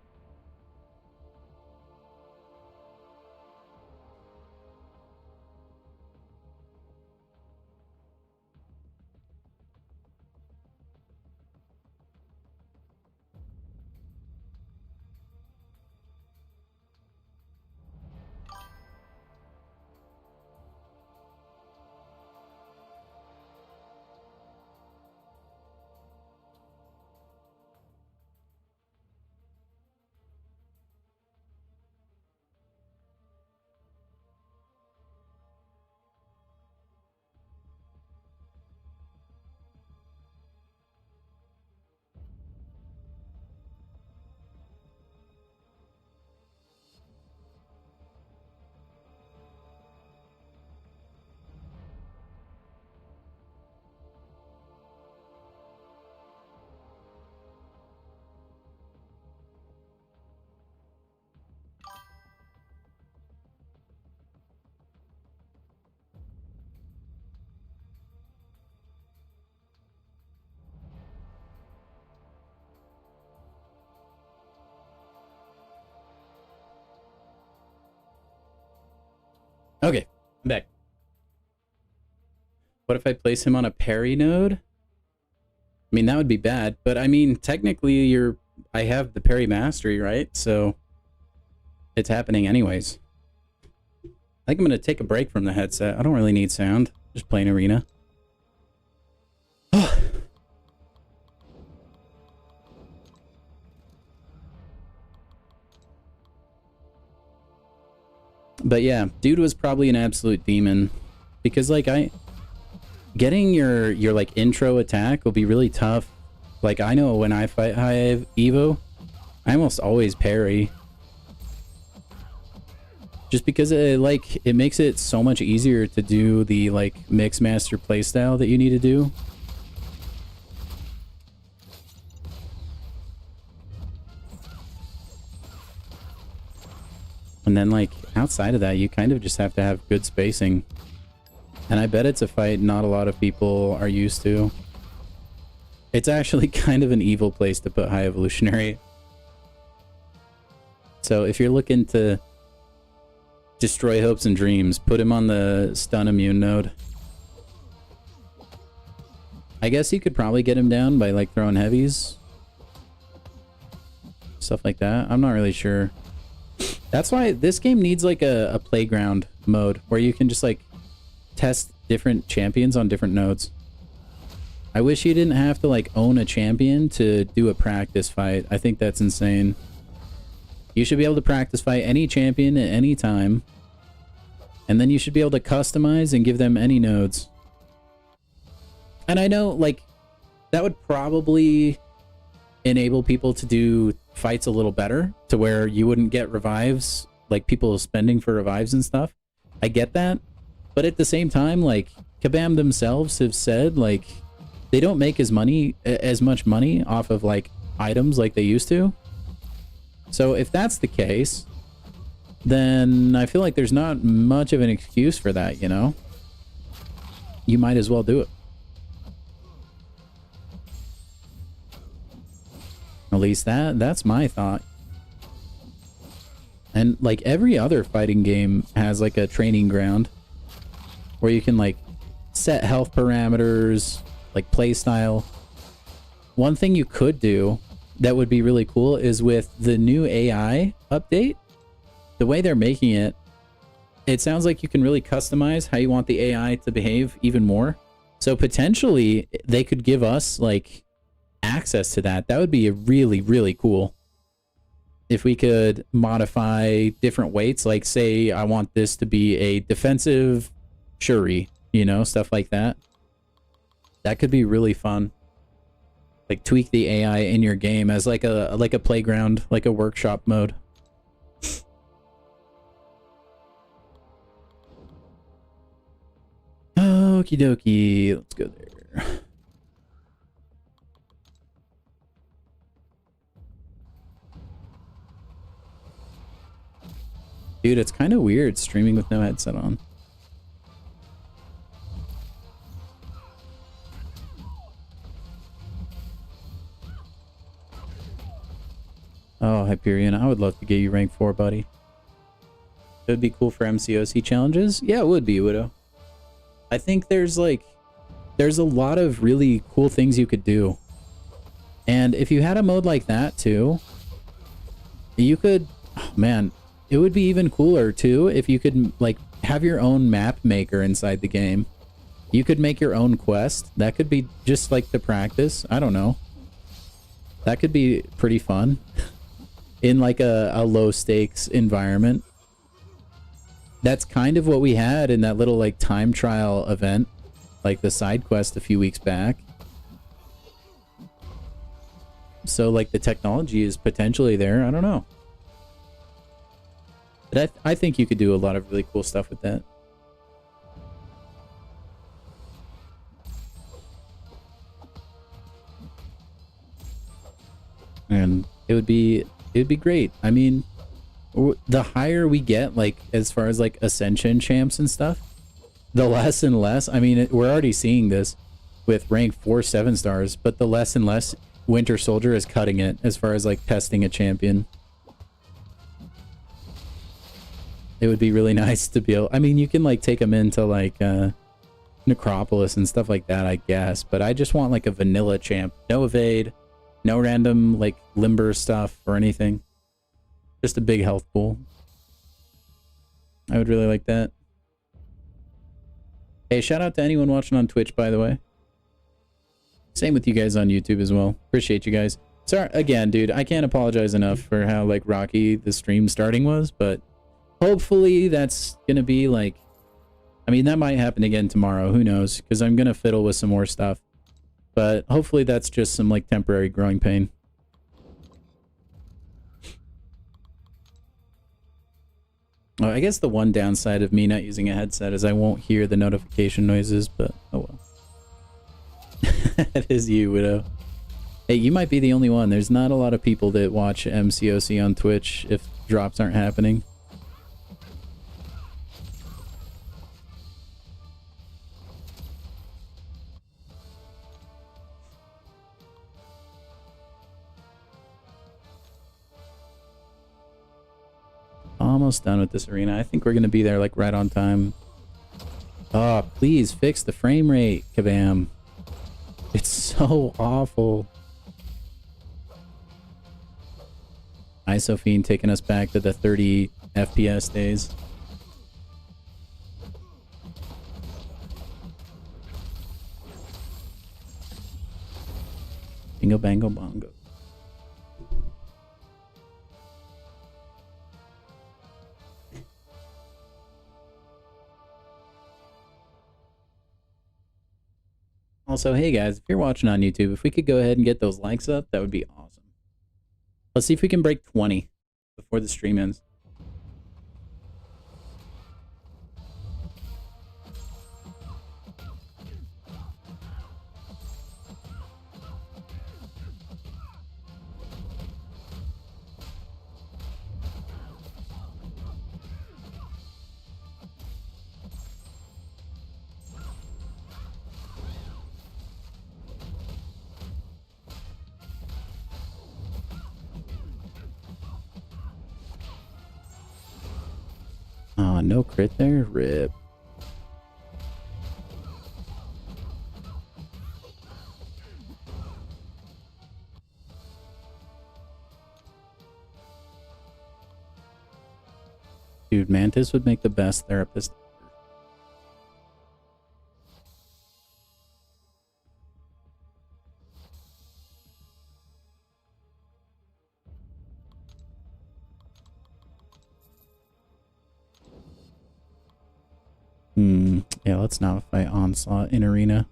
Okay, I'm back. What if I place him on a parry node? I mean, that would be bad, but I mean, technically I have the parry mastery, right? So it's happening anyways. I think I'm going to take a break from the headset. I don't really need sound. Just playing arena. But yeah, dude was probably an absolute demon. Because like getting your like intro attack will be really tough. Like I know when I fight high Evo, I almost always parry. Just because it makes it so much easier to do the like mix master playstyle that you need to do. And then like outside of that, you kind of just have to have good spacing. And I bet it's a fight not a lot of people are used to. It's actually kind of an evil place to put high evolutionary. So if you're looking to destroy hopes and dreams, put him on the stun immune node. I guess you could probably get him down by like throwing heavies. Stuff like that. I'm not really sure. That's why this game needs like a playground mode where you can just like test different champions on different nodes. I wish you didn't have to like own a champion to do a practice fight. I think that's insane. You should be able to practice fight any champion at any time. And then you should be able to customize and give them any nodes. And I know like that would probably enable people to do fights a little better to where you wouldn't get revives, like people spending for revives and stuff. I get that. But at the same time, like Kabam themselves have said, like they don't make as much money off of like items like they used to. So if that's the case, then I feel like there's not much of an excuse for that, you know? You might as well do it. At least that's my thought. And like every other fighting game has like a training ground. where you can like set health parameters, like play style. One thing you could do that would be really cool is with the new AI update, the way they're making it, it sounds like you can really customize how you want the AI to behave even more. So potentially they could give us like access to that. That would be really, really cool. If we could modify different weights, like say I want this to be a defensive Shuri, you know, stuff like that. That could be really fun. Like tweak the AI in your game as like a playground, like a workshop mode. Okie dokie, let's go there. Dude, it's kind of weird streaming with no headset on. Oh, Hyperion, I would love to get you rank 4, buddy. It would be cool for MCOC challenges. Yeah, it would be, Widow. I think there's a lot of really cool things you could do. And if you had a mode like that too, you could, oh man, it would be even cooler too if you could like have your own map maker inside the game. You could make your own quest. That could be just like the practice. I don't know. That could be pretty fun in like a low stakes environment. That's kind of what we had in that little like time trial event, like the side quest a few weeks back. So like the technology is potentially there. I don't know. But I think you could do a lot of really cool stuff with that. And it would be great. I mean, the higher we get, like as far as like ascension champs and stuff, the less and less. I mean, we're already seeing this with rank 4 7-stars, but the less and less Winter Soldier is cutting it as far as like testing a champion. It would be really nice to be able, I mean, you can like take them into like Necropolis and stuff like that, I guess, but I just want like a vanilla champ. No evade, no random like limber stuff or anything. Just a big health pool. I would really like that. Hey, shout out to anyone watching on Twitch, by the way. Same with you guys on YouTube as well. Appreciate you guys. Sorry, again, dude, I can't apologize enough for how like rocky the stream starting was, but hopefully that's gonna be like, I mean, that might happen again tomorrow. Who knows? Because I'm gonna fiddle with some more stuff. But hopefully that's just some like temporary growing pain. Oh, I guess the one downside of me not using a headset is I won't hear the notification noises, but oh well. That is you, Widow. Hey, you might be the only one. There's not a lot of people that watch MCOC on Twitch if drops aren't happening. Almost done with this arena. I think we're gonna be there like right on time. Oh, please fix the frame rate, Kabam. It's so awful. Isophene taking us back to the 30 FPS days. Bingo bango bongo. Also, hey guys, if you're watching on YouTube, if we could go ahead and get those likes up, that would be awesome. Let's see if we can break 20 before the stream ends. Oh, no crit there? Rip. Dude, Mantis would make the best therapist. Yeah, let's not fight Onslaught in Arena.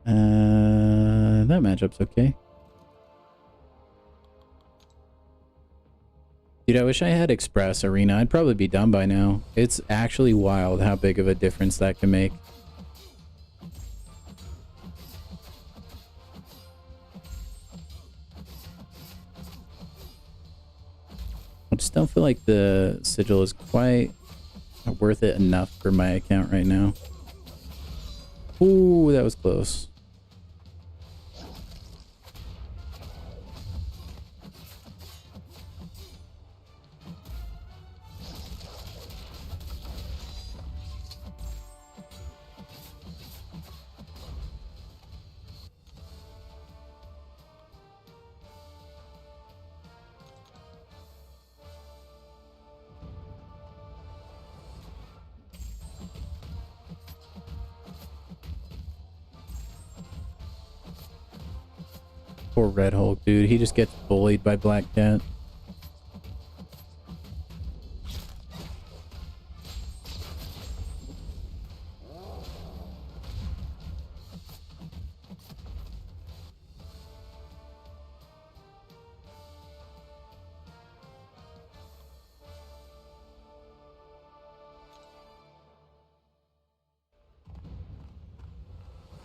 That matchup's okay. Dude, I wish I had Express Arena. I'd probably be done by now. It's actually wild how big of a difference that can make. I just don't feel like the sigil is quite worth it enough for my account right now. Ooh, that was close. Poor Red Hulk, dude. He just gets bullied by Black Cat.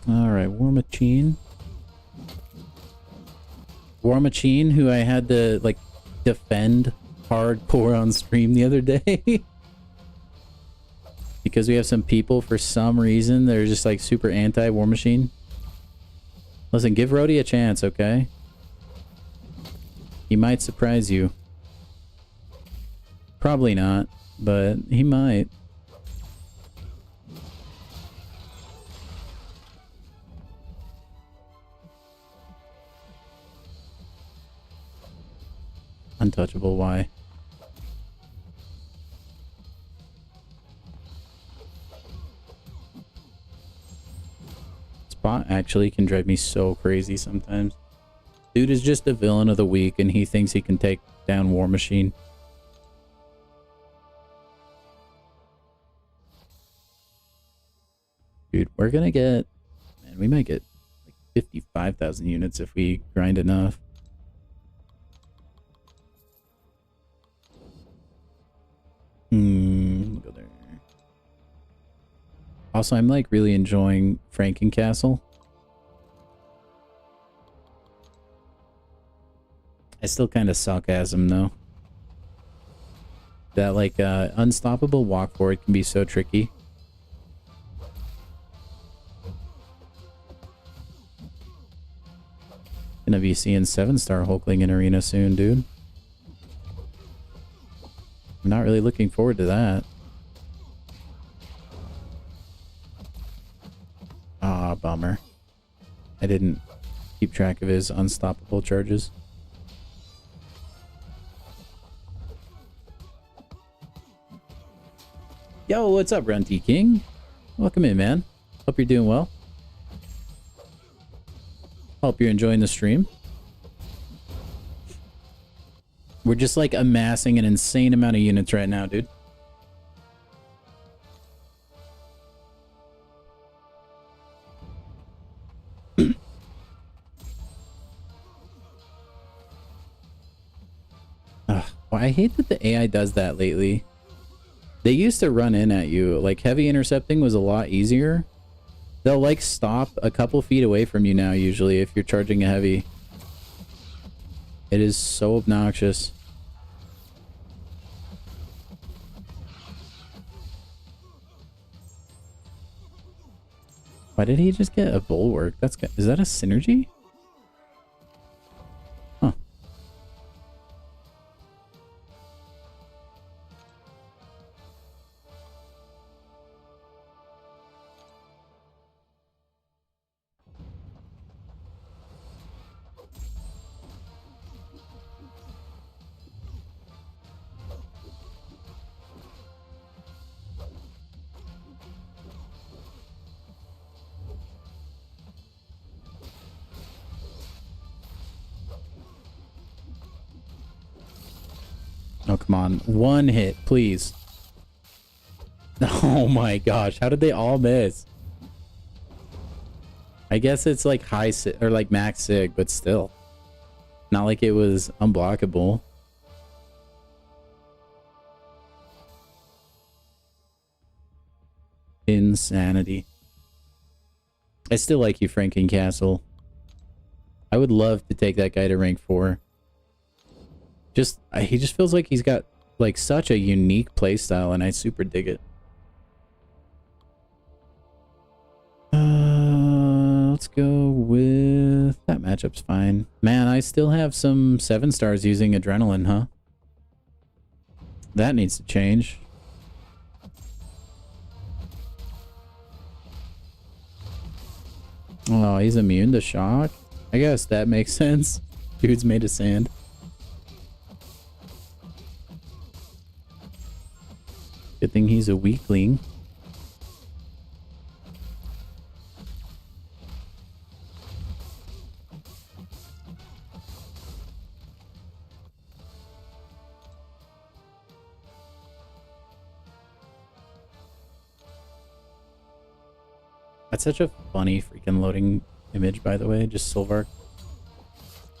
Alright, War Machine. War Machine, who I had to, like, defend hardcore on stream the other day. Because we have some people, for some reason, they're just, like, super anti-War Machine. Listen, give Rhodey a chance, okay? He might surprise you. Probably not, but he might. Untouchable, why? Spot actually can drive me so crazy sometimes. Dude is just the villain of the week and he thinks he can take down War Machine. Dude, we're gonna get... Man, we might get like 55,000 units if we grind enough. We'll go there. Also, I'm like really enjoying Frankencastle. I still kind of suck as him though. That like unstoppable walk forward can be so tricky. Gonna be seeing 7-star Hulkling in Arena soon, dude. I'm not really looking forward to that. Ah, bummer. I didn't keep track of his unstoppable charges. Yo, what's up, Runty King? Welcome in, man. Hope you're doing well. Hope you're enjoying the stream. We're just like amassing an insane amount of units right now, dude. Well, I hate that the AI does that lately. They used to run in at you. Like, heavy intercepting was a lot easier. They'll, like, stop a couple feet away from you now, usually, if you're charging a heavy. It is so obnoxious. Why did he just get a bulwark? That's good. Is that a synergy? Huh. Oh, come on. One hit, please. Oh my gosh. How did they all miss? I guess it's like high sig or like max sig, but still. Not like it was unblockable. Insanity. I still like you, Frankencastle. I would love to take that guy to rank 4. He just feels like he's got like such a unique playstyle, and I super dig it. Let's go with that matchup's fine. Man, I still have some 7 stars using adrenaline, huh? That needs to change. Oh, he's immune to shock? I guess that makes sense. Dude's made of sand. Good thing he's a weakling. That's such a funny freaking loading image, by the way. Just Silvark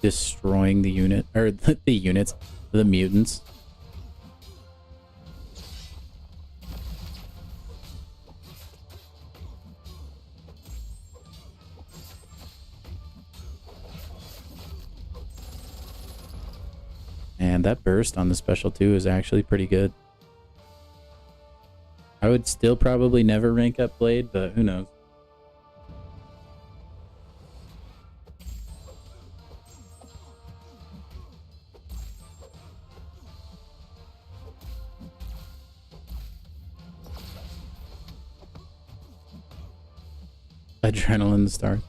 destroying the unit, or the units, the mutants. And that burst on the special 2 is actually pretty good. I would still probably never rank up Blade, but who knows. Adrenaline star.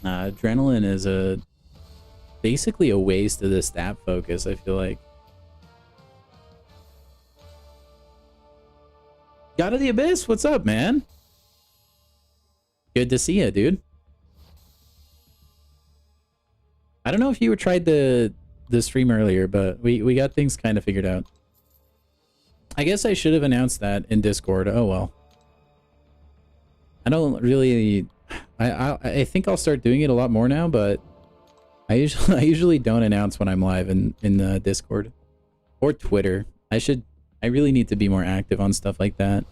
Adrenaline is basically a waste of the stat focus, I feel like. God of the Abyss, what's up, man? Good to see you, dude. I don't know if you tried the stream earlier, but we got things kind of figured out. I guess I should have announced that in Discord. Oh well. I don't really. I think I'll start doing it a lot more now, but I usually don't announce when I'm live in Discord or Twitter. I really need to be more active on stuff like that.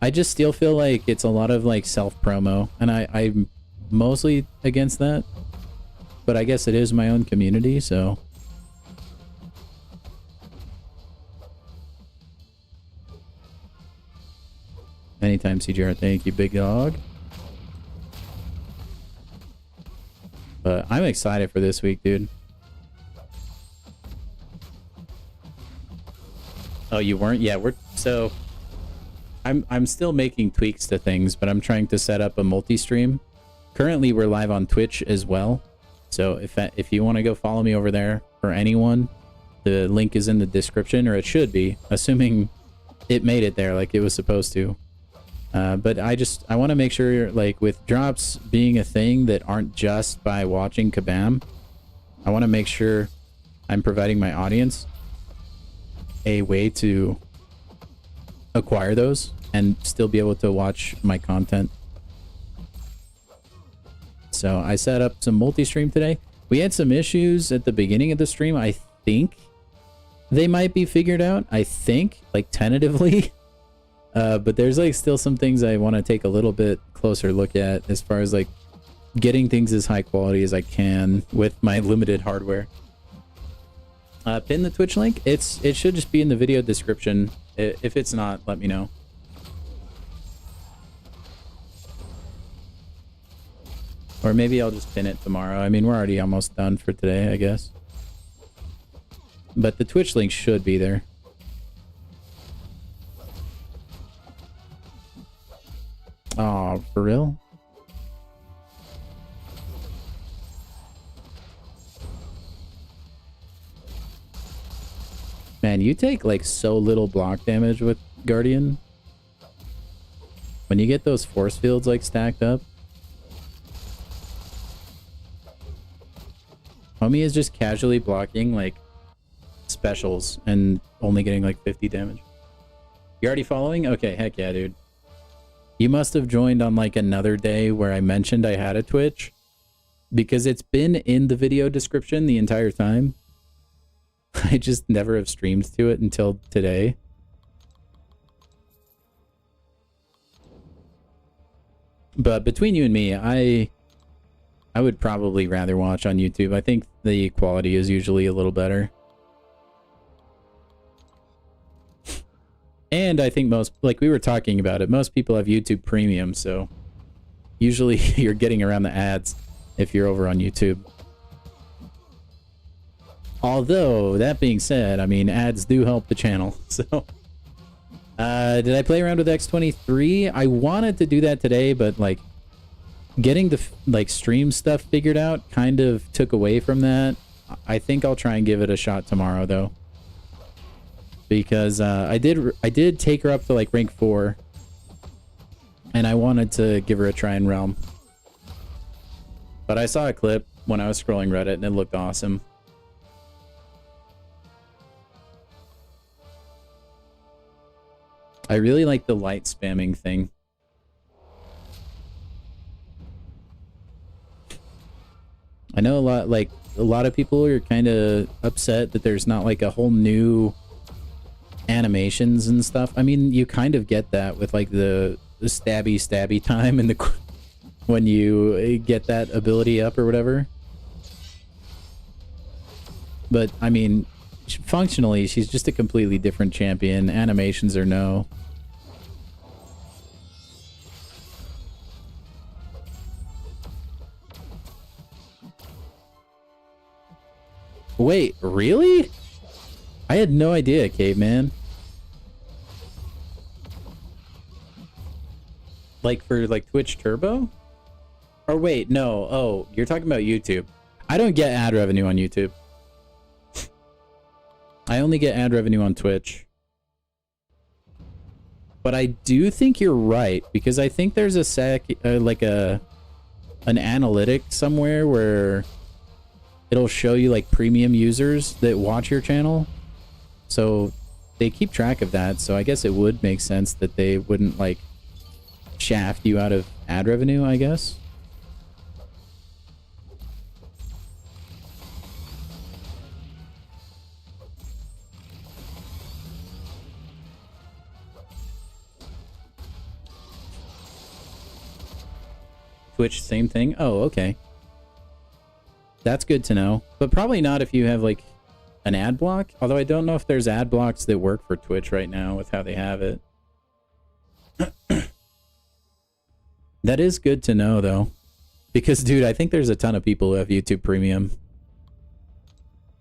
I just still feel like it's a lot of like self promo, and I'm mostly against that. But I guess it is my own community, so. Anytime, CGR. Thank you, big dog. But I'm excited for this week, dude. Oh, you weren't? Yeah, so I'm still making tweaks to things, but I'm trying to set up a multi-stream. Currently, we're live on Twitch as well. So if you want to go follow me over there, for anyone, the link is in the description, or it should be, assuming it made it there like it was supposed to. But I want to make sure, like, with drops being a thing that aren't just by watching Kabam, I want to make sure I'm providing my audience a way to acquire those and still be able to watch my content. So I set up some multi-stream today. We had some issues at the beginning of the stream. I think they might be figured out. I think, like, tentatively. But there's like still some things I want to take a little bit closer look at as far as like getting things as high quality as I can with my limited hardware. Pin the Twitch link. It should just be in the video description. If it's not, let me know. Or maybe I'll just pin it tomorrow. I mean, we're already almost done for today, I guess. But the Twitch link should be there. Oh, for real? Man, you take like so little block damage with Guardian. When you get those force fields like stacked up. Kaomi is just casually blocking like specials and only getting like 50 damage. You already following? Okay, heck yeah, dude. You must have joined on like another day where I mentioned I had a Twitch, because it's been in the video description the entire time. I just never have streamed to it until today. But between you and me, I would probably rather watch on YouTube. I think the quality is usually a little better. And I think most, like we were talking about it, most people have YouTube Premium, so usually you're getting around the ads if you're over on YouTube. Although, that being said, I mean, ads do help the channel, so... did I play around with X23? I wanted to do that today, but, like, getting the, like, stream stuff figured out kind of took away from that. I think I'll try and give it a shot tomorrow, though. Because, I did take her up to, like, rank 4. And I wanted to give her a try in Realm. But I saw a clip when I was scrolling Reddit, and it looked awesome. I really like the light spamming thing. I know a lot of people are kind of upset that there's not like a whole new animations and stuff. I mean, you kind of get that with like the stabby time and the when you get that ability up or whatever. But I mean, functionally, she's just a completely different champion. Animations or no. Wait, really? I had no idea, Caveman. Like for like Twitch Turbo? Or wait, no. Oh, you're talking about YouTube. I don't get ad revenue on YouTube. I only get ad revenue on Twitch. But I do think you're right, because I think there's a like an analytic somewhere where it'll show you like premium users that watch your channel. So they keep track of that. So I guess it would make sense that they wouldn't like shaft you out of ad revenue, I guess. Twitch, same thing. Oh, okay. That's good to know. But probably not if you have like an ad block. Although I don't know if there's ad blocks that work for Twitch right now with how they have it. That is good to know though. Because dude, I think there's a ton of people who have YouTube Premium.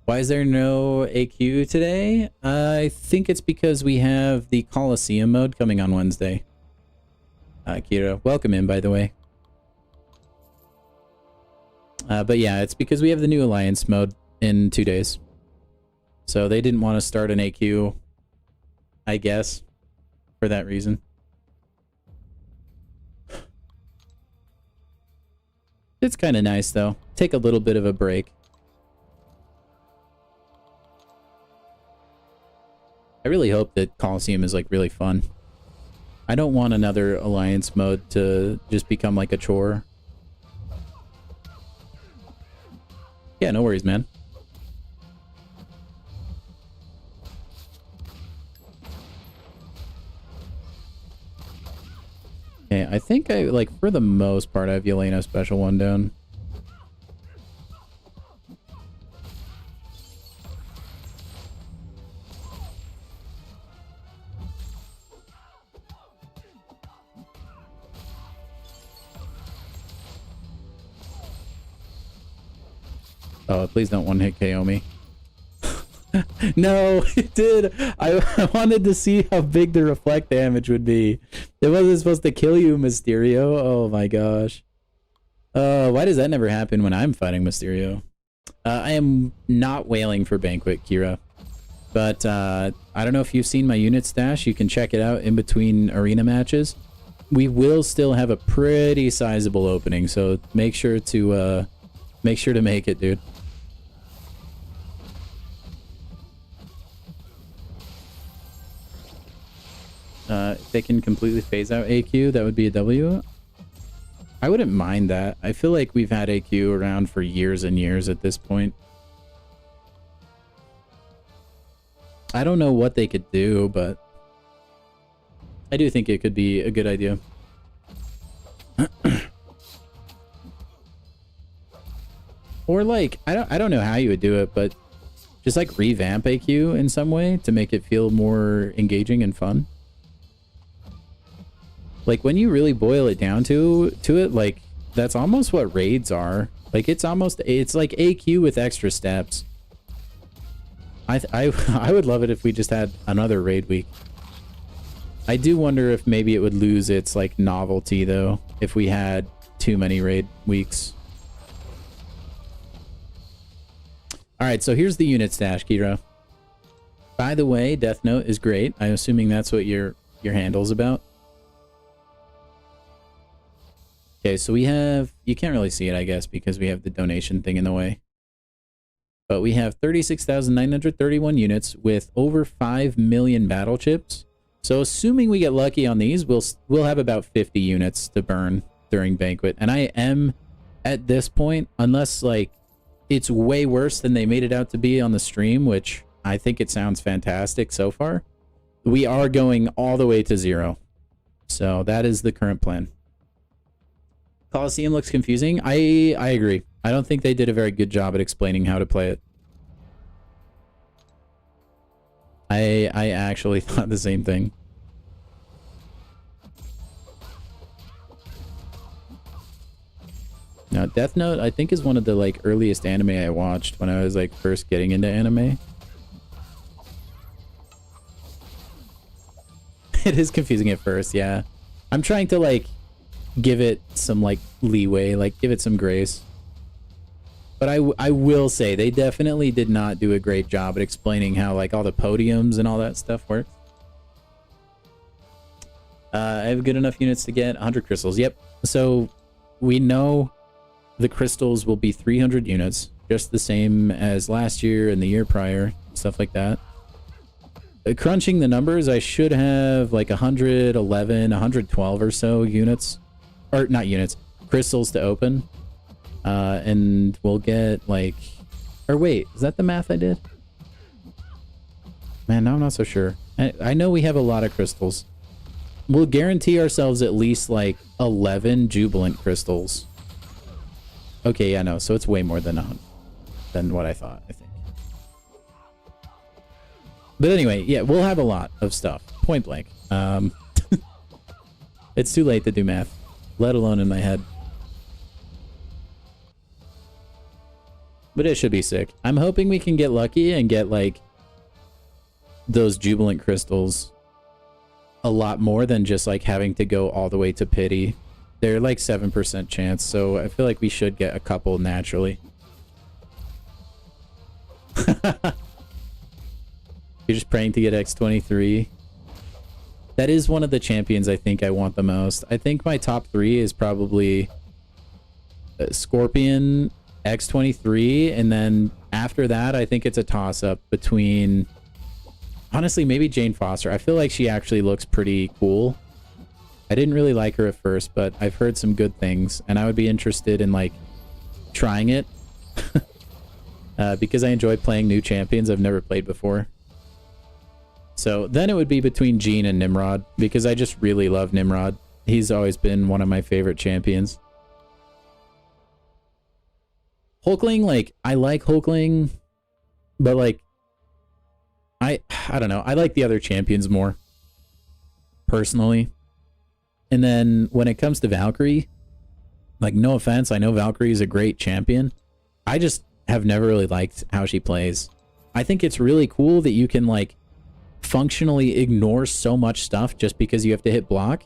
Why is there no AQ today? I think it's because we have the Coliseum mode coming on Wednesday. Kira, welcome in, by the way. But yeah, it's because we have the new Alliance mode in 2 days. So they didn't want to start an AQ, I guess, for that reason. It's kind of nice, though. Take a little bit of a break. I really hope that Coliseum is, like, really fun. I don't want another Alliance mode to just become, like, a chore. Yeah, no worries, man. Okay, I think I, like, for the most part, I have Yelena special one down. Oh, please don't one-hit KO me. No, it did. I wanted to see how big the reflect damage would be. It wasn't supposed to kill you, Mysterio. Oh my gosh. Why does that never happen when I'm fighting Mysterio? I am not wailing for Banquet, Kira. But I don't know if you've seen my unit stash. You can check it out in between arena matches. We will still have a pretty sizable opening, so make sure to make it, dude. they can completely phase out AQ, that would be a W. I wouldn't mind that. I feel like we've had AQ around for years and years at this point. I don't know what they could do, but I do think it could be a good idea. Or like, I don't know how you would do it, but just like revamp AQ in some way to make it feel more engaging and fun. Like when you really boil it down to it, like that's almost what raids are. Like it's like AQ with extra steps. I would love it if we just had another raid week. I do wonder if maybe it would lose its like novelty though if we had too many raid weeks. All right, so here's the unit stash, Kira. By the way, Death Note is great. I'm assuming that's what your handle's about. Okay, so we have, you can't really see it, I guess, because we have the donation thing in the way. But we have 36,931 units with over 5 million battle chips. So assuming we get lucky on these, we'll have about 50 units to burn during Banquet. And I am, at this point, unless like it's way worse than they made it out to be on the stream, which I think it sounds fantastic so far, we are going all the way to 0. So that is the current plan. Coliseum looks confusing. I agree. I don't think they did a very good job at explaining how to play it. I actually thought the same thing. Now, Death Note, I think, is one of the like earliest anime I watched when I was like first getting into anime. It is confusing at first, yeah. I'm trying to like give it some like leeway, like give it some grace. But I will say they definitely did not do a great job at explaining how like all the podiums and all that stuff works. I have good enough units to get 100 crystals. Yep. So we know the crystals will be 300 units, just the same as last year and the year prior, stuff like that. Crunching the numbers, I should have like 111, 112 or so units, or not units, crystals to open. And we'll get like, or wait, is that the math I did? Man, now I'm not so sure. I know we have a lot of crystals. We'll guarantee ourselves at least like 11 jubilant crystals. Okay, yeah, no, so it's way more than what I thought, I think. But anyway, yeah, we'll have a lot of stuff, point blank. It's too late to do math, let alone in my head. But it should be sick. I'm hoping we can get lucky and get like those jubilant crystals a lot more than just like having to go all the way to pity. They're like 7% chance, so I feel like we should get a couple naturally. You're just praying to get X23. That is one of the champions I think I want the most. I think my top 3 is probably Scorpion, X23, and then after that I think it's a toss-up between, honestly, maybe Jane Foster. I feel like she actually looks pretty cool. I didn't really like her at first, but I've heard some good things, and I would be interested in like trying it because I enjoy playing new champions I've never played before. So then it would be between Jean and Nimrod, because I just really love Nimrod. He's always been one of my favorite champions. Hulkling, like, I like Hulkling, but like, I don't know. I like the other champions more, personally. And then when it comes to Valkyrie, like, no offense, I know Valkyrie is a great champion. I just have never really liked how she plays. I think it's really cool that you can like functionally ignore so much stuff just because you have to hit block.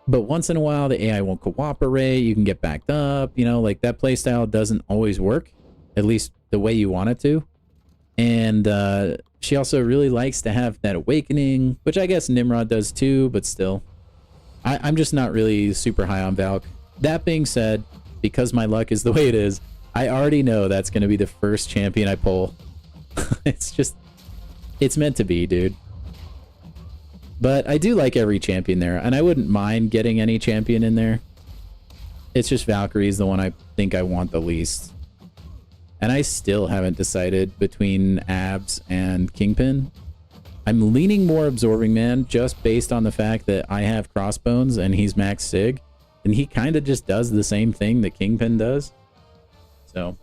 But once in a while, the AI won't cooperate. You can get backed up. You know, like that playstyle doesn't always work, at least the way you want it to. And she also really likes to have that awakening, which I guess Nimrod does too, but still. I'm just not really super high on Valk. That being said, because my luck is the way it is, I already know that's going to be the first champion I pull. It's just, it's meant to be, dude. But I do like every champion there, and I wouldn't mind getting any champion in there. It's just Valkyrie's the one I think I want the least. And I still haven't decided between Abs and Kingpin. I'm leaning more Absorbing Man just based on the fact that I have Crossbones and he's Max Sig. And he kind of just does the same thing that Kingpin does. So,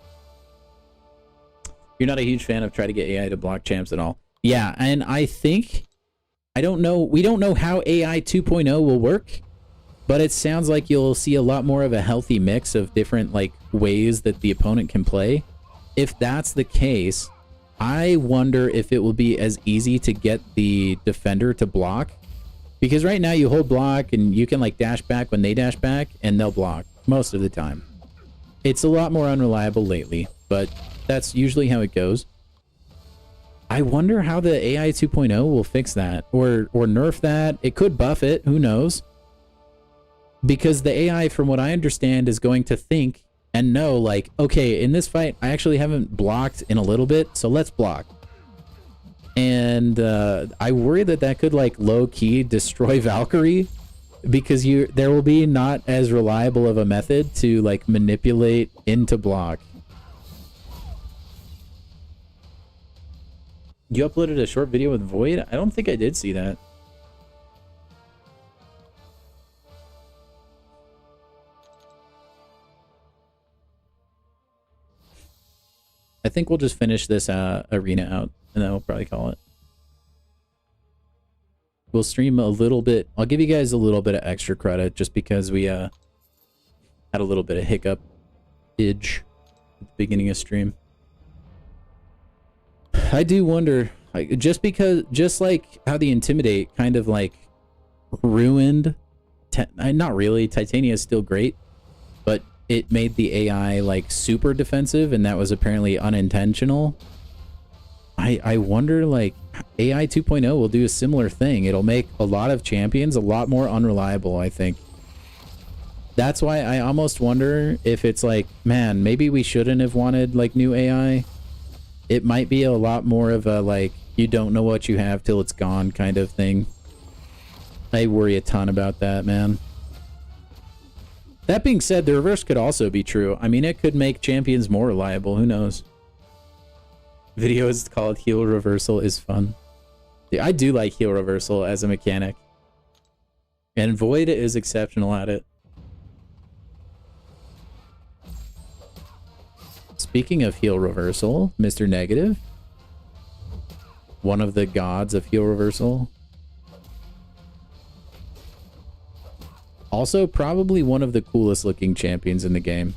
you're not a huge fan of trying to get AI to block champs at all. Yeah, and I think, we don't know how AI 2.0 will work. But it sounds like you'll see a lot more of a healthy mix of different like ways that the opponent can play. If that's the case, I wonder if it will be as easy to get the defender to block. Because right now you hold block and you can like dash back when they dash back and they'll block most of the time. It's a lot more unreliable lately, but that's usually how it goes. I wonder how the AI 2.0 will fix that or nerf that. It could buff it, who knows? Because the AI, from what I understand, is going to think and know, like, okay, in this fight, I actually haven't blocked in a little bit, so let's block. And I worry that that could, like, low-key destroy Valkyrie, because there will be not as reliable of a method to, like, manipulate into block. You uploaded a short video with Void? I don't think I did see that. I think we'll just finish this arena out, and then we'll probably call it. We'll stream a little bit. I'll give you guys a little bit of extra credit just because we had a little bit of hiccup-age at the beginning of stream. I do wonder, just like how the Intimidate kind of like ruined, not really, Titania is still great, but it made the AI like super defensive, and that was apparently unintentional. I wonder, like, AI 2.0 will do a similar thing. It'll make a lot of champions a lot more unreliable, I think. That's why I almost wonder if it's like, man, maybe we shouldn't have wanted like new AI. It might be a lot more of a like, you don't know what you have till it's gone kind of thing. I worry a ton about that, man. That being said, the reverse could also be true. I mean, it could make champions more reliable. Who knows? Video is called Heal Reversal is fun. Dude, I do like Heal Reversal as a mechanic. And Void is exceptional at it. Speaking of Heal Reversal, Mr. Negative. One of the gods of Heal Reversal. Also, probably one of the coolest looking champions in the game.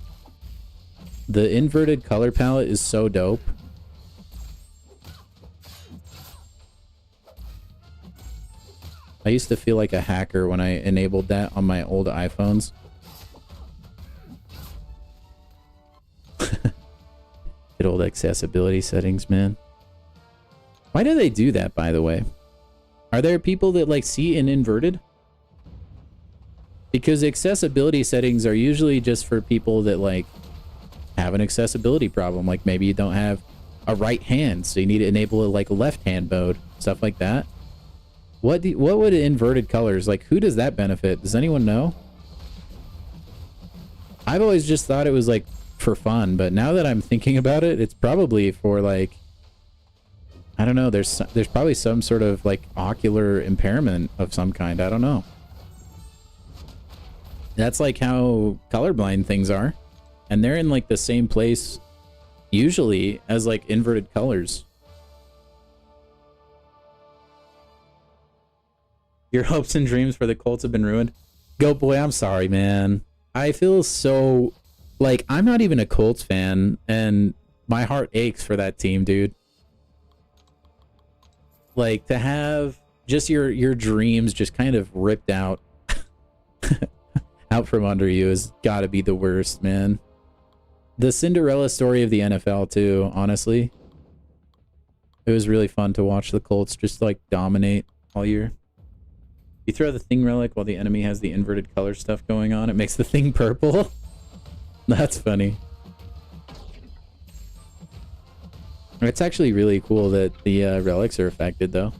The inverted color palette is so dope. I used to feel like a hacker when I enabled that on my old iPhones. Good old accessibility settings, man. Why do they do that, by the way? Are there people that like see an inverted? Because accessibility settings are usually just for people that like have an accessibility problem. Like maybe you don't have a right hand, so you need to enable a like left hand mode, stuff like that. What would inverted colors, like who does that benefit? Does anyone know? I've always just thought it was like for fun, but now that I'm thinking about it, it's probably for like, I don't know, there's probably some sort of like ocular impairment of some kind. I don't know. That's like how colorblind things are, and they're in like the same place usually as like inverted colors. Your hopes and dreams for the Colts have been ruined. Goat boy, I'm sorry, man. I feel so like I'm not even a Colts fan, and my heart aches for that team, dude. Like to have just your dreams just kind of ripped out out from under you has got to be the worst, man. The Cinderella story of the NFL too, honestly. It was really fun to watch the Colts just like dominate all year. You throw the thing relic while the enemy has the inverted color stuff going on. It makes the thing purple. That's funny. It's actually really cool that the relics are affected, though.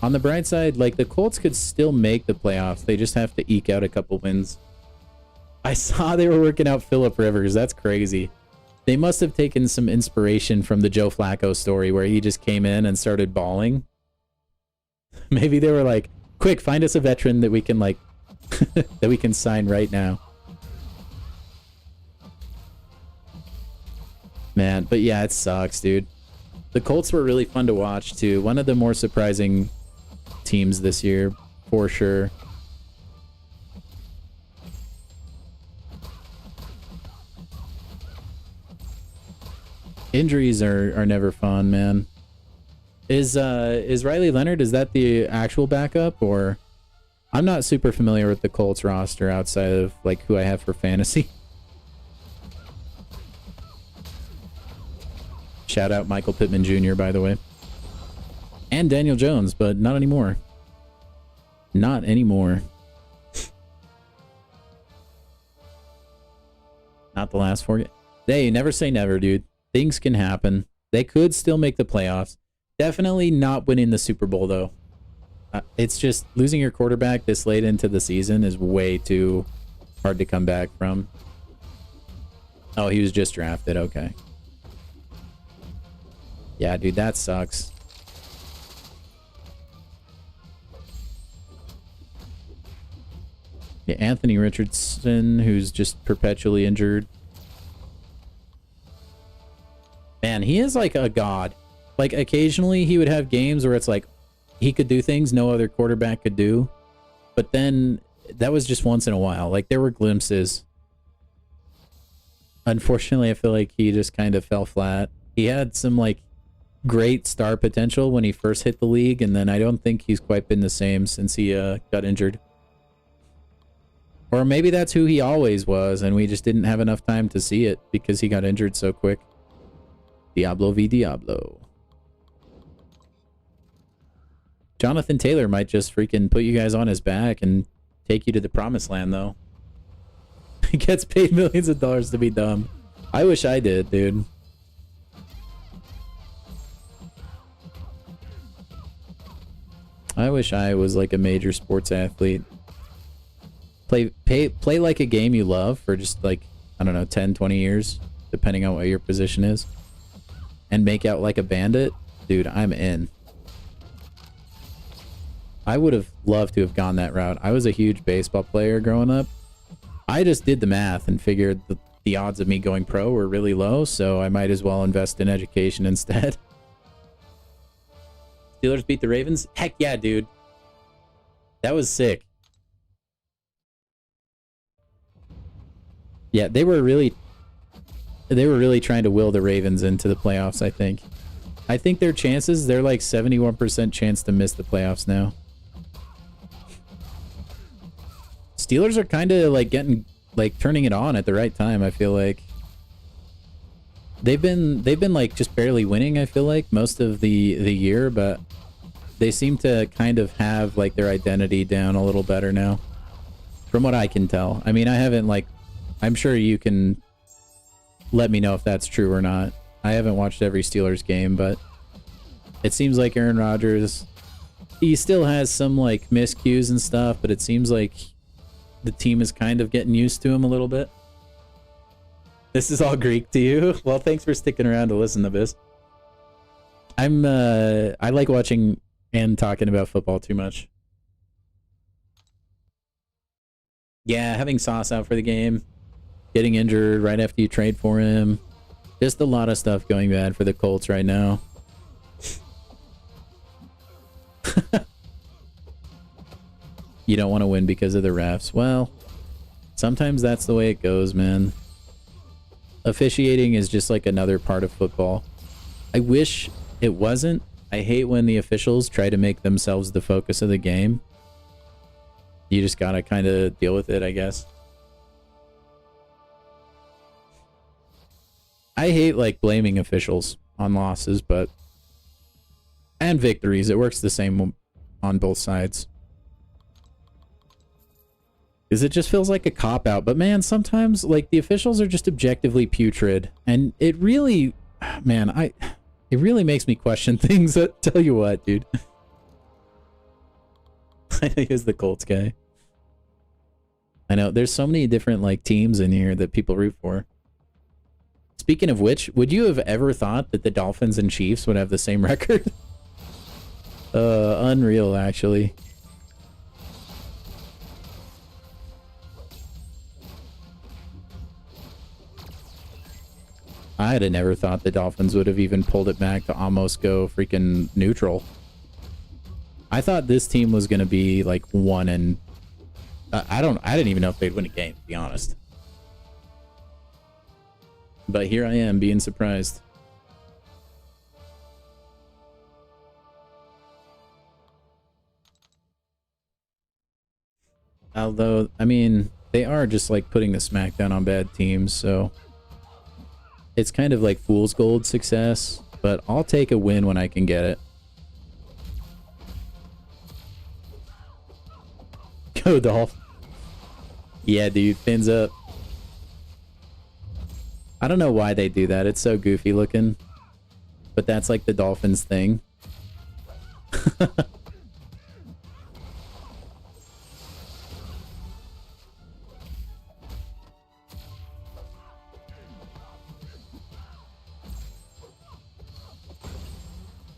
On the bright side, like, the Colts could still make the playoffs. They just have to eke out a couple wins. I saw they were working out Phillip Rivers. That's crazy. They must have taken some inspiration from the Joe Flacco story where he just came in and started balling. Maybe they were like, quick, find us a veteran that we can, like, that we can sign right now. Man, but yeah, it sucks, dude. The Colts were really fun to watch, too. One of the more surprising teams this year, for sure. Injuries are never fun, man. Is Riley Leonard, is that the actual backup, or... I'm not super familiar with the Colts roster outside of, like, who I have for fantasy. Shout out Michael Pittman Jr., by the way. And Daniel Jones, but not anymore. Not anymore. Not the last four. Hey, never say never, dude. Things can happen. They could still make the playoffs. Definitely not winning the Super Bowl, though. It's just losing your quarterback this late into the season is way too hard to come back from. Oh, he was just drafted. Okay. Yeah, dude, that sucks. Yeah, Anthony Richardson, who's just perpetually injured. Man, he is like a god. Like, occasionally he would have games where it's like, he could do things no other quarterback could do. But then that was just once in a while. Like, there were glimpses. Unfortunately, I feel like he just kind of fell flat. He had some, like, great star potential when he first hit the league, and then I don't think he's quite been the same since he got injured. Or maybe that's who he always was, and we just didn't have enough time to see it because he got injured so quick. Diablo v Diablo. Jonathan Taylor might just freaking put you guys on his back and take you to the promised land, though. He gets paid millions of dollars to be dumb. I wish I did, dude. I wish I was like a major sports athlete. Play like a game you love for just like, I don't know, 10, 20 years, depending on what your position is. And make out like a bandit. Dude, I'm in. I would have loved to have gone that route. I was a huge baseball player growing up. I just did the math and figured the odds of me going pro were really low, so I might as well invest in education instead. Steelers beat the Ravens? Heck yeah, dude. That was sick. Yeah, they were really trying to will the Ravens into the playoffs, I think. I think their chances, they're like 71% chance to miss the playoffs now. Steelers are kind of like turning it on at the right time, I feel like. They've been like just barely winning, I feel like, most of the year, but they seem to kind of have like their identity down a little better now. From what I can tell. I mean, I haven't like, I'm sure you can let me know if that's true or not. I haven't watched every Steelers game, but it seems like Aaron Rodgers, he still has some like miscues and stuff, but it seems like the team is kind of getting used to him a little bit. This is all Greek to you? Well, thanks for sticking around to listen to this. I like watching and talking about football too much. Yeah, having Sauce out for the game, getting injured right after you trade for him. Just a lot of stuff going bad for the Colts right now. You don't want to win because of the refs. Well, sometimes that's the way it goes, man. Officiating is just like another part of football. I wish it wasn't. I hate when the officials try to make themselves the focus of the game. You just gotta kind of deal with it, I guess. I hate like blaming officials on losses, but and victories. It works the same on both sides. Because it just feels like a cop-out. But man, sometimes like the officials are just objectively putrid. And it really, man, it really makes me question things. Tell you what, dude. I think he was the Colts guy. I know there's so many different like teams in here that people root for. Speaking of which, would you have ever thought that the Dolphins and Chiefs would have the same record? Unreal, actually. I'd have never thought the Dolphins would have even pulled it back to almost go freaking neutral. I thought this team was going to be like 1 and... I didn't even know if they'd win a game, to be honest. But here I am being surprised. Although, I mean, they are just like putting the smackdown on bad teams, so it's kind of like fool's gold success, but I'll take a win when I can get it. Go Dolph. Yeah, dude, fins up. I don't know why they do that. It's so goofy looking. But that's like the Dolphins thing.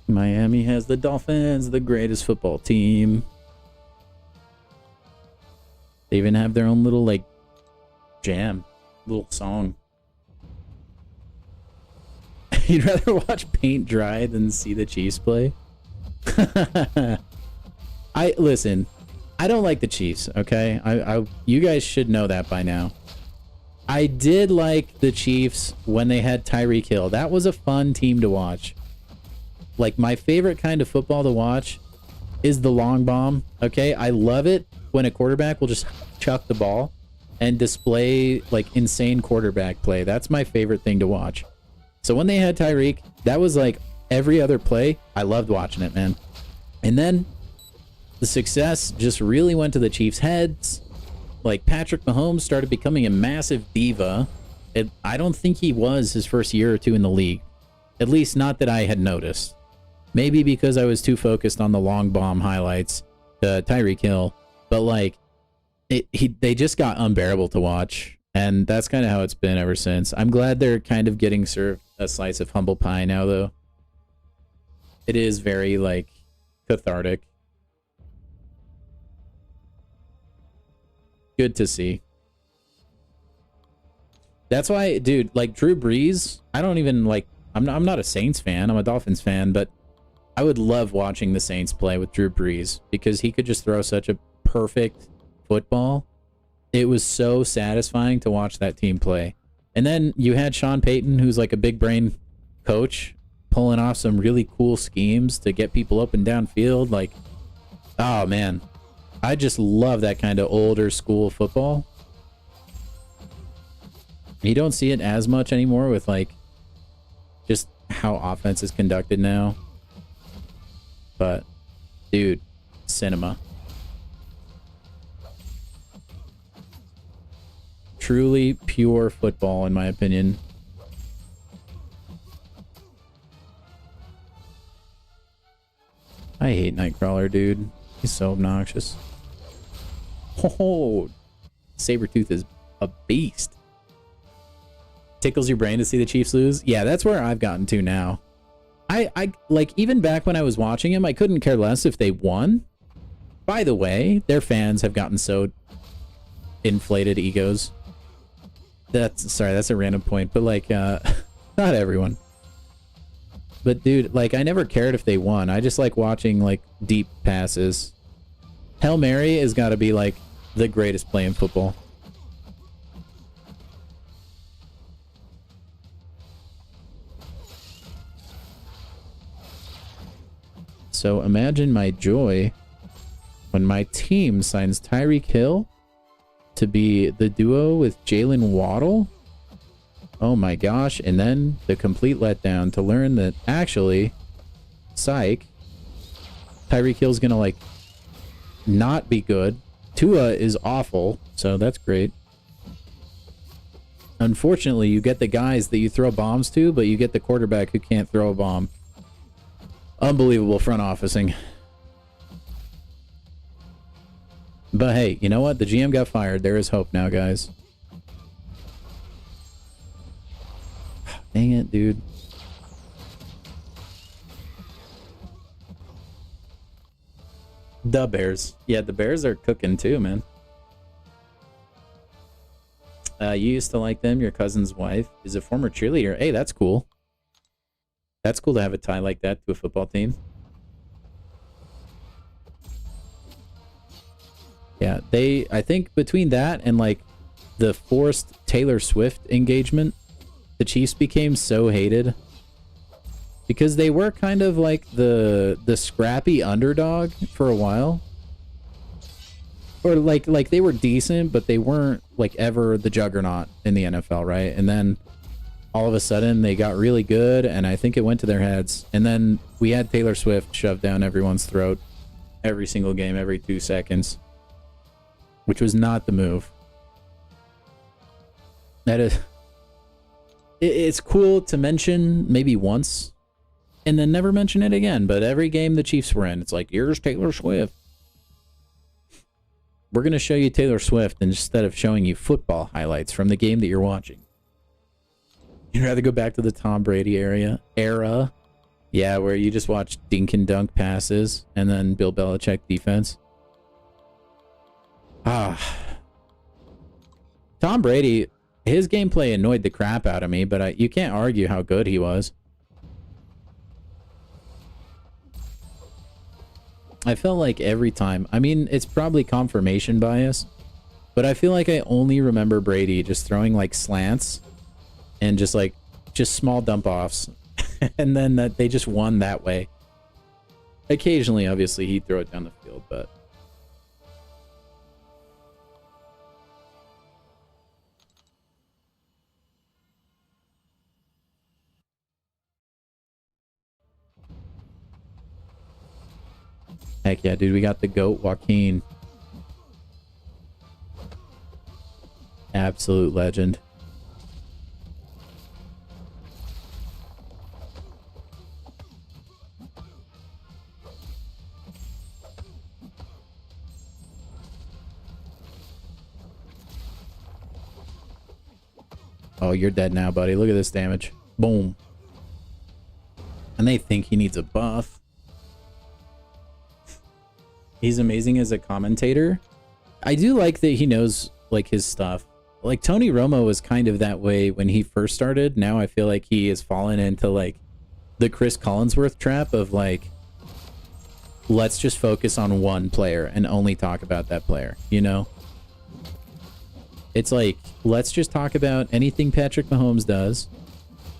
Miami has the Dolphins, the greatest football team. They even have their own little, like, jam. Little song. You'd rather watch paint dry than see the Chiefs play? Listen, I don't like the Chiefs, okay? You guys should know that by now. I did like the Chiefs when they had Tyreek Hill. That was a fun team to watch. Like, my favorite kind of football to watch is the long bomb, okay? I love it when a quarterback will just chuck the ball and display, like, insane quarterback play. That's my favorite thing to watch. So when they had Tyreek, that was like every other play. I loved watching it, man. And then the success just really went to the Chiefs' heads. Like, Patrick Mahomes started becoming a massive diva. I don't think he was his first year or two in the league. At least not that I had noticed. Maybe because I was too focused on the long bomb highlights to Tyreek Hill. But, like, they just got unbearable to watch. And that's kind of how it's been ever since. I'm glad they're kind of getting served a slice of humble pie now, though. It is very, like, cathartic. Good to see. That's why, dude, like, Drew Brees, I don't even, like, I'm not a Saints fan. I'm a Dolphins fan, but I would love watching the Saints play with Drew Brees because he could just throw such a perfect football. It was so satisfying to watch that team play. And then you had Sean Payton, who's like a big brain coach, pulling off some really cool schemes to get people up and downfield. Like, oh man, I just love that kind of older school football. You don't see it as much anymore with like just how offense is conducted now. But dude, cinema. Truly pure football, in my opinion. I hate Nightcrawler, dude. He's so obnoxious. Oh, Sabretooth is a beast. Tickles your brain to see the Chiefs lose? Yeah, that's where I've gotten to now. I like, even back when I was watching him, I couldn't care less if they won. By the way, their fans have gotten so inflated egos. Sorry, that's a random point, but like, not everyone. But dude, like, I never cared if they won. I just like watching like deep passes. Hail Mary has got to be like the greatest play in football. So imagine my joy when my team signs Tyreek Hill to be the duo with Jalen Waddle. Oh my gosh. And then the complete letdown to learn that actually, psych, Tyreek Hill's gonna like not be good. Tua is awful, so that's great. Unfortunately, you get the guys that you throw bombs to, but you get the quarterback who can't throw a bomb. Unbelievable front officing. But hey, you know what? The GM got fired. There is hope now, guys. Dang it, dude. The Bears. Yeah, the Bears are cooking too, man. You used to like them. Your cousin's wife is a former cheerleader. Hey, that's cool. That's cool to have a tie like that to a football team. Yeah, I think between that and like the forced Taylor Swift engagement, the Chiefs became so hated because they were kind of like the scrappy underdog for a while. Or like they were decent, but they weren't like ever the juggernaut in the NFL, right? And then all of a sudden they got really good, and I think it went to their heads. And then we had Taylor Swift shoved down everyone's throat every single game, every 2 seconds, which was not the move. That is, it's cool to mention maybe once and then never mention it again. But every game the Chiefs were in, it's like, here's Taylor Swift. We're going to show you Taylor Swift instead of showing you football highlights from the game that you're watching. You'd rather go back to the Tom Brady era. Yeah, where you just watch dink and dunk passes and then Bill Belichick defense. Tom Brady, his gameplay annoyed the crap out of me, but you can't argue how good he was. I felt like every time, I mean, it's probably confirmation bias, but I feel like I only remember Brady just throwing like slants and just small dump offs and then that they just won that way. Occasionally, obviously, he'd throw it down the field, but heck yeah, dude, we got the GOAT Joaquin. Absolute legend. Oh, you're dead now, buddy. Look at this damage. Boom. And they think he needs a buff. He's amazing as a commentator. I do like that he knows like his stuff. Like Tony Romo was kind of that way when he first started. Now I feel like he has fallen into like the Chris Collinsworth trap of like, let's just focus on one player and only talk about that player, you know? It's like, let's just talk about anything Patrick Mahomes does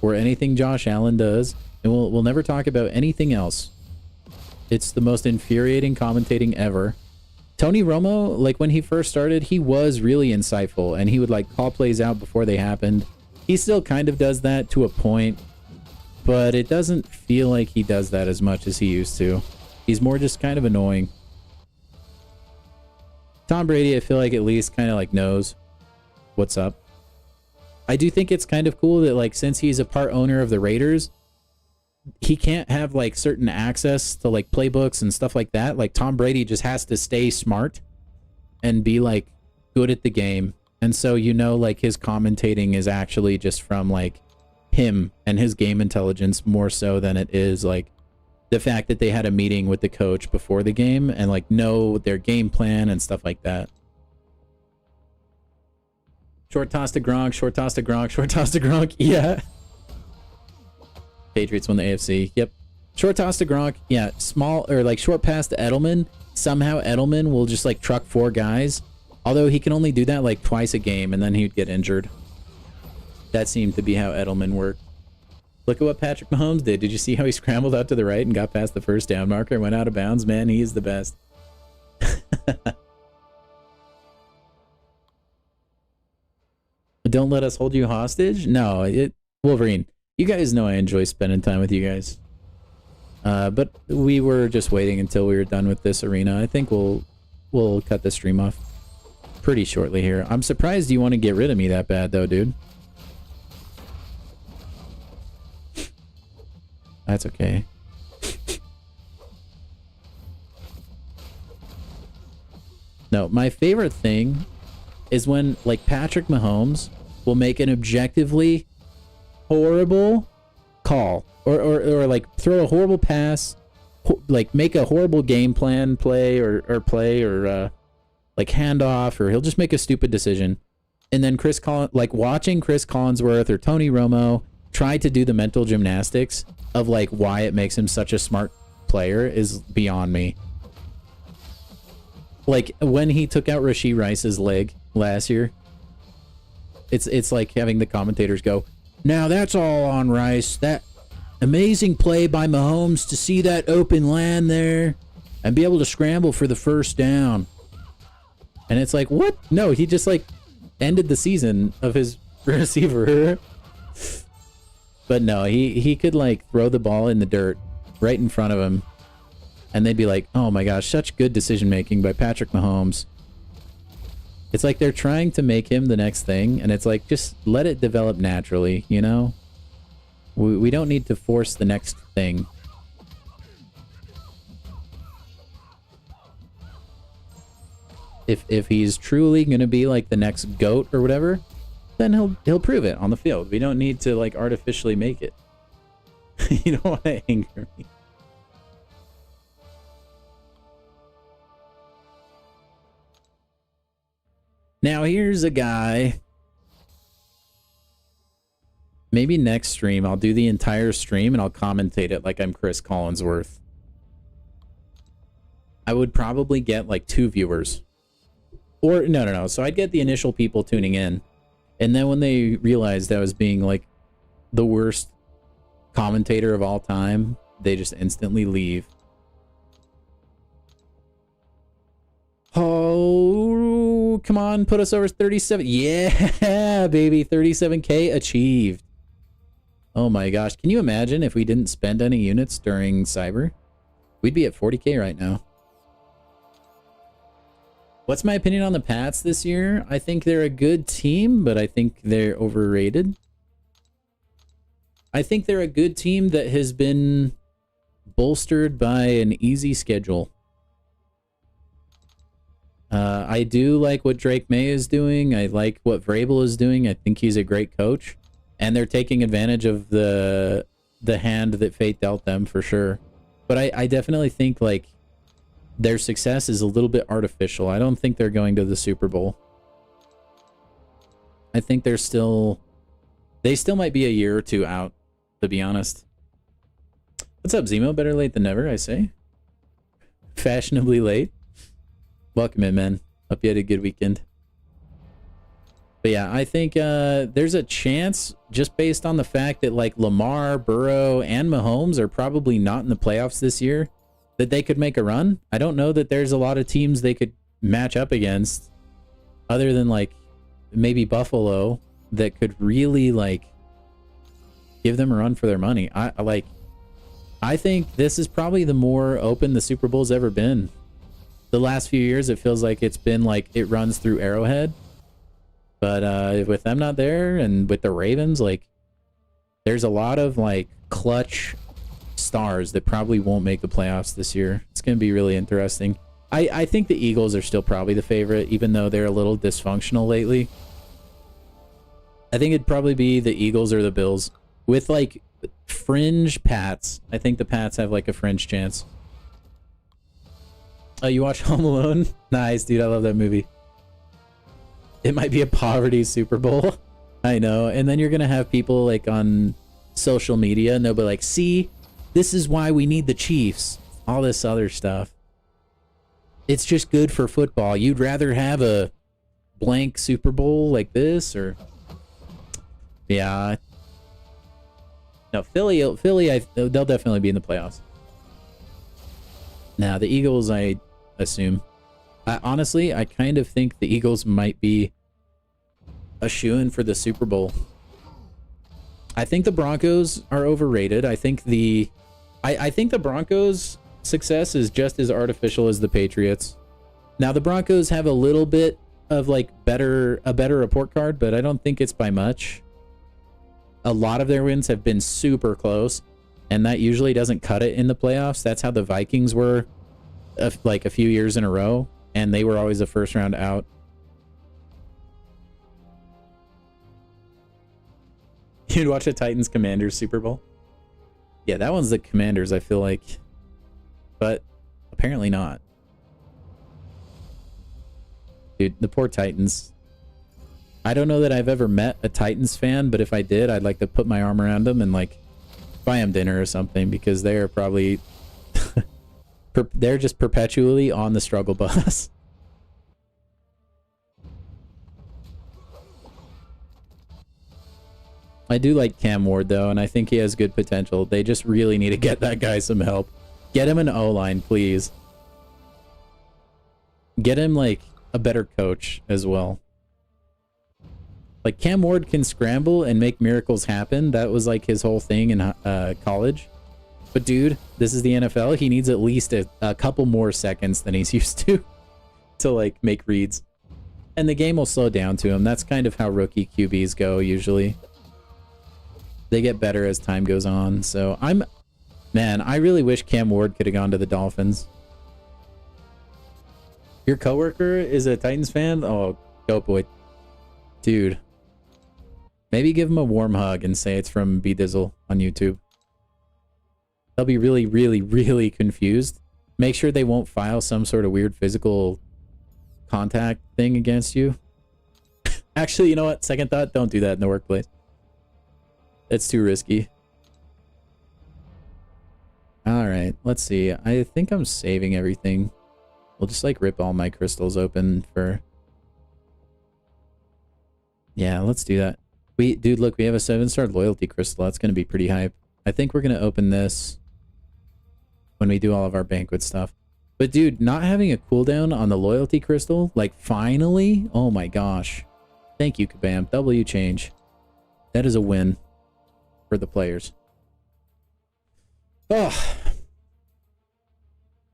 or anything Josh Allen does, and we'll never talk about anything else. It's the most infuriating commentating ever. Tony Romo, like when he first started, he was really insightful and he would like call plays out before they happened. He still kind of does that to a point, but it doesn't feel like he does that as much as he used to. He's more just kind of annoying. Tom Brady, I feel like at least kind of like knows what's up. I do think it's kind of cool that like since he's a part owner of the Raiders, he can't have like certain access to like playbooks and stuff like that. Like Tom Brady just has to stay smart and be like good at the game. And so, you know, like his commentating is actually just from like him and his game intelligence more so than it is like the fact that they had a meeting with the coach before the game and like know their game plan and stuff like that. Short toss to Gronk, short toss to Gronk, short toss to Gronk. Yeah. Patriots win the AFC. Yep. Short toss to Gronk. Yeah. Small or like short pass to Edelman. Somehow Edelman will just like truck 4 guys. Although he can only do that like twice a game and then he'd get injured. That seemed to be how Edelman worked. Look at what Patrick Mahomes did. Did you see how he scrambled out to the right and got past the first down marker and went out of bounds? Man, he is the best. Don't let us hold you hostage? No, Wolverine. You guys know I enjoy spending time with you guys. But we were just waiting until we were done with this arena. I think we'll cut the stream off pretty shortly here. I'm surprised you want to get rid of me that bad though, dude. That's okay. No, my favorite thing is when, like, Patrick Mahomes will make an objectively horrible call or like throw a horrible pass, like make a horrible game plan play or like handoff, or he'll just make a stupid decision. And then like watching Chris Collinsworth or Tony Romo try to do the mental gymnastics of like why it makes him such a smart player is beyond me. Like when he took out Rashee Rice's leg last year, it's like having the commentators go, "Now that's all on Rice. That amazing play by Mahomes to see that open land there and be able to scramble for the first down." And it's like, what? No, he just like ended the season of his receiver. But no, he could like throw the ball in the dirt right in front of him, and they'd be like, "Oh my gosh, such good decision making by Patrick Mahomes." It's like they're trying to make him the next thing, and it's like, just let it develop naturally, you know? We don't need to force the next thing. If he's truly going to be like the next GOAT or whatever, then he'll prove it on the field. We don't need to like artificially make it. You don't want to anger me. Now here's a guy. Maybe next stream I'll do the entire stream and I'll commentate it like I'm Chris Collinsworth. I would probably get like 2 viewers. Or no. So I'd get the initial people tuning in, and then when they realized I was being like the worst commentator of all time, they just instantly leave. Oh, come on, put us over 37. Yeah, baby, 37K achieved. Oh my gosh, can you imagine if we didn't spend any units during Cyber? We'd be at 40K right now. What's my opinion on the Pats this year? I think they're a good team, but I think they're overrated. I think they're a good team that has been bolstered by an easy schedule. I do like what Drake May is doing. I like what Vrabel is doing. I think he's a great coach. And they're taking advantage of the hand that fate dealt them for sure. But I definitely think like their success is a little bit artificial. I don't think they're going to the Super Bowl. I think they still might be a year or 2 out, to be honest. What's up, Zemo? Better late than never, I say. Fashionably late. Welcome in, man. Hope you had a good weekend. But yeah, I think there's a chance, just based on the fact that like Lamar, Burrow, and Mahomes are probably not in the playoffs this year, that they could make a run. I don't know that there's a lot of teams they could match up against other than like maybe Buffalo that could really like give them a run for their money. I think this is probably the more open the Super Bowl's ever been. The last few years, it feels like it's been like it runs through Arrowhead. But with them not there and with the Ravens, like there's a lot of like clutch stars that probably won't make the playoffs this year. It's going to be really interesting. I think the Eagles are still probably the favorite, even though they're a little dysfunctional lately. I think it'd probably be the Eagles or the Bills. With like fringe Pats, I think the Pats have like a fringe chance. Oh, you watch Home Alone? Nice, dude. I love that movie. It might be a poverty Super Bowl. I know. And then you're going to have people like on social media and they'll be like, see, this is why we need the Chiefs. All this other stuff. It's just good for football. You'd rather have a blank Super Bowl like this, or... Yeah. No, Philly, they'll definitely be in the playoffs. Now, the Eagles, I assume. Honestly, I kind of think the Eagles might be a shoo-in for the Super Bowl. I think the Broncos are overrated. I think the Broncos' success is just as artificial as the Patriots. Now, the Broncos have a little bit of like a better report card, but I don't think it's by much. A lot of their wins have been super close, and that usually doesn't cut it in the playoffs. That's how the Vikings were like a few years in a row. and they were always the first round out. You'd watch a Titans Commanders Super Bowl? Yeah, that one's the Commanders, I feel like. But apparently not. Dude, the poor Titans. I don't know that I've ever met a Titans fan, but if I did, I'd like to put my arm around them and like buy them dinner or something, because they are probably they're just perpetually on the struggle bus. I do like Cam Ward though, and I think he has good potential. They just really need to get that guy some help. Get him an O-line, please. Get him like a better coach as well. Like, Cam Ward can scramble and make miracles happen. That was like his whole thing in college. But dude, this is the NFL. He needs at least a couple more seconds than he's used to like make reads. And the game will slow down to him. That's kind of how rookie QBs go usually. They get better as time goes on. So man, I really wish Cam Ward could have gone to the Dolphins. Your coworker is a Titans fan? Oh, go boy. Dude. Maybe give him a warm hug and say it's from B-Dizzle on YouTube. They'll be really, really, really confused. Make sure they won't file some sort of weird physical contact thing against you. Actually, you know what? Second thought, don't do that in the workplace. It's too risky. Alright, let's see. I think I'm saving everything. We'll just like rip all my crystals open for... Yeah, let's do that. Dude, look, we have a 7-star loyalty crystal. That's going to be pretty hype. I think we're going to open this when we do all of our banquet stuff. But dude, not having a cooldown on the loyalty crystal, like finally, oh my gosh. Thank you, Kabam. W change. That is a win for the players. Oh.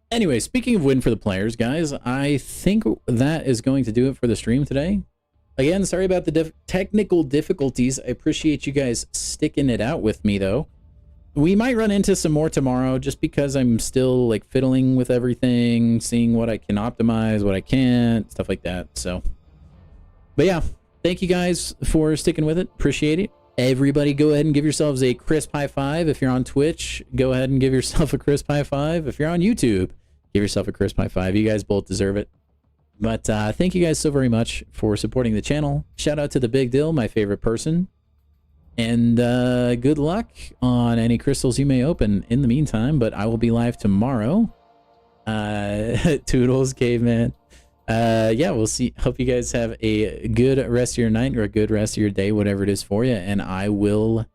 Anyway, speaking of win for the players, guys, I think that is going to do it for the stream today. Again, sorry about the technical difficulties. I appreciate you guys sticking it out with me, though. We might run into some more tomorrow just because I'm still like fiddling with everything, seeing what I can optimize, what I can't, stuff like that. So, but yeah, thank you guys for sticking with it. Appreciate it. Everybody go ahead and give yourselves a crisp high five. If you're on Twitch, go ahead and give yourself a crisp high five. If you're on YouTube, give yourself a crisp high five. You guys both deserve it. But thank you guys so very much for supporting the channel. Shout out to the Big Dill, my favorite person. And good luck on any crystals you may open in the meantime. But I will be live tomorrow. Toodles, caveman. Yeah, we'll see. Hope you guys have a good rest of your night or a good rest of your day, whatever it is for you. And I will